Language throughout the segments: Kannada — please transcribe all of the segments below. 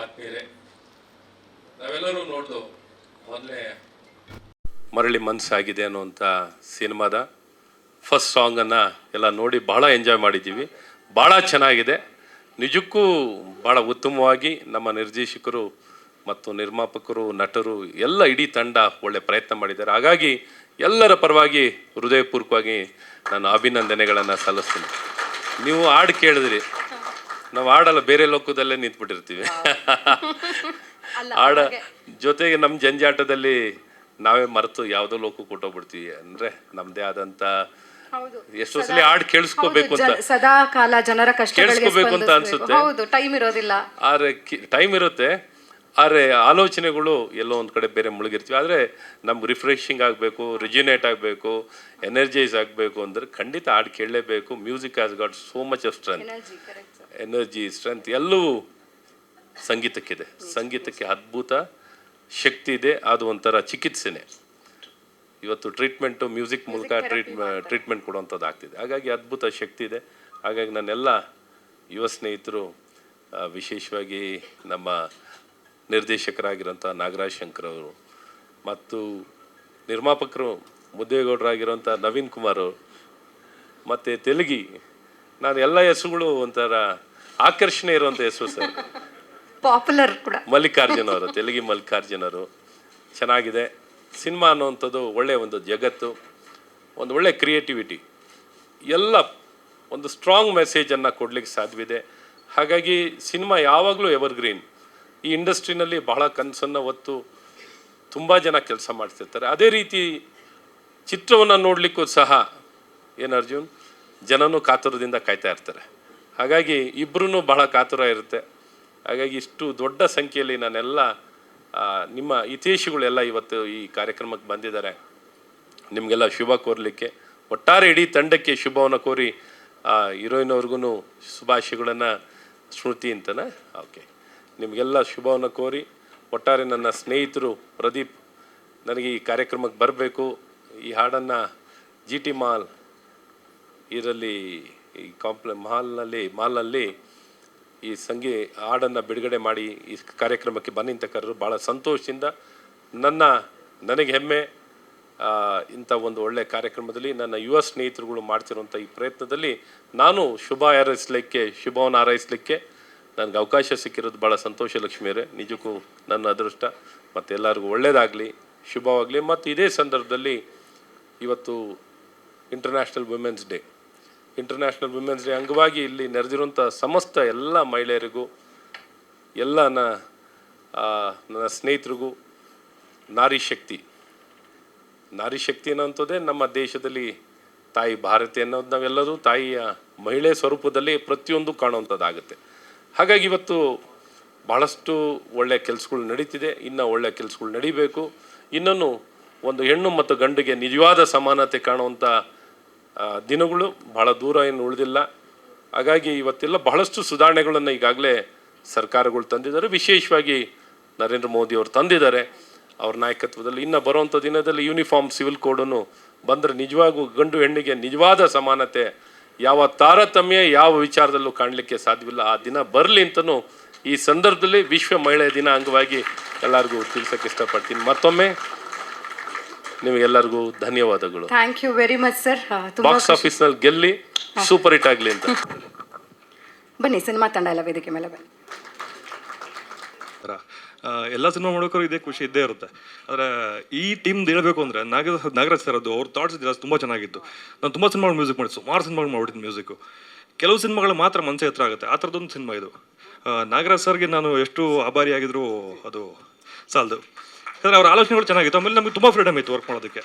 ಆತ್ಮೀಯರೇ, ನಾವೆಲ್ಲರೂ ನೋಡ್ದು ಮೊದಲೇ ಮರಳಿ ಮನಸ್ಸಾಗಿದೆ ಅನ್ನುವಂಥ ಸಿನಿಮಾದ ಫಸ್ಟ್ ಸಾಂಗನ್ನು ಎಲ್ಲ ನೋಡಿ ಭಾಳ ಎಂಜಾಯ್ ಮಾಡಿದ್ದೀವಿ. ಭಾಳ ಚೆನ್ನಾಗಿದೆ. ನಿಜಕ್ಕೂ ಭಾಳ ಉತ್ತಮವಾಗಿ ನಮ್ಮ ನಿರ್ದೇಶಕರು ಮತ್ತು ನಿರ್ಮಾಪಕರು, ನಟರು ಎಲ್ಲ ಇಡೀ ತಂಡ ಒಳ್ಳೆ ಪ್ರಯತ್ನ ಮಾಡಿದ್ದಾರೆ. ಹಾಗಾಗಿ ಎಲ್ಲರ ಪರವಾಗಿ ಹೃದಯಪೂರ್ವಕವಾಗಿ ನಾನು ಅಭಿನಂದನೆಗಳನ್ನು ಸಲ್ಲಿಸ್ತೀನಿ. ನೀವು ಹಾಡು ಕೇಳಿದ್ರಿ, ನಾವು ಹಾಡಲ್ಲ, ಬೇರೆ ಲೋಕದಲ್ಲೇ ನಿಂತ್ಬಿಟ್ಟಿರ್ತೀವಿ. ಹಾಡ ಜೊತೆಗೆ ನಮ್ಮ ಜಂಜಾಟದಲ್ಲಿ ನಾವೇ ಮರೆತು ಯಾವುದೋ ಲೋಕಕ್ಕೆ ಕೊಟ್ಟೋಗ್ಬಿಡ್ತೀವಿ. ಅಂದರೆ ನಮ್ಮದೇ ಆದಂಥ ಎಷ್ಟೋ ಸಲ ಹಾಡು ಕೇಳಿಸ್ಕೋಬೇಕು ಅಂತ, ಸದಾ ಕಾಲ ಜನರ ಕೇಳಿಸ್ಕೋಬೇಕು ಅಂತ ಅನ್ಸುತ್ತೆ. ಟೈಮ್ ಇರೋದಿಲ್ಲ, ಆದರೆ ಟೈಮ್ ಇರುತ್ತೆ, ಆದರೆ ಆಲೋಚನೆಗಳು ಎಲ್ಲೋ ಒಂದು ಕಡೆ ಬೇರೆ ಮುಳುಗಿರ್ತೀವಿ. ಆದರೆ ನಮ್ಗೆ ರಿಫ್ರೆಶಿಂಗ್ ಆಗಬೇಕು, ರಿಜ್ಯುನೇಟ್ ಆಗಬೇಕು, ಎನರ್ಜೈಸ್ ಆಗಬೇಕು ಅಂದರೆ ಖಂಡಿತ ಹಾಡು ಕೇಳಲೇಬೇಕು. Music has got so much of strength, energy, strength ಎಲ್ಲವೂ ಸಂಗೀತಕ್ಕಿದೆ. ಸಂಗೀತಕ್ಕೆ ಅದ್ಭುತ ಶಕ್ತಿ ಇದೆ. ಅದು ಒಂಥರ ಚಿಕಿತ್ಸೆನೇ. ಇವತ್ತು ಟ್ರೀಟ್ಮೆಂಟು ಮ್ಯೂಸಿಕ್ ಮೂಲಕ ಟ್ರೀಟ್ಮೆಂಟ್ ಕೊಡುವಂಥದ್ದು ಆಗ್ತಿದೆ. ಹಾಗಾಗಿ ಅದ್ಭುತ ಶಕ್ತಿ ಇದೆ. ಹಾಗಾಗಿ ನನ್ನೆಲ್ಲ ಯುವ ಸ್ನೇಹಿತರು, ವಿಶೇಷವಾಗಿ ನಮ್ಮ ನಿರ್ದೇಶಕರಾಗಿರೋಂಥ ನಾಗರಾಜ್ ಶಂಕರ್ ಅವರು ಮತ್ತು ನಿರ್ಮಾಪಕರು ಮುದ್ದೇಗೌಡರಾಗಿರೋಂಥ ನವೀನ್ ಕುಮಾರ್ ಅವರು ಮತ್ತು ತೆಲುಗಿ, ನಾನು ಎಲ್ಲ ಹೆಸರುಗಳು ಒಂಥರ ಆಕರ್ಷಣೆ ಇರುವಂಥ ಹೆಸರು ಸರ್. ಪಾಪ್ಯುಲರ್ ಕೂಡ ಮಲ್ಲಿಕಾರ್ಜುನ್ ಅವರು, ತೆಲುಗಿ ಮಲ್ಲಿಕಾರ್ಜುನ್ ಅವರು. ಚೆನ್ನಾಗಿದೆ. ಸಿನಿಮಾ ಅನ್ನುವಂಥದ್ದು ಒಳ್ಳೆಯ ಒಂದು ಜಗತ್ತು, ಒಂದು ಒಳ್ಳೆಯ ಕ್ರಿಯೇಟಿವಿಟಿ, ಎಲ್ಲ ಒಂದು ಸ್ಟ್ರಾಂಗ್ ಮೆಸೇಜನ್ನು ಕೊಡಲಿಕ್ಕೆ ಸಾಧ್ಯವಿದೆ. ಹಾಗಾಗಿ ಸಿನಿಮಾ ಯಾವಾಗಲೂ ಎವರ್ಗ್ರೀನ್. ಈ ಇಂಡಸ್ಟ್ರಿನಲ್ಲಿ ಬಹಳ ಕನಸನ್ನು ಹೊತ್ತು ತುಂಬ ಜನ ಕೆಲಸ ಮಾಡ್ತಿರ್ತಾರೆ. ಅದೇ ರೀತಿ ಚಿತ್ರವನ್ನು ನೋಡಲಿಕ್ಕೂ ಸಹ ಏನು ಅರ್ಜುನ್, ಜನನೂ ಕಾತುರದಿಂದ ಕಾಯ್ತಾ ಇರ್ತಾರೆ. ಹಾಗಾಗಿ ಇಬ್ಬರೂ ಬಹಳ ಕಾತುರ ಇರುತ್ತೆ. ಹಾಗಾಗಿ ಇಷ್ಟು ದೊಡ್ಡ ಸಂಖ್ಯೆಯಲ್ಲಿ ನಾನೆಲ್ಲ ನಿಮ್ಮ ಹಿತೈಷಿಗಳೆಲ್ಲ ಇವತ್ತು ಈ ಕಾರ್ಯಕ್ರಮಕ್ಕೆ ಬಂದಿದ್ದಾರೆ. ನಿಮಗೆಲ್ಲ ಶುಭ ಕೋರಲಿಕ್ಕೆ, ಒಟ್ಟಾರೆ ಇಡೀ ತಂಡಕ್ಕೆ ಶುಭವನ್ನು ಕೋರಿ ಹೀರೋಯಿನ್ ಅವ್ರಿಗೂ ಶುಭಾಶಯಗಳನ್ನು, ಶ್ರುತಿ ಅಂತನ ಓಕೆ, ನಿಮಗೆಲ್ಲ ಶುಭವನ್ನು ಕೋರಿ, ಒಟ್ಟಾರೆ ನನ್ನ ಸ್ನೇಹಿತರು ಪ್ರದೀಪ್ ನನಗೆ ಈ ಕಾರ್ಯಕ್ರಮಕ್ಕೆ ಬರಬೇಕು, ಈ ಹಾಡನ್ನು ಜಿ ಟಿ ಮಾಲ್ ಇದರಲ್ಲಿ ಈ ಮಾಲ್ನಲ್ಲಿ ಈ ಹಾಡನ್ನು ಬಿಡುಗಡೆ ಮಾಡಿ ಈ ಕಾರ್ಯಕ್ರಮಕ್ಕೆ ಬನ್ನಿ ಅಂತ ಕರೆದು ಭಾಳ ಸಂತೋಷದಿಂದ, ನನಗೆ ಹೆಮ್ಮೆ. ಇಂಥ ಒಂದು ಒಳ್ಳೆಯ ಕಾರ್ಯಕ್ರಮದಲ್ಲಿ ನನ್ನ ಯುವ ಸ್ನೇಹಿತರುಗಳು ಮಾಡ್ತಿರುವಂಥ ಈ ಪ್ರಯತ್ನದಲ್ಲಿ ನಾನು ಶುಭವನ್ನು ಹಾರೈಸಲಿಕ್ಕೆ ನನಗೆ ಅವಕಾಶ ಸಿಕ್ಕಿರೋದು ಭಾಳ ಸಂತೋಷ. ಲಕ್ಷ್ಮಿಯವರೇ, ನಿಜಕ್ಕೂ ನನ್ನ ಅದೃಷ್ಟ. ಮತ್ತು ಎಲ್ಲರಿಗೂ ಒಳ್ಳೆಯದಾಗಲಿ, ಶುಭವಾಗಲಿ. ಮತ್ತು ಇದೇ ಸಂದರ್ಭದಲ್ಲಿ ಇವತ್ತು ಇಂಟರ್ನ್ಯಾಷನಲ್ ವುಮೆನ್ಸ್ ಡೇ ಅಂಗವಾಗಿ ಇಲ್ಲಿ ನೆರೆದಿರುವಂಥ ಸಮಸ್ತ ಎಲ್ಲ ಮಹಿಳೆಯರಿಗೂ, ಎಲ್ಲ ನನ್ನ ಸ್ನೇಹಿತರಿಗೂ ನಾರಿ ಶಕ್ತಿ ಅನ್ನೋಂಥದ್ದೇ ನಮ್ಮ ದೇಶದಲ್ಲಿ ತಾಯಿ ಭಾರತಿ ಅನ್ನೋದು ನಾವೆಲ್ಲರೂ ತಾಯಿಯ ಮಹಿಳೆ ಸ್ವರೂಪದಲ್ಲಿ ಪ್ರತಿಯೊಂದು ಕಾಣುವಂಥದ್ದಾಗುತ್ತೆ. ಹಾಗಾಗಿ ಇವತ್ತು ಭಾಳಷ್ಟು ಒಳ್ಳೆಯ ಕೆಲಸಗಳು ನಡೀತಿದೆ. ಇನ್ನು ಒಳ್ಳೆಯ ಕೆಲಸಗಳು ನಡೀಬೇಕು. ಇನ್ನೂ ಒಂದು ಹೆಣ್ಣು ಮತ್ತು ಗಂಡಿಗೆ ನಿಜವಾದ ಸಮಾನತೆ ಕಾಣುವಂಥ ದಿನಗಳು ಭಾಳ ದೂರ ಏನು ಉಳಿದಿಲ್ಲ. ಹಾಗಾಗಿ ಇವತ್ತೆಲ್ಲ ಬಹಳಷ್ಟು ಸುಧಾರಣೆಗಳನ್ನು ಈಗಾಗಲೇ ಸರ್ಕಾರಗಳು ತಂದಿದ್ದಾರೆ. ವಿಶೇಷವಾಗಿ ನರೇಂದ್ರ ಮೋದಿ ಅವರು ತಂದಿದ್ದಾರೆ. ಅವ್ರ ನಾಯಕತ್ವದಲ್ಲಿ ಇನ್ನು ಬರುವಂಥ ದಿನದಲ್ಲಿ ಯೂನಿಫಾರ್ಮ್ ಸಿವಿಲ್ ಕೋಡನ್ನು ಬಂದರೆ ನಿಜವಾಗೂ ಗಂಡು ಹೆಣ್ಣಿಗೆ ನಿಜವಾದ ಸಮಾನತೆ, ಯಾವ ತಾರತಮ್ಯ ಯಾವ ವಿಚಾರದಲ್ಲೂ ಕಾಣಲಿಕ್ಕೆ ಸಾಧ್ಯವಿಲ್ಲ. ಆ ದಿನ ಬರಲಿ ಅಂತಲೂ ಈ ಸಂದರ್ಭದಲ್ಲಿ ವಿಶ್ವ ಮಹಿಳೆಯ ದಿನ ಅಂಗವಾಗಿ ಎಲ್ಲರಿಗೂ ತಿಳಿಸೋಕ್ಕೆ ಇಷ್ಟಪಡ್ತೀನಿ. ಮತ್ತೊಮ್ಮೆ ನಿಮಗೆಲ್ಲರಿಗೂ ಧನ್ಯವಾದಗಳು. Thank you very much sir. Box ಆಫೀಸ್ನಲ್ಲಿ ಗೆಲ್ಲಿ ಸೂಪರ್ ಹಿಟ್ ಆಗಲಿ ಅಂತ. ಬನ್ನಿ, ಸಿನಿಮಾ ತಂಡ ಎಲ್ಲ ವೇದಿಕೆ ಮೇಲೆ ಬನ್ನಿ. ಎಲ್ಲ ಸಿನಿಮಾ ಮಾಡೋಕ್ಕೂ ಇದೇ ಖುಷಿ ಇದ್ದೇ ಇರುತ್ತೆ. ಆದರೆ ಈ ಟೀಮ್ ಹೇಳಬೇಕು ಅಂದರೆ ನಾಗರಾಜ್ ಸರ್ ಅವ್ರ ಥಾಟ್ಸ್ ಇದೆಲ್ಲ ತುಂಬ ಚೆನ್ನಾಗಿತ್ತು. ನಾನು ತುಂಬ ಸಿನಿಮಾಗಳು ಮ್ಯೂಸಿಕ್ ಮಾಡಿ ಸುಮಾರು ಸಿನಿಮಾಗಳು ಮಾಡ್ಬಿಟ್ಟಿದ್ದು ಮ್ಯೂಸಿಕ್ಕು. ಕೆಲವು ಸಿನಿಮಾಗಳು ಮಾತ್ರ ಮನಸ್ಸು ಹತ್ರ ಆಗುತ್ತೆ. ಆ ಥರದೊಂದು ಸಿನಿಮಾ ಇದು. ನಾಗರಾಜ್ ಸರ್ಗೆ ನಾನು ಎಷ್ಟು ಆಭಾರಿಯಾಗಿದ್ರು ಅದು ಸಾಲದು. ಯಾಕಂದರೆ ಅವ್ರ ಆಲೋಚನೆಗಳು ಚೆನ್ನಾಗಿತ್ತು. ಆಮೇಲೆ ನಮಗೆ ತುಂಬ ಫ್ರೀಡಮ್ ಇತ್ತು ವರ್ಕ್ ಮಾಡೋದಕ್ಕೆ.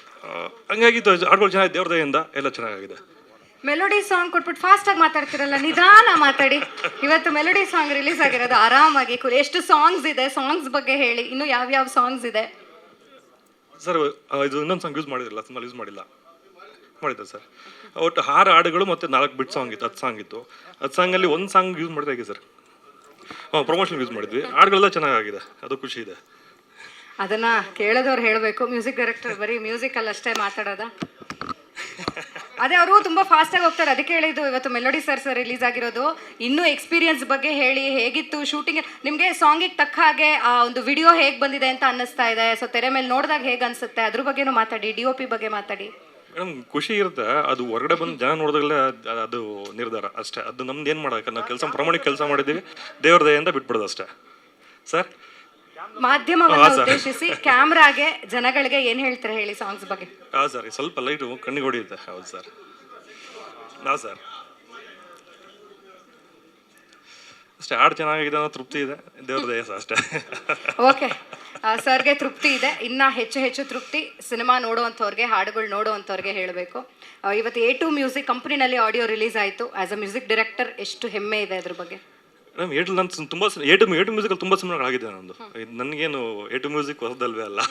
ಹಂಗಾಗಿತ್ತು. ಹಾಡುಗಳು ಚೆನ್ನಾಗಿ ದೇವ್ರ ದಯೆಯಿಂದ ಎಲ್ಲ ಚೆನ್ನಾಗಿದೆ. ಮೆಲೋಡಿ ಸಾಂಗ್ ಕೊಟ್ಬಿಟ್ಟು ಫಾಸ್ಟಾಗಿ ಮಾತಾಡ್ತಿರಲ್ಲ, ನಿಧಾನ ಮಾತಾಡಿ. ಇವತ್ತು ಮೆಲೋಡಿ ಸಾಂಗ್ ರಿಲೀಸ್ ಆಗಿರೋದು, ಆರಾಮಾಗಿ ಕೂರಿ. ಎಷ್ಟು ಸಾಂಗ್ಸ್ ಇದೆ, ಸಾಂಗ್ಸ್ ಬಗ್ಗೆ ಹೇಳಿ. ಇನ್ನು ಯಾವ್ಯಾವ ಸಾಂಗ್ಸ್ ಇದೆ ಸರ್? ಇದು ಇನ್ನೊಂದು ಸಾಂಗ್ ಯೂಸ್ ಮಾಡಿರಲಿಲ್ಲ, ಸಿನಿಮಾ ಯೂಸ್ ಮಾಡಿದ್ದೆ ಸರ್. ಒಟ್ಟು 6 ಹಾಡುಗಳು ಮತ್ತು 4 ಬಿಟ್ ಸಾಂಗ್ ಇತ್ತು. 10 ಸಾಂಗ್ ಇತ್ತು. 10 ಸಾಂಗಲ್ಲಿ ಒಂದು ಸಾಂಗ್ ಯೂಸ್ ಮಾಡಿದಾಗೆ ಸರ್. ಪ್ರಮೋಷನ್ ಯೂಸ್ ಮಾಡಿದ್ವಿ. ಹಾಡುಗಳೆಲ್ಲ ಚೆನ್ನಾಗಿದೆ, ಅದು ಖುಷಿ ಇದೆ. ಅದನ್ನ ಕೇಳೋದವ್ರು ಹೇಳಬೇಕು. ಮ್ಯೂಸಿಕ್ ಡೈರೆಕ್ಟರ್ ಬರೀ ಮ್ಯೂಸಿಕಲ್ಲಿ ಅಷ್ಟೇ ಮಾತಾಡೋದ? ಅದೇ ಅವರು ತುಂಬಾ ಫಾಸ್ಟ್ ಆಗಿ ಹೋಗ್ತಾರೆ, ಅದಕ್ಕೆ ಹೇಳಿದ್ದು ಇವತ್ತು ಮೆಲೋಡಿ ಸರ್ ರಿಲೀಸ್ ಆಗಿರೋದು. ಇನ್ನೂ ಎಕ್ಸ್ಪೀರಿಯನ್ಸ್ ಬಗ್ಗೆ ಹೇಳಿ, ಹೇಗಿತ್ತು ಶೂಟಿಂಗ್, ನಿಮಗೆ ಸಾಂಗಿಗೆ ತಕ್ಕ ಹಾಗೆ ಆ ಒಂದು ವಿಡಿಯೋ ಹೇಗೆ ಬಂದಿದೆ ಅಂತ ಅನ್ನಿಸ್ತಾ ಇದೆ, ಸೊ ತೆರೆ ಮೇಲೆ ನೋಡಿದಾಗ ಹೇಗೆ ಅನ್ಸುತ್ತೆ ಅದ್ರ ಬಗ್ಗೆನೂ ಮಾತಾಡಿ, DOP ಬಗ್ಗೆ ಮಾತಾಡಿ. ಮೇಡಮ್ ಖುಷಿ ಇರುತ್ತೆ, ಅದು ಹೊರಗಡೆ ಬಂದು ಜನ ನೋಡಿದಾಗಲೇ ಅದು ನಿರ್ಧಾರ ಅಷ್ಟೇ. ಅದು ನಮ್ದು ಏನು ಮಾಡೋಕೆ, ನಾವು ಪ್ರಾಮಾಣಿಕ ಕೆಲಸ ಮಾಡಿದ್ದೀವಿ, ದೇವ್ರ ದಯೆಯಿಂದ ಬಿಟ್ಬಿಡೋದು ಅಷ್ಟೇ ಸರ್. ಮಾಧ್ಯಮವನ್ನು ಉದ್ದೇಶಿಸಿ ಕ್ಯಾಮ್ರಾಗೆ ಜನಗಳಿಗೆ ಏನ್ ಹೇಳ್ತಾರೆ ಹೇಳಿ ಸಾಂಗ್ಸ್ ಬಗ್ಗೆ. ಹಾಂ ಸರ್, ಸ್ವಲ್ಪ ಲೈಟು ಕಣ್ಣಿಗೆ ಹೊಡೆಯುತ್ತೆ. ಹೌದು ಸರ್. ಹಾಂ ಸರ್, ಅಷ್ಟೇ. ಹಾಡು ಚೆನ್ನಾಗಿದೆ ಅನ್ನೋ ತೃಪ್ತಿ ಇದೆ, ದೇವ್ರ ದಯೆ ಸರ್ ಅಷ್ಟೇ. ಓಕೆ, ಸರ್ಗೆ ತೃಪ್ತಿ ಇದೆ, ಇನ್ನ ಹೆಚ್ಚು ಹೆಚ್ಚು ತೃಪ್ತಿ ಸಿನಿಮಾ ನೋಡುವಂಥವ್ರಿಗೆ, ಹಾಡುಗಳು ನೋಡುವಂಥವ್ರಿಗೆ ಹೇಳಬೇಕು. ಇವತ್ತು A2 ಮ್ಯೂಸಿಕ್ ಕಂಪ್ನಿನಲ್ಲಿ ಆಡಿಯೋ ರಿಲೀಸ್ ಆಯಿತು. ಆಸ್ ಅ ಮ್ಯೂಸಿಕ್ ಡೈರೆಕ್ಟರ್ ಎಷ್ಟು ಹೆಮ್ಮೆ ಇದೆ ಅದ್ರ ಬಗ್ಗೆ? ಮೇಡಮ್ ನಾನು ತುಂಬ A2 ಮ್ಯೂಸಿಕಲ್ಲಿ ತುಂಬ ಸಿನಿಮಾಗಳಾಗಿದೆ ನಂದು. ನನಗೇನು A2 ಮ್ಯೂಸಿಕ್ ಹೊಸದಲ್ವೇ ಅಲ್ಲ,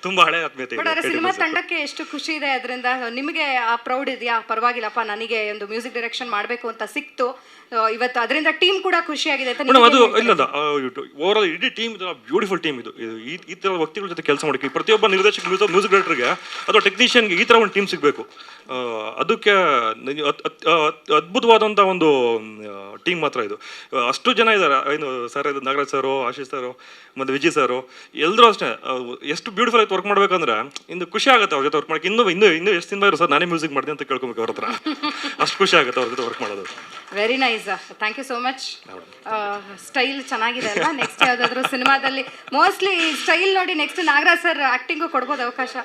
ತುಂಬ ಹಳೆ ಆತ್ಮೀಯತೆ ಬಟ್ ಇದೆ. ಸಿನಿಮಾ ತಂಡಕ್ಕೆ ಎಷ್ಟು ಖುಷಿ ಇದೆ ಅದರಿಂದ, ನಿಮಗೆ ಆ ಪ್ರೌಡ್ ಇದೆಯಾ? ಪರವಾಗಿಲ್ಲಪ್ಪ, ನನಗೆ ಒಂದು ಮ್ಯೂಸಿಕ್ ಡೈರೆಕ್ಷನ್ ಮಾಡಬೇಕು ಅಂತ ಸಿಕ್ತು, ಇವತ್ತು ಅದರಿಂದ ಟೀಮ್ ಕೂಡ ಖುಷಿಯಾಗಿದೆ ಅಂತ. ಮೇಡಮ್ ಅದು ಇಲ್ಲ, ಓವರ್ ಆಲ್ ಇಡೀ ಟೀಮ್ ಇದು ಬ್ಯೂಟಿಫುಲ್ ಟೀಮ್ ಇದು. ಈ ಥರ ವ್ಯಕ್ತಿಗಳ ಜೊತೆ ಕೆಲಸ ಮಾಡೋಕ್ಕೆ ಪ್ರತಿಯೊಬ್ಬ ನಿರ್ದೇಶಕ, ಮ್ಯೂಸಿಕ್ ಡೈರೆಕ್ಟರ್ಗೆ ಅಥವಾ ಟೆಕ್ನಿಷಿಯನ್ಗೆ ಈ ಥರ ಒಂದು ಟೀಮ್ ಸಿಗಬೇಕು. ಅದಕ್ಕೆ ಅದ್ಭುತವಾದಂಥ ಒಂದು ಟೀಮ್ ಮಾತ್ರ ಇದು. ಅಷ್ಟು ಜನ ಇದ್ದಾರೆ, ಏನು ಸರ್, ಇದು ನಾಗರಾಜ್ ಸರು, ಆಶೀಶ್ ಸರು ಮತ್ತು ವಿಜಯ್ ಸರು, ಎಲ್ಲರೂ ಅಷ್ಟೇ. ಎಷ್ಟು ಬ್ಯೂಟಿಫುಲ್ ಆಗಿ ವರ್ಕ್ ಮಾಡ್ಬೇಕಂದ್ರೆ ಇನ್ನು ಖುಷಿ ಆಗುತ್ತೆ ಅವ್ರ ಜೊತೆ ವರ್ಕ್ ಮಾಡೋಕ್ಕೆ. ಇನ್ನೂ ಎಷ್ಟು ದಿನ ಇರೋ ಸರ್ ನಾನೇ ಮ್ಯೂಸಿಕ್ ಮಾಡ್ತೀನಿ ಅಂತ ಕೇಳ್ಕೊಬೇಕು ಅವ್ರ ಹತ್ರ. ಅಷ್ಟು ಖುಷಿ ಆಗುತ್ತೆ ಅವ್ರ ಜೊತೆ ವರ್ಕ್ ಮಾಡೋದು. Very nice, thank you so much. Style ಚೆನ್ನಾಗಿದೆ ಅಲ್ಲ? ನೆಕ್ಸ್ಟ್ ಯಾವುದಾದ್ರೂ ಸಿನಿಮಾದಲ್ಲಿ ಮೋಸ್ಟ್ಲಿ ಈ ಸ್ಟೈಲ್ ನೋಡಿ ನೆಕ್ಸ್ಟ್ ನಾಗರಾಜ್ ಸರ್ ಆಕ್ಟಿಂಗು ಕೊಡ್ಬೋದು ಅವಕಾಶ.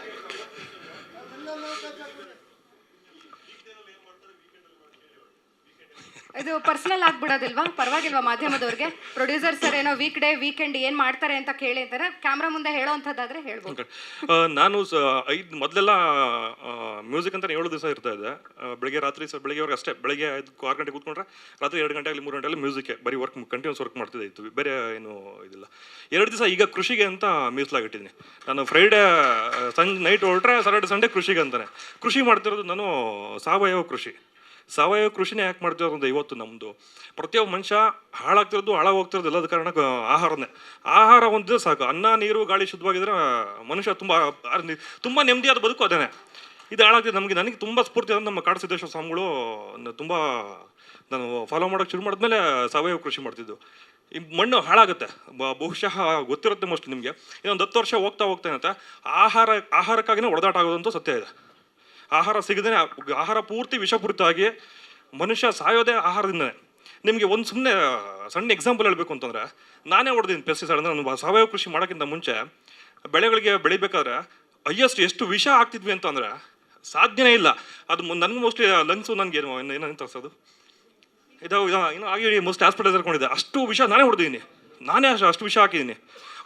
ಇದು ಪರ್ಸನಲ್ ಆಗ್ಬಿಡೋದಿಲ್ವಾ? ಪರವಾಗಿಲ್ವಾ ಮಾಧ್ಯಮದವ್ರಿಗೆ? ಪ್ರೊಡ್ಯೂಸರ್ ಸರ್ ಏನೋ ವೀಕೆಂಡ್ ಏನ್ ಮಾಡ್ತಾರೆ ಅಂತ ಕೇಳಿ ಅಂತಾರೆ, ಕ್ಯಾಮ್ರಾ ಮುಂದೆ ಹೇಳೋವಂಥದ್ದಾದ್ರೆ ಹೇಳ್ಬೋದು. ನಾನು ಮೊದಲೆಲ್ಲ ಮ್ಯೂಸಿಕ್ ಅಂತ 7 ದಿವಸ ಇರ್ತಾ ಇದೆ. ಬೆಳಗ್ಗೆ ರಾತ್ರಿ ಬೆಳಗ್ಗೆವರೆಗೆ ಅಷ್ಟೇ. ಬೆಳಗ್ಗೆ 6 ಗಂಟೆಗೆ ಕೂತ್ಕೊಂಡ್ರೆ ರಾತ್ರಿ 2 ಗಂಟೆ 3 ಗಂಟೆಯಲ್ಲಿ ಮ್ಯೂಸಿಕ್ ಬರೀ ಕಂಟಿನ್ಯೂಸ್ ವರ್ಕ್ ಮಾಡ್ತಿದ್ದೆ ಇತ್ತು, ಬೇರೆ ಏನು ಇದಿಲ್ಲ. 2 ದಿವಸ ಈಗ ಕೃಷಿಗೆ ಅಂತ ಮೀಸಲಾಗಿಟ್ಟಿದ್ದೀನಿ. ನಾನು ಫ್ರೈಡೇ ನೈಟ್ ಹೊರಟ್ರೆ ಸಾಟರ್ಡೆ ಸಂಡೇ ಕೃಷಿಗೆ ಅಂತಾನೆ. ಕೃಷಿ ಮಾಡ್ತಿರೋದು ನಾನು ಸಾವಯವ ಕೃಷಿ. ಸಾವಯವ ಕೃಷಿನೇ ಯಾಕೆ ಮಾಡ್ತಿರೋದು ಅಂದ್ರೆ, ಇವತ್ತು ನಮ್ಮದು ಪ್ರತಿಯೊಬ್ಬ ಮನುಷ್ಯ ಹಾಳಾಗೋಗ್ತಿರೋದು ಎಲ್ಲದ ಕಾರಣ ಆಹಾರನೇ. ಆಹಾರ ಹೊಂದಿದ್ರೆ ಸಾಕು. ಅನ್ನ, ನೀರು, ಗಾಳಿ ಶುದ್ಧವಾಗಿದ್ರೆ ಮನುಷ್ಯ ತುಂಬ ನೆಮ್ಮದಿಯಾದ ಬದುಕು ಅದೇನೆ. ಇದು ಹಾಳಾಗ್ತಿದೆ ನನಗೆ ತುಂಬ ಸ್ಫೂರ್ತಿ ಅಂದ್ರೆ ನಮ್ಮ ಕಾಡು ಸಿದ್ದೇಶ್ವರ ಸ್ವಾಮಿಗಳು ತುಂಬ ನಾನು ಫಾಲೋ ಮಾಡೋಕ್ಕೆ ಶುರು ಮಾಡಿದ್ಮೇಲೆ ಸಾವಯವ ಕೃಷಿ ಮಾಡ್ತಿದ್ದು. ಈ ಮಣ್ಣು ಹಾಳಾಗುತ್ತೆ, ಬಹುಶಃ ಗೊತ್ತಿರುತ್ತೆ ಮೋಸ್ಟ್ ನಿಮಗೆ. ಇನ್ನೊಂದು 10 ವರ್ಷ ಹೋಗ್ತಾ ಏನಂತ ಆಹಾರಕ್ಕಾಗಿನೇ ಹೊಡೆದಾಟ ಆಗೋದಂತೂ ಸತ್ಯ ಇದೆ. ಆಹಾರ ಸಿಗದೇ ಆಹಾರ ಪೂರ್ತಿ ವಿಷಪೂರಿತವಾಗಿ ಮನುಷ್ಯ ಸಾಯೋದೇ ಆಹಾರದಿಂದನೇ. ನಿಮಗೆ ಒಂದು ಸಣ್ಣ ಎಕ್ಸಾಂಪಲ್ ಹೇಳಬೇಕು ಅಂತಂದರೆ, ನಾನೇ ಹೊಡೆದಿದ್ದೀನಿ ಪೆಸ್ಟಿಸೈಡ್. ಅಂದರೆ ನಾನು ಸಾವಯವ ಕೃಷಿ ಮಾಡೋಕ್ಕಿಂತ ಮುಂಚೆ ಬೆಳೆಗಳಿಗೆ ಬೆಳಿಬೇಕಾದ್ರೆ ಎಷ್ಟು ವಿಷ ಆಗ್ತಿದ್ವಿ ಅಂತಂದರೆ ಸಾಧ್ಯನೇ ಇಲ್ಲ. ಅದು ನನಗೆ ಮೋಸ್ಟ್ಲಿ ಲಂಗ್ಸು ನನಗೆ ಏನೇನು ತರಿಸೋದು ಇನ್ನೂ ಆಗಿ ಮೋಸ್ಟ್ಲಿ ಹಾಸ್ಪಿಟಲ್ ಕರ್ಕೊಂಡಿದ್ದೆ. ಅಷ್ಟು ವಿಷ ನಾನೇ ಹೊಡೆದಿದ್ದೀನಿ, ನಾನೇ ಅಷ್ಟು ವಿಷ ಹಾಕಿದ್ದೀನಿ.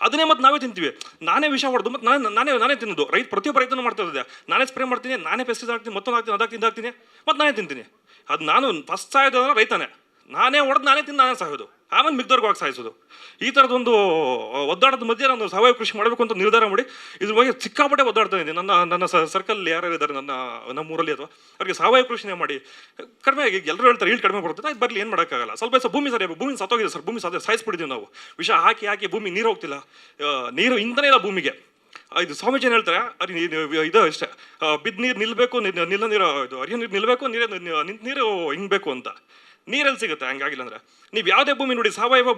ಅದನ್ನೇ ಮತ್ತೆ ನಾವೇ ತಿಂತೀವಿ. ನಾನೇ ವಿಷ ಹೊಡೆದು ಮತ್ತು ನಾನೇ ತಿನ್ನೋದು. ಪ್ರತಿಯೊಬ್ಬ ರೈತನೂ ಮಾಡ್ತಾ ಇದ್ದೆ. ನಾನೇ ಸ್ಪ್ರೇ ಮಾಡ್ತೀನಿ, ನಾನೇ ಪೆಸ್ಟಿಸೈಡ್ ಹಾಕ್ತೀನಿ, ಮತ್ತೊಂದು ಹಾಕ್ತೀನಿ, ಅದಾಗ್ತೀನಿ ಮತ್ತು ನಾನೇ ತಿಂತೀನಿ. ಅದು ನಾನು ಫಸ್ಟ್ ಸಾಯೋದು ಅಂದ್ರೆ ರೈತನೇ. ನಾನೇ ಹೊಡೆದು ನಾನೇ ತಿಂದು ನಾನೇ ಸಾಯೋದು, ಆಮೇಲೆ ಮಿಗ್ದವ್ರಿಗೆ ಹೋಗಿ ಸಾಯಿಸೋದು. ಈ ಥರದೊಂದು ಒದ್ದಾಡದ ಮಧ್ಯೆ ನಾನು ಸಾವಯವ ಕೃಷಿ ಮಾಡಬೇಕು ಅಂತ ನಿರ್ಧಾರ ಮಾಡಿ ಇದ್ರ ಬಗ್ಗೆ ಸಿಕ್ಕಾಪಟ್ಟೆ ಒದ್ದಾಡ್ತಾ ಇದ್ದೀನಿ. ನನ್ನ ಸರ್ಕಲ್ ಯಾರ್ಯಾರು ಇದ್ದಾರೆ ನಮ್ಮೂರಲ್ಲಿ ಅಥವಾ ಅವ್ರಿಗೆ ಸಾವಯವ ಕೃಷಿನೇ ಮಾಡಿ ಕಡಿಮೆ ಆಗಿ ಎಲ್ಲರೂ ಹೇಳ್ತಾರೆ ಈಲ್ಡ್ ಕಡಿಮೆ ಬರುತ್ತೆ. ಅದು ಬರಲಿ, ಏನು ಮಾಡೋಕ್ಕಾಗಲ್ಲ. ಸ್ವಲ್ಪ ಭೂಮಿ ಭೂಮಿ ಸತ್ತೋಗಿದೆ ಸರ್. ಭೂಮಿ ಸಾಯಿಸ್ಬಿಟ್ಟಿದ್ದೀವಿ ನಾವು. ವಿಷ ಹಾಕಿ ಭೂಮಿ ನೀರು ಹೋಗ್ತಿಲ್ಲ, ನೀರು ಇಂಧನೇ ಇಲ್ಲ ಭೂಮಿಗೆ. ಇದು ಸ್ವಾಮೀಜಿನ ಹೇಳ್ತಾರೆ, ಇದು ಅಷ್ಟೇ, ಬಿದ್ದು ನೀರು ನಿಲ್ಲಬೇಕು, ನಿಲ್ಲ ನೀರು ಇದು ಅರಿಯ ನೀರು ನಿಲ್ಲಬೇಕು, ನಿಂತ ನೀರು ಹಿಂಗಬೇಕು ಅಂತ. ನೀರಲ್ಲಿ ಸಿಗುತ್ತೆ ಹಂಗಾಗಿಲ್ಲ ಅಂದರೆ. ನೀವು ಯಾವುದೇ ಭೂಮಿ ನೋಡಿ, ಸಾವಯವ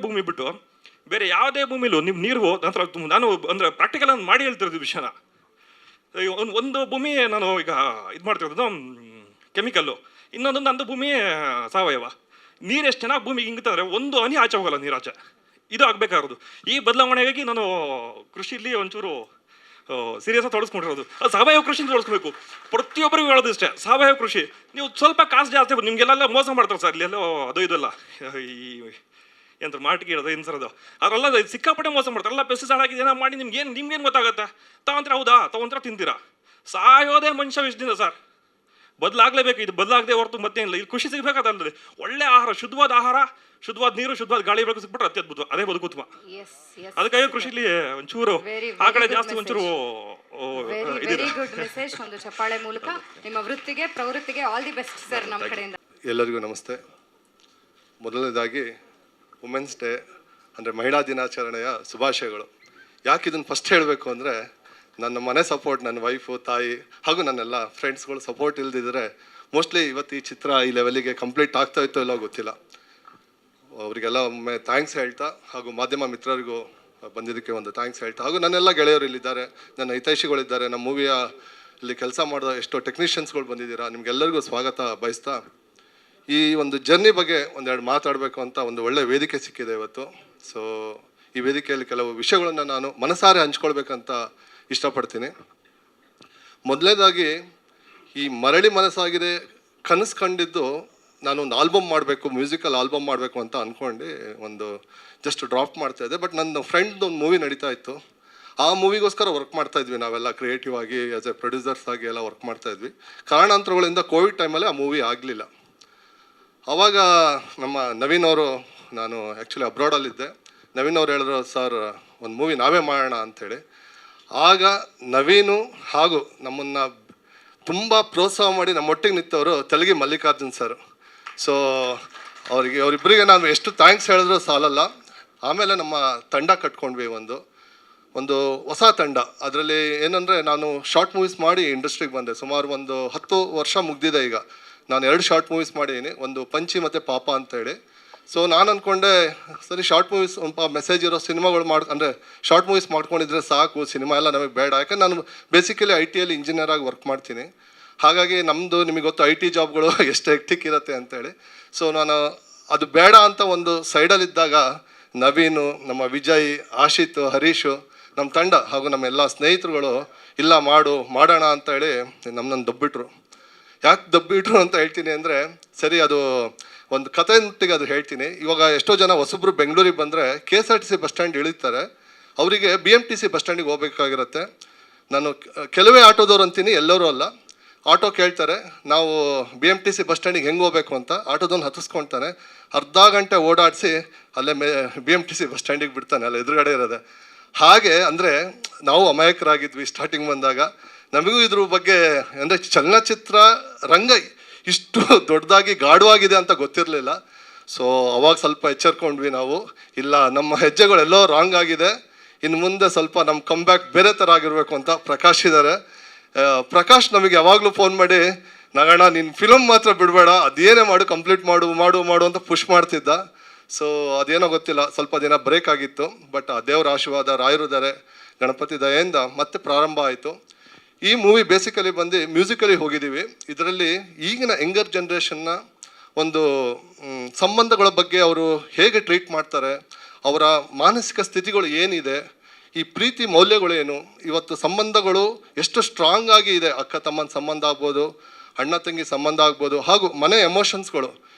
ಭೂಮಿ ಬಿಟ್ಟು ಬೇರೆ ಯಾವುದೇ ಭೂಮಿಲೂ ನೀವು ನೀರು ನಂತರ ನಾನು ಅಂದರೆ ಪ್ರಾಕ್ಟಿಕಲ್ ಮಾಡಿ ಹೇಳ್ತಿರೋದು ವಿಷಯನ. ಒಂದು ಭೂಮಿ ನಾನು ಈಗ ಇದು ಮಾಡ್ತಿರೋದು ಕೆಮಿಕಲ್ಲು, ಇನ್ನೊಂದು ನಂದು ಭೂಮಿ ಸಾವಯವ. ನೀರು ಎಷ್ಟು ಚೆನ್ನಾಗಿ ಭೂಮಿಗೆ ಹಿಂಗುತ್ತಂದರೆ ಒಂದು ಹನಿ ಆಚೆ ಹೋಗಲ್ಲ, ನೀರು ಆಚೆ. ಇದು ಆಗಬೇಕಾಗಿರೋದು. ಈ ಬದಲಾವಣೆಗಾಗಿ ನಾನು ಕೃಷಿಲಿ ಒಂಚೂರು ಸೀರಿಯಸ್ ಆಗಿ ತೊಡಸ್ಕೊಂಡಿರೋದು. ಸಾವಯವ ಕೃಷಿ ತೊಡಸ್ಬೇಕು. ಪ್ರತಿಯೊಬ್ಬರಿಗೂ ಹೇಳೋದು ಇಷ್ಟೇ, ಸಾವಯವ ಕೃಷಿ. ನೀವು ಸ್ವಲ್ಪ ಕಾಸು ಜಾಸ್ತಿ ನಿಮಗೆಲ್ಲ ಮೋಸ ಮಾಡ್ತಾರೆ ಸರ್. ಇಲ್ಲೆಲ್ಲೋ ಅದು ಇದಲ್ಲ, ಈ ಎಂತ ಮಾಟಿಗೆ ಇರೋದು ಇನ್ಸರೋದು ಅವರೆಲ್ಲ ಸಿಕ್ಕಾಪಟ್ಟೆ ಮೋಸ ಮಾಡ್ತಾರೆ. ಎಲ್ಲ ಪೆಸ್ಟಿಸೈಡ್ ಹಾಕಿ ಏನೋ ಮಾಡಿ ನಿಮ್ಗೇನು ಗೊತ್ತಾಗುತ್ತೆ? ತಗೊಂತೀರಾ ತಿಂತೀರಾ. ಸಾಯೋದೇ ಮನುಷ್ಯ ವಿಷದಿಂದ ಸರ್. ಬದಲಾಗಲೇಬೇಕು. ಇದು ಬದಲಾಗದೆ ಹೊರತು ಮತ್ತೇನಿಲ್ಲ. ಇದು ಖುಷಿ ಸಿಗಬೇಕಾದ್ರೆ ಒಳ್ಳೆ ಆಹಾರ, ಶುದ್ಧವಾದ ಆಹಾರ, ಶುದ್ಧವಾದ ನೀರು, ಶುದ್ಧವಾದ ಗಾಳಿ ಬೆಳಕು ಸಿಕ್ಬಿಟ್ರೆ ಅತ್ಯದ್ಭುತ. ಅದೇ ಬದುಕುತ್ತಮ. ಅದಕ್ಕಾಗಿ ಕೃಷಿಲಿ ಒಂಚೂರು ಆ ಕಡೆ ಜಾಸ್ತಿ ಒಂಚೂರು ವೆರಿ ಗುಡ್ ಮೆಸೇಜ್. ಒಂದು ಚಪ್ಪಾಳೆ ಮೂಲಕ ನಿಮ್ಮ ವೃತ್ತಿಗೆ, ಪ್ರವೃತ್ತಿಗೆ ಆಲ್ ದಿ ಬೆಸ್ಟ್ ಸರ್ ನಮ್ಮ ಕಡೆಯಿಂದ. ಎಲ್ಲರಿಗೂ ನಮಸ್ತೆ. ಮೊದಲನೇದಾಗಿ ವುಮೆನ್ಸ್ ಡೇ ಅಂದರೆ ಮಹಿಳಾ ದಿನಾಚರಣೆಯ ಶುಭಾಶಯಗಳು. ಯಾಕೆ ಇದನ್ನು ಫಸ್ಟ್ ಹೇಳಬೇಕು ಅಂದರೆ, ನನ್ನ ಮನೆ ಸಪೋರ್ಟ್, ನನ್ನ ವೈಫು, ತಾಯಿ ಹಾಗೂ ನನ್ನೆಲ್ಲ ಫ್ರೆಂಡ್ಸ್ಗಳು ಸಪೋರ್ಟ್ ಇಲ್ದಿದ್ರೆ ಮೋಸ್ಟ್ಲಿ ಇವತ್ತು ಈ ಚಿತ್ರ ಈ ಲೆವೆಲಿಗೆ ಕಂಪ್ಲೀಟ್ ಆಗ್ತಾ ಇತ್ತೋ ಇಲ್ಲೋ ಗೊತ್ತಿಲ್ಲ. ಅವರಿಗೆಲ್ಲ ಒಮ್ಮೆ ಥ್ಯಾಂಕ್ಸ್ ಹೇಳ್ತಾ, ಹಾಗೂ ಮಾಧ್ಯಮ ಮಿತ್ರರಿಗೂ ಬಂದಿದ್ದಕ್ಕೆ ಒಂದು ಥ್ಯಾಂಕ್ಸ್ ಹೇಳ್ತಾ, ಹಾಗೂ ನನ್ನೆಲ್ಲ ಗೆಳೆಯರು ಇಲ್ಲಿದ್ದಾರೆ, ನನ್ನ ಹಿತೈಷಿಗಳಿದ್ದಾರೆ, ನಮ್ಮ ಮೂವಿಯ ಇಲ್ಲಿ ಕೆಲಸ ಮಾಡಿದ ಎಷ್ಟೋ ಟೆಕ್ನಿಷಿಯನ್ಸ್ಗಳು ಬಂದಿದ್ದೀರಾ, ನಿಮ್ಗೆಲ್ಲರಿಗೂ ಸ್ವಾಗತ ಬಯಸ್ತಾ ಈ ಒಂದು ಜರ್ನಿ ಬಗ್ಗೆ ಒಂದೆರಡು ಮಾತಾಡಬೇಕು ಅಂತ ಒಂದು ಒಳ್ಳೆ ವೇದಿಕೆ ಸಿಕ್ಕಿದೆ ಇವತ್ತು. ಸೊ ಈ ವೇದಿಕೆಯಲ್ಲಿ ಕೆಲವು ವಿಷಯಗಳನ್ನು ನಾನು ಮನಸಾರೆ ಹಂಚ್ಕೊಳ್ಬೇಕಂತ ಇಷ್ಟಪಡ್ತೀನಿ. ಮೊದಲನೇದಾಗಿ ಈ ಮರಳಿ ಮನಸ್ಸಾಗಿದೆ ಕನಸು ಕಂಡಿದ್ದು ನಾನು ಒಂದು ಆಲ್ಬಮ್ ಮಾಡಬೇಕು, ಮ್ಯೂಸಿಕಲ್ ಆಲ್ಬಮ್ ಮಾಡಬೇಕು ಅಂತ ಅಂದ್ಕೊಂಡು ಒಂದು ಜಸ್ಟ್ ಡ್ರಾಪ್ ಮಾಡ್ತಾ ಇದ್ದೆ. ಬಟ್ ನನ್ನ ಫ್ರೆಂಡ್ದು ಒಂದು ಮೂವಿ ನಡೀತಾ ಇತ್ತು, ಆ ಮೂವಿಗೋಸ್ಕರ ವರ್ಕ್ ಮಾಡ್ತಾ ಇದ್ವಿ ನಾವೆಲ್ಲ ಕ್ರಿಯೇಟಿವ್ ಆಗಿ ಆ್ಯಸ್ ಎ ಪ್ರೊಡ್ಯೂಸರ್ಸ್ ಆಗಿ ಎಲ್ಲ ವರ್ಕ್ ಮಾಡ್ತಾ ಇದ್ವಿ. ಕಾರಣಾಂತರಗಳಿಂದ ಕೋವಿಡ್ ಟೈಮಲ್ಲಿ ಆ ಮೂವಿ ಆಗಲಿಲ್ಲ. ಆವಾಗ ನಮ್ಮ ನವೀನ್ ಅವರು, ನಾನು ಆ್ಯಕ್ಚುಲಿ ಅಬ್ರಾಡಲ್ಲಿದ್ದೆ, ನವೀನ್ ಅವ್ರು ಹೇಳಿದ್ರು ಸರ್ ಒಂದು ಮೂವಿ ನಾವೇ ಮಾಡೋಣ ಅಂಥೇಳಿ. ಆಗ ನವೀನು ಹಾಗೂ ನಮ್ಮನ್ನು ತುಂಬ ಪ್ರೋತ್ಸಾಹ ಮಾಡಿ ನಮ್ಮೊಟ್ಟಿಗೆ ನಿಂತವರು ತೆಲಗಿ ಮಲ್ಲಿಕಾರ್ಜುನ್ ಸರ್. ಸೊ ಅವರಿಬ್ಬರಿಗೆ ನಾನು ಎಷ್ಟು ಥ್ಯಾಂಕ್ಸ್ ಹೇಳಿದ್ರು ಸಾಲಲ್ಲ. ಆಮೇಲೆ ನಮ್ಮ ತಂಡ ಕಟ್ಕೊಂಡ್ವಿ, ಒಂದು ಹೊಸ ತಂಡ. ಅದರಲ್ಲಿ ಏನಂದರೆ ನಾನು ಶಾರ್ಟ್ ಮೂವೀಸ್ ಮಾಡಿ ಇಂಡಸ್ಟ್ರಿಗೆ ಬಂದೆ. ಸುಮಾರು ಒಂದು 10 ವರ್ಷ ಮುಗ್ದಿದೆ ಈಗ. ನಾನು 2 ಶಾರ್ಟ್ ಮೂವೀಸ್ ಮಾಡಿದ್ದೀನಿ, ಒಂದು ಪಂಚಿ ಮತ್ತು ಪಾಪ ಅಂತೇಳಿ. ಸೊ ನಾನು ಅಂದ್ಕೊಂಡೆ ಸರಿ ಶಾರ್ಟ್ ಮೂವೀಸ್ ಸ್ವಲ್ಪ ಮೆಸೇಜ್ ಇರೋ ಸಿನಿಮಾಗಳು ಅಂದರೆ ಶಾರ್ಟ್ ಮೂವೀಸ್ ಮಾಡ್ಕೊಂಡಿದ್ರೆ ಸಾಕು, ಸಿನಿಮಾ ಎಲ್ಲ ನಮಗೆ ಬೇಡ. ಯಾಕಂದ್ರೆ ನಾನು ಬೇಸಿಕಲಿ IT ಇಂಜಿನಿಯರ್ ಆಗಿ ವರ್ಕ್ ಮಾಡ್ತೀನಿ. ಹಾಗಾಗಿ ನಮ್ಮದು ನಿಮಗೆ ಗೊತ್ತು IT ಜಾಬ್ಗಳು ಎಷ್ಟು ಹೆಕ್ಟಿಕ್ ಇರುತ್ತೆ ಅಂತೇಳಿ. ಸೊ ನಾನು ಅದು ಬೇಡ ಅಂತ ಒಂದು ಸೈಡಲ್ಲಿದ್ದಾಗ ನವೀನು, ನಮ್ಮ ವಿಜಯ್, ಆಶಿತ್, ಹರೀಶು, ನಮ್ಮ ತಂಡ ಹಾಗೂ ನಮ್ಮ ಎಲ್ಲ ಸ್ನೇಹಿತರುಗಳು ಇಲ್ಲ ಮಾಡೋಣ ಅಂತೇಳಿ ನಮ್ಮನ್ನು ದಬ್ಬಿಟ್ರು. ಯಾಕೆ ದಬ್ಬಿಟ್ರು ಅಂತ ಹೇಳ್ತೀನಿ ಅಂದರೆ, ಸರಿ ಅದು ಒಂದು ಕಥೆಯೊಟ್ಟಿಗೆ ಅದು ಹೇಳ್ತೀನಿ. ಇವಾಗ ಎಷ್ಟೋ ಜನ ಹೊಸಬ್ರು ಬೆಂಗಳೂರಿಗೆ ಬಂದರೆ KSRTC ಬಸ್ ಸ್ಟ್ಯಾಂಡ್ ಇಳಿತಾರೆ, ಅವರಿಗೆ BMTC ಬಸ್ ಸ್ಟ್ಯಾಂಡಿಗೆ ಹೋಗ್ಬೇಕಾಗಿರುತ್ತೆ. ನಾನು ಕೆಲವೇ ಆಟೋದವ್ರು ಅಂತೀನಿ, ಎಲ್ಲರೂ ಅಲ್ಲ. ಆಟೋ ಕೇಳ್ತಾರೆ, ನಾವು BMTC ಬಸ್ ಸ್ಟ್ಯಾಂಡಿಗೆ ಹೆಂಗೆ ಹೋಗ್ಬೇಕು ಅಂತ. ಆಟೋದವ್ನು ಹತ್ತಿಸ್ಕೊಳ್ತಾನೆ, ಅರ್ಧ ಗಂಟೆ ಓಡಾಡಿಸಿ ಅಲ್ಲೇ BMTC ಬಸ್ ಸ್ಟ್ಯಾಂಡಿಗೆ ಬಿಡ್ತಾನೆ, ಅಲ್ಲಿ ಎದುರುಗಡೆ ಇರೋದೆ. ಹಾಗೆ ಅಂದರೆ ನಾವು ಅಮಾಯಕರಾಗಿದ್ವಿ ಸ್ಟಾರ್ಟಿಂಗ್ ಬಂದಾಗ. ನಮಗೂ ಇದ್ರ ಬಗ್ಗೆ ಅಂದರೆ ಚಲನಚಿತ್ರ ರಂಗ ಇಷ್ಟು ದೊಡ್ಡದಾಗಿ ಗಾಢವಾಗಿದೆ ಅಂತ ಗೊತ್ತಿರಲಿಲ್ಲ. ಸೊ ಅವಾಗ ಸ್ವಲ್ಪ ಎಚ್ಚರ್ಕೊಂಡ್ವಿ ನಾವು, ಇಲ್ಲ ನಮ್ಮ ಹೆಜ್ಜೆಗಳೆಲ್ಲೋ ರಾಂಗ್ ಆಗಿದೆ, ಇನ್ನು ಮುಂದೆ ಸ್ವಲ್ಪ ನಮ್ಮ ಕಮ್ಬ್ಯಾಕ್ ಬೇರೆ ಥರ ಆಗಿರಬೇಕು ಅಂತ. ಪ್ರಕಾಶ್ ಇದ್ದಾರೆ, ಪ್ರಕಾಶ್ ನಮಗೆ ಯಾವಾಗಲೂ ಫೋನ್ ಮಾಡಿ, ನಗಣ್ಣ ನಿನ್ನ ಫಿಲಮ್ ಮಾತ್ರ ಬಿಡಬೇಡ, ಅದೇನೇ ಮಾಡು ಕಂಪ್ಲೀಟ್ ಮಾಡು ಅಂತ ಪುಷ್ ಮಾಡ್ತಿದ್ದ. ಸೊ ಅದೇನೋ ಗೊತ್ತಿಲ್ಲ, ಸ್ವಲ್ಪ ದಿನ ಬ್ರೇಕ್ ಆಗಿತ್ತು. ಬಟ್ ಆ ದೇವರ ಆಶೀರ್ವಾದ, ರಾಯರುದ್ದಾರೆ, ಗಣಪತಿ ದಯೆಯಿಂದ ಮತ್ತೆ ಪ್ರಾರಂಭ ಆಯಿತು. ಈ ಮೂವಿ ಬೇಸಿಕಲಿ ಬಂದು ಮ್ಯೂಸಿಕಲಿ ಹೋಗಿದ್ದೀವಿ. ಇದರಲ್ಲಿ ಈಗಿನ ಯಂಗರ್ ಜನ್ರೇಷನ್ನ ಒಂದು ಸಂಬಂಧಗಳ ಬಗ್ಗೆ ಅವರು ಹೇಗೆ ಟ್ರೀಟ್ ಮಾಡ್ತಾರೆ, ಅವರ ಮಾನಸಿಕ ಸ್ಥಿತಿಗಳು ಏನಿದೆ, ಈ ಪ್ರೀತಿ ಮೌಲ್ಯಗಳೇನು, ಇವತ್ತು ಸಂಬಂಧಗಳು ಎಷ್ಟು ಸ್ಟ್ರಾಂಗ್ ಆಗಿ ಇದೆ, ಅಕ್ಕ ತಮ್ಮನ ಸಂಬಂಧ ಆಗ್ಬೋದು, ಅಣ್ಣ ತಂಗಿ ಸಂಬಂಧ ಆಗ್ಬೋದು, ಹಾಗೂ ಮನೆ ಎಮೋಷನ್ಸ್ಗಳು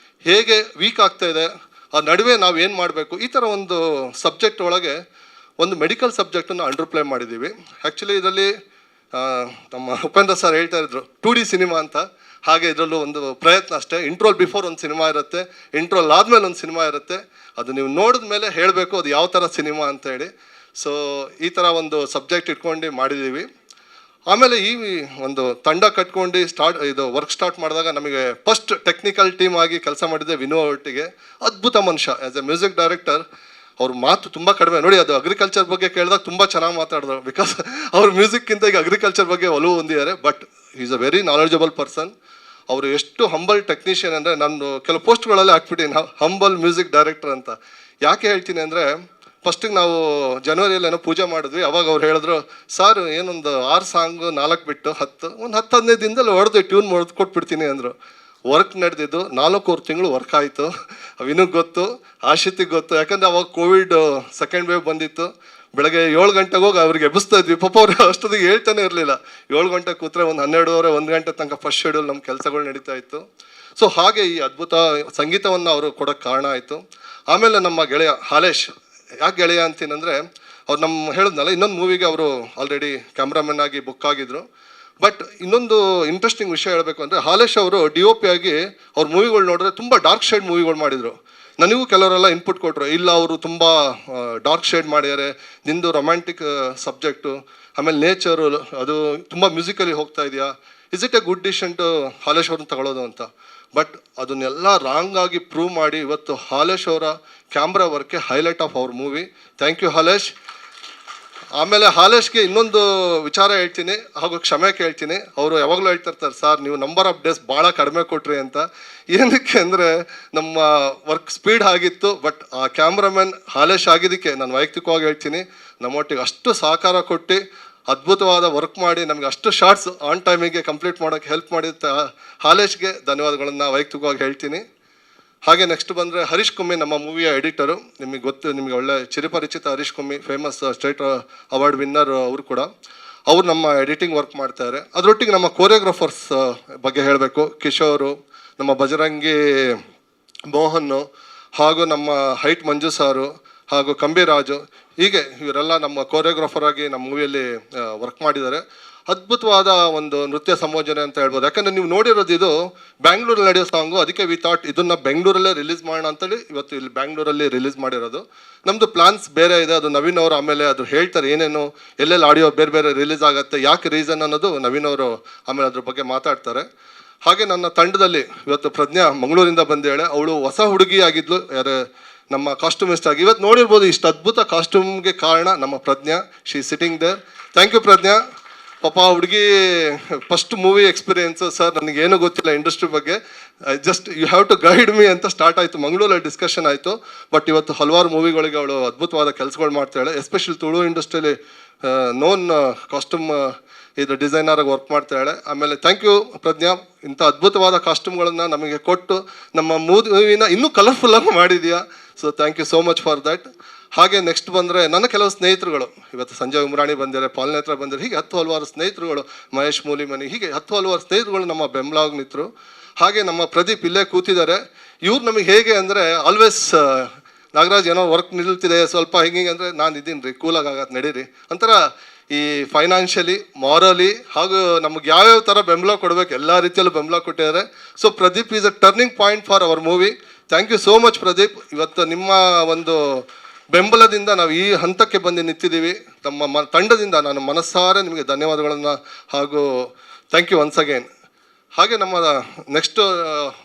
ಹೇಗೆ ವೀಕ್ ಆಗ್ತಾ ಇದೆ, ಆ ನಡುವೆ ನಾವು ಏನು ಮಾಡಬೇಕು, ಈ ಥರ ಒಂದು ಸಬ್ಜೆಕ್ಟ್ ಒಳಗೆ ಒಂದು ಮೆಡಿಕಲ್ ಸಬ್ಜೆಕ್ಟನ್ನು ಅಂಡರ್ಪ್ಲೇ ಮಾಡಿದ್ದೀವಿ. ಆ್ಯಕ್ಚುಲಿ ಇದರಲ್ಲಿ ನಮ್ಮ ಉಪೇಂದ್ರ ಸರ್ ಹೇಳ್ತಾ ಇದ್ರು 2D ಸಿನಿಮಾ ಅಂತ. ಹಾಗೆ ಇದರಲ್ಲೂ ಒಂದು ಪ್ರಯತ್ನ ಅಷ್ಟೇ. ಇಂಟ್ರೋಲ್ ಬಿಫೋರ್ ಒಂದು ಸಿನಿಮಾ ಇರುತ್ತೆ, ಇಂಟ್ರೋಲ್ ಆದಮೇಲೆ ಒಂದು ಸಿನಿಮಾ ಇರುತ್ತೆ. ಅದು ನೀವು ನೋಡಿದ ಮೇಲೆ ಹೇಳಬೇಕು ಅದು ಯಾವ ಥರ ಸಿನಿಮಾ ಅಂತೇಳಿ. ಸೊ ಈ ಥರ ಒಂದು ಸಬ್ಜೆಕ್ಟ್ ಇಟ್ಕೊಂಡು ಮಾಡಿದ್ದೀವಿ. ಆಮೇಲೆ ಈ ಒಂದು ತಂಡ ಕಟ್ಕೊಂಡು ಇದು ವರ್ಕ್ ಸ್ಟಾರ್ಟ್ ಮಾಡಿದಾಗ ನಮಗೆ ಫಸ್ಟ್ ಟೆಕ್ನಿಕಲ್ ಟೀಮ್ ಆಗಿ ಕೆಲಸ ಮಾಡಿದ್ದೆ ವಿನೋ ಒಟ್ಟಿಗೆ. ಅದ್ಭುತ ಮನುಷ್ಯ, ಆ್ಯಸ್ ಎ ಮ್ಯೂಸಿಕ್ ಡೈರೆಕ್ಟರ್. ಅವ್ರ ಮಾತು ತುಂಬ ಕಡಿಮೆ ನೋಡಿ. ಅದು ಅಗ್ರಿಕಲ್ಚರ್ ಬಗ್ಗೆ ಕೇಳಿದಾಗ ತುಂಬ ಚೆನ್ನಾಗಿ ಮಾತಾಡಿದ್ರು, ಬಿಕಾಸ್ ಅವ್ರ ಮ್ಯೂಸಿಕ್ಕಿಂತ ಈಗ ಅಗ್ರಿಕಲ್ಚರ್ ಬಗ್ಗೆ ಒಲವು ಹೊಂದಿದ್ದಾರೆ. But is a very knowledgeable person. ಅವರು ಎಷ್ಟು ಹಂಬಲ್ ಟೆಕ್ನಿಷಿಯನ್ ಅಂದರೆ, ನಾನು ಕೆಲವು ಪೋಸ್ಟ್ಗಳಲ್ಲಿ ಹಾಕ್ಬಿಟ್ಟಿನಿ ಹಂಬಲ್ ಮ್ಯೂಸಿಕ್ ಡೈರೆಕ್ಟರ್ ಅಂತ. ಯಾಕೆ ಹೇಳ್ತೀನಿ ಅಂದರೆ, ಫಸ್ಟಿಗೆ ನಾವು ಜನವರಿಯಲ್ಲಿ ಏನೋ ಪೂಜೆ ಮಾಡಿದ್ವಿ. ಅವಾಗ ಅವ್ರು ಹೇಳಿದ್ರು, ಸರ್ ಏನೊಂದು 6 ಸಾಂಗು 4 ಬಿಟ್ಟು 10-15 ದಿನದಲ್ಲಿ ಹೊಡೆದು ಟ್ಯೂನ್ ಕೊಟ್ಬಿಡ್ತೀನಿ ಅಂದರು. ವರ್ಕ್ ನಡೆದಿದ್ದು 4 ತಿಂಗಳು ವರ್ಕ್ ಆಯಿತು. ವಿನುಗ್ ಗೊತ್ತು, ಆಶಿತಿಗೆ ಗೊತ್ತು, ಯಾಕಂದರೆ ಅವಾಗ ಕೋವಿಡ್ ಸೆಕೆಂಡ್ ವೇವ್ ಬಂದಿತ್ತು. ಬೆಳಗ್ಗೆ 7 ಗಂಟೆಗೆ ಹೋಗಿ ಅವ್ರಿಗೆ ಎಬ್ಬಿಸ್ತಾ ಇದ್ವಿ. ಪಾಪ ಅವ್ರು ಅಷ್ಟೊತ್ತಿಗೆ ಹೇಳ್ತಾನೆ ಇರಲಿಲ್ಲ. 7 ಗಂಟೆ ಕೂತ್ರೆ ಒಂದು 12:30 1 ಗಂಟೆ ತನಕ ಫಸ್ಟ್ ಶೆಡ್ಯೂಲ್ ನಮ್ಮ ಕೆಲಸಗಳು ನಡೀತಾ ಇತ್ತು. ಸೊ ಹಾಗೆ ಈ ಅದ್ಭುತ ಸಂಗೀತವನ್ನು ಅವರು ಕೊಡೋಕ್ಕೆ ಕಾರಣ ಆಯಿತು. ಆಮೇಲೆ ನಮ್ಮ ಗೆಳೆಯ ಹಾಲೇಶ್, ಯಾಕೆ ಗೆಳೆಯ ಅಂತೀನಂದರೆ, ಅವ್ರು ನಮ್ಮ ಹೇಳಿದ್ನಲ್ಲ, ಇನ್ನೊಂದು ಮೂವಿಗೆ ಅವರು ಆಲ್ರೆಡಿ ಕ್ಯಾಮ್ರಾಮನ್ ಆಗಿ ಬುಕ್ ಆಗಿದ್ರು. ಬಟ್ ಇನ್ನೊಂದು ಇಂಟ್ರೆಸ್ಟಿಂಗ್ ವಿಷಯ ಹೇಳಬೇಕು ಅಂದರೆ, ಹಾಲೇಶ್ ಅವರು DOP ಆಗಿ ಅವ್ರ ಮೂವಿಗಳು ನೋಡಿದ್ರೆ ತುಂಬ ಡಾರ್ಕ್ ಶೇಡ್ ಮೂವಿಗಳು ಮಾಡಿದರು. ನನಗೂ ಕೆಲವರೆಲ್ಲ ಇನ್ಪುಟ್ ಕೊಟ್ಟರು, ಇಲ್ಲ ಅವರು ತುಂಬ ಡಾರ್ಕ್ ಶೇಡ್ ಮಾಡಿದ್ದಾರೆ, ನಿಂದು ರೊಮ್ಯಾಂಟಿಕ್ ಸಬ್ಜೆಕ್ಟು, ಆಮೇಲೆ ನೇಚರು, ಅದು ತುಂಬ ಮ್ಯೂಸಿಕಲಿ ಹೋಗ್ತಾ ಇದೆಯಾ, is it a good decision to Halesh ಅವ್ರನ್ನ ತಗೊಳ್ಳೋದು ಅಂತ. ಬಟ್ ಅದನ್ನೆಲ್ಲ ರಾಂಗ್ ಆಗಿ ಪ್ರೂವ್ ಮಾಡಿ ಇವತ್ತು ಹಾಲೇಶ್ ಅವರ ಕ್ಯಾಮ್ರಾ ವರ್ಕೆ ಹೈಲೈಟ್ ಆಫ್ ಅವ್ರ ಮೂವಿ. Thank you Halesh. ಆಮೇಲೆ ಹಾಲೇಶ್ಗೆ ಇನ್ನೊಂದು ವಿಚಾರ ಹೇಳ್ತೀನಿ ಹಾಗೂ ಕ್ಷಮೆ ಕೇಳ್ತೀನಿ. ಅವರು ಯಾವಾಗಲೂ ಹೇಳ್ತಿರ್ತಾರೆ, ಸರ್ ನೀವು ನಂಬರ್ ಆಫ್ ಡೇಸ್ ಭಾಳ ಕಡಿಮೆ ಕೊಟ್ರಿ ಅಂತ. ಏನಕ್ಕೆ ಅಂದರೆ ನಮ್ಮ ವರ್ಕ್ ಸ್ಪೀಡ್ ಆಗಿತ್ತು. ಬಟ್ ಆ ಕ್ಯಾಮ್ರಾಮನ್ ಹಾಲೇಶ್ ಆಗಿದ್ದಕ್ಕೆ ನಾನು ವೈಯಕ್ತಿಕವಾಗಿ ಹೇಳ್ತೀನಿ, ನಮ್ಮೊಟ್ಟಿಗೆ ಅಷ್ಟು ಸಹಕಾರ ಕೊಟ್ಟು ಅದ್ಭುತವಾದ ವರ್ಕ್ ಮಾಡಿ ನಮಗೆ ಅಷ್ಟು ಶಾರ್ಟ್ಸ್ ಆನ್ ಟೈಮಿಗೆ ಕಂಪ್ಲೀಟ್ ಮಾಡೋಕ್ಕೆ ಹೆಲ್ಪ್ ಮಾಡಿದ ಹಾಲೇಶ್ಗೆ ಧನ್ಯವಾದಗಳನ್ನು ವೈಯಕ್ತಿಕವಾಗಿ ಹೇಳ್ತೀನಿ. ಹಾಗೆ ನೆಕ್ಸ್ಟ್ ಬಂದರೆ ಹರೀಶ್ ಕುಮ್ಮಿ, ನಮ್ಮ ಮೂವಿಯ ಎಡಿಟರು. ನಿಮಗೆ ಗೊತ್ತು, ನಿಮಗೆ ಒಳ್ಳೆ ಚಿರಪರಿಚಿತ Harish Kummi, famous state award winner ಅವರು ಕೂಡ. ಅವ್ರು ನಮ್ಮ ಎಡಿಟಿಂಗ್ ವರ್ಕ್ ಮಾಡ್ತಾರೆ. ಅದರೊಟ್ಟಿಗೆ ನಮ್ಮ ಕೋರಿಯೋಗ್ರಾಫರ್ಸ್ ಬಗ್ಗೆ ಹೇಳಬೇಕು. ಕಿಶೋರು, ನಮ್ಮ ಬಜರಂಗಿ ಮೋಹನ್, ಹಾಗೂ ನಮ್ಮ ಹೈಟ್ ಮಂಜು ಸಾರು, ಹಾಗೂ ಕಂಬಿರಾಜು, ಹೀಗೆ ಇವರೆಲ್ಲ ನಮ್ಮ ಕೋರಿಯೋಗ್ರಾಫರ್ ಆಗಿ ನಮ್ಮ ಮೂವಿಯಲ್ಲಿ ವರ್ಕ್ ಮಾಡಿದ್ದಾರೆ. ಅದ್ಭುತವಾದ ಒಂದು ನೃತ್ಯ ಸಂಯೋಜನೆ ಅಂತ ಹೇಳ್ಬೋದು. ಯಾಕಂದರೆ ನೀವು ನೋಡಿರೋದು ಇದು ಬ್ಯಾಂಗ್ಳೂರಲ್ಲಿ ನಡೆಯೋ ಸಾಂಗು. ಅದಕ್ಕೆ ವಿ ಥಾಟ್ ಇದನ್ನು ಬೆಂಗಳೂರಲ್ಲೇ ರಿಲೀಸ್ ಮಾಡೋಣ ಅಂತೇಳಿ ಇವತ್ತು ಇಲ್ಲಿ ಬ್ಯಾಂಗ್ಳೂರಲ್ಲಿ ರಿಲೀಸ್ ಮಾಡಿರೋದು. ನಮ್ಮದು ಪ್ಲಾನ್ಸ್ ಬೇರೆ ಇದೆ, ಅದು ನವೀನ್ ಅವರು ಆಮೇಲೆ ಅದು ಹೇಳ್ತಾರೆ ಏನೇನು ಎಲ್ಲೆಲ್ಲಿ ಆಡಿಯೋ ಬೇರೆ ಬೇರೆ ರಿಲೀಸ್ ಆಗುತ್ತೆ, ಯಾಕೆ ರೀಸನ್ ಅನ್ನೋದು ನವೀನ್ ಅವರು ಆಮೇಲೆ ಅದ್ರ ಬಗ್ಗೆ ಮಾತಾಡ್ತಾರೆ. ಹಾಗೆ ನನ್ನ ತಂಡದಲ್ಲಿ ಇವತ್ತು ಪ್ರಜ್ಞಾ ಮಂಗಳೂರಿಂದ ಬಂದೇಳೆ. ಅವಳು ಹೊಸ ಹುಡುಗಿ ಆಗಿದ್ಲು, ಯಾರು ನಮ್ಮ ಕಾಸ್ಟ್ಯೂಮಿಸ್ಟ್ ಆಗಿ. ಇವತ್ತು ನೋಡಿರ್ಬೋದು ಇಷ್ಟು ಅದ್ಭುತ ಕಾಸ್ಟ್ಯೂಮ್ಗೆ ಕಾರಣ ನಮ್ಮ Prajna. She sitting there. Thank you Prajna. ಪಾಪ ಹುಡುಗಿ ಫಸ್ಟ್ ಮೂವಿ ಎಕ್ಸ್ಪೀರಿಯೆನ್ಸು. ಸರ್ ನನಗೇನು ಗೊತ್ತಿಲ್ಲ ಇಂಡಸ್ಟ್ರಿ ಬಗ್ಗೆ, just you have to guide me ಅಂತ ಸ್ಟಾರ್ಟ್ ಆಯಿತು. ಮಂಗಳೂರಲ್ಲಿ ಡಿಸ್ಕಷನ್ ಆಯಿತು. ಬಟ್ ಇವತ್ತು ಹಲವಾರು ಮೂವಿಗಳಿಗೆ ಅವಳು ಅದ್ಭುತವಾದ ಕೆಲಸಗಳು ಮಾಡ್ತಾಳೆ. ಎಸ್ಪೆಷಲಿ ತುಳು ಇಂಡಸ್ಟ್ರಿಯಲ್ಲಿ ನೋನ್ ಕಾಸ್ಟ್ಯೂಮ್ ಇದು ಡಿಸೈನರಾಗಿ ವರ್ಕ್ ಮಾಡ್ತಾಳೆ. ಆಮೇಲೆ ಥ್ಯಾಂಕ್ ಯು ಪ್ರಜ್ಞಾ, ಇಂಥ ಅದ್ಭುತವಾದ ಕಾಸ್ಟ್ಯೂಮ್ಗಳನ್ನು ನಮಗೆ ಕೊಟ್ಟು ನಮ್ಮ ಮೂವಿನ ಇನ್ನೂ ಕಲರ್ಫುಲ್ಲಾಗಿ ಮಾಡಿದೆಯಾ. So thank you so much for that. ಹಾಗೆ ನೆಕ್ಸ್ಟ್ ಬಂದರೆ ನನ್ನ ಕೆಲವು ಸ್ನೇಹಿತರುಗಳು, ಇವತ್ತು ಸಂಜಯ್ ಉಮ್ರಾಣಿ ಬಂದಿದ್ದಾರೆ, ಪಾಲ್ನೇತ್ರ ಬಂದಿದ್ದಾರೆ, ಹೀಗೆ ಹಲವಾರು ಸ್ನೇಹಿತರುಗಳು, ಮಹೇಶ್ ಮೂಲಿಮನಿ, ಹೀಗೆ ಹಲವಾರು ಸ್ನೇಹಿತರುಗಳು ನಮ್ಮ ಬೆಂಬಲವಾಗಿ ನಿಂತರು. ಹಾಗೆ ನಮ್ಮ ಪ್ರದೀಪ್ ಇಲ್ಲೇ ಕೂತಿದ್ದಾರೆ. ಇವ್ರು ನಮಗೆ ಹೇಗೆ ಅಂದರೆ ಆಲ್ವೇಸ್ ನಾಗರಾಜ್ ಏನೋ ವರ್ಕ್ ನಿಲ್ತಿದೆ ಸ್ವಲ್ಪ ಹಿಂಗೆ ಅಂದರೆ ನಾನು ಇದ್ದೀನಿ ರೀ, ಕೂಲಾಗಿ ಆಗತ್ತೆ ನಡೀರಿ ಅಂತರ. ಈ ಫೈನಾನ್ಷಿಯಲಿ, ಮಾರಲಿ, ಹಾಗೂ ನಮ್ಗೆ ಯಾವ್ಯಾವ ಥರ ಬೆಂಬಲ ಕೊಡಬೇಕು ಎಲ್ಲ ರೀತಿಯಲ್ಲೂ ಬೆಂಬಲ ಕೊಟ್ಟಿದ್ದಾರೆ. So Pradeep is a turning point for our movie. Thank you so much Pradeep. ಇವತ್ತು ನಿಮ್ಮ ಒಂದು ಬೆಂಬಲದಿಂದ ನಾವು ಈ ಹಂತಕ್ಕೆ ಬಂದು ನಿಂತಿದ್ದೀವಿ. ನಮ್ಮ ತಂಡದಿಂದ ನಾನು ಮನಸ್ಸಾರೆ ನಿಮಗೆ ಧನ್ಯವಾದಗಳನ್ನು ಹಾಗೂ ಥ್ಯಾಂಕ್ ಯು ಒನ್ಸ್ ಅಗೇನ್. ಹಾಗೆ ನಮ್ಮ ನೆಕ್ಸ್ಟ್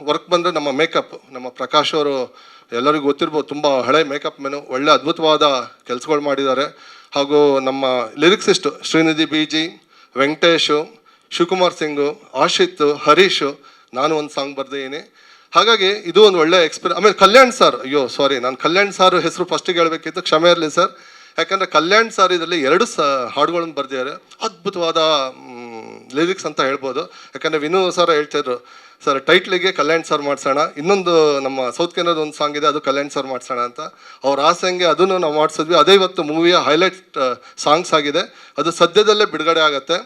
ವರ್ಕ್ ಬಂದರೆ ನಮ್ಮ ಮೇಕಪ್. ನಮ್ಮ ಪ್ರಕಾಶ್ ಅವರು ಎಲ್ಲರಿಗೂ ಗೊತ್ತಿರ್ಬೋದು, ತುಂಬ ಹಳೆ ಮೇಕಪ್ ಮೆನು, ಒಳ್ಳೆ ಅದ್ಭುತವಾದ ಕೆಲಸಗಳು ಮಾಡಿದ್ದಾರೆ. ಹಾಗೂ ನಮ್ಮ ಲಿರಿಕ್ಸಿಸ್ಟು ಶ್ರೀನಿಧಿ ಬಿ.ಜಿ, ವೆಂಕಟೇಶು, ಶಿವಕುಮಾರ್ ಸಿಂಗು, ಆಶಿತ್, ಹರೀಶು, ನಾನು ಒಂದು ಸಾಂಗ್ ಬರ್ದಿದ್ದೀನಿ. ಹಾಗಾಗಿ ಇದು ಒಂದು ಒಳ್ಳೆ ಆಮೇಲೆ ಕಲ್ಯಾಣ್ ಸರ್, ಅಯ್ಯೋ ಸಾರಿ, ನಾನು ಕಲ್ಯಾಣ್ ಸಾರ್ ಹೆಸರು ಫಸ್ಟಿಗೆ ಹೇಳಬೇಕಿತ್ತು, ಕ್ಷಮೆ ಇರಲಿ ಸರ್. ಯಾಕಂದರೆ ಕಲ್ಯಾಣ್ ಸಾರ್ ಇದರಲ್ಲಿ 2 ಹಾಡುಗಳನ್ನು ಬರೆದಿದ್ದಾರೆ. ಅದ್ಭುತವಾದ ಲಿರಿಕ್ಸ್ ಅಂತ ಹೇಳ್ಬೋದು. ಯಾಕಂದರೆ ವಿನು ಸರ್ ಹೇಳ್ತಿದ್ರು, ಸರ್ ಟೈಟ್ಲಿಗೆ ಕಲ್ಯಾಣ್ ಸರ್ ಮಾಡಿಸೋಣ, ಇನ್ನೊಂದು ನಮ್ಮ ಸೌತ್ ಕೆನಡದ ಒಂದು ಸಾಂಗ್ ಇದೆ ಅದು ಕಲ್ಯಾಣ್ ಸರ್ ಮಾಡಿಸೋಣ ಅಂತ. ಅವ್ರ ಆಸೆಂಗೆ ಅದನ್ನು ನಾವು ಮಾಡಿಸಿದ್ವಿ. ಅದೇ ಇವತ್ತು ಮೂವಿಯ ಹೈಲೈಟ್ ಸಾಂಗ್ಸ್ ಆಗಿದೆ. ಅದು ಸದ್ಯದಲ್ಲೇ ಬಿಡುಗಡೆ ಆಗುತ್ತೆ.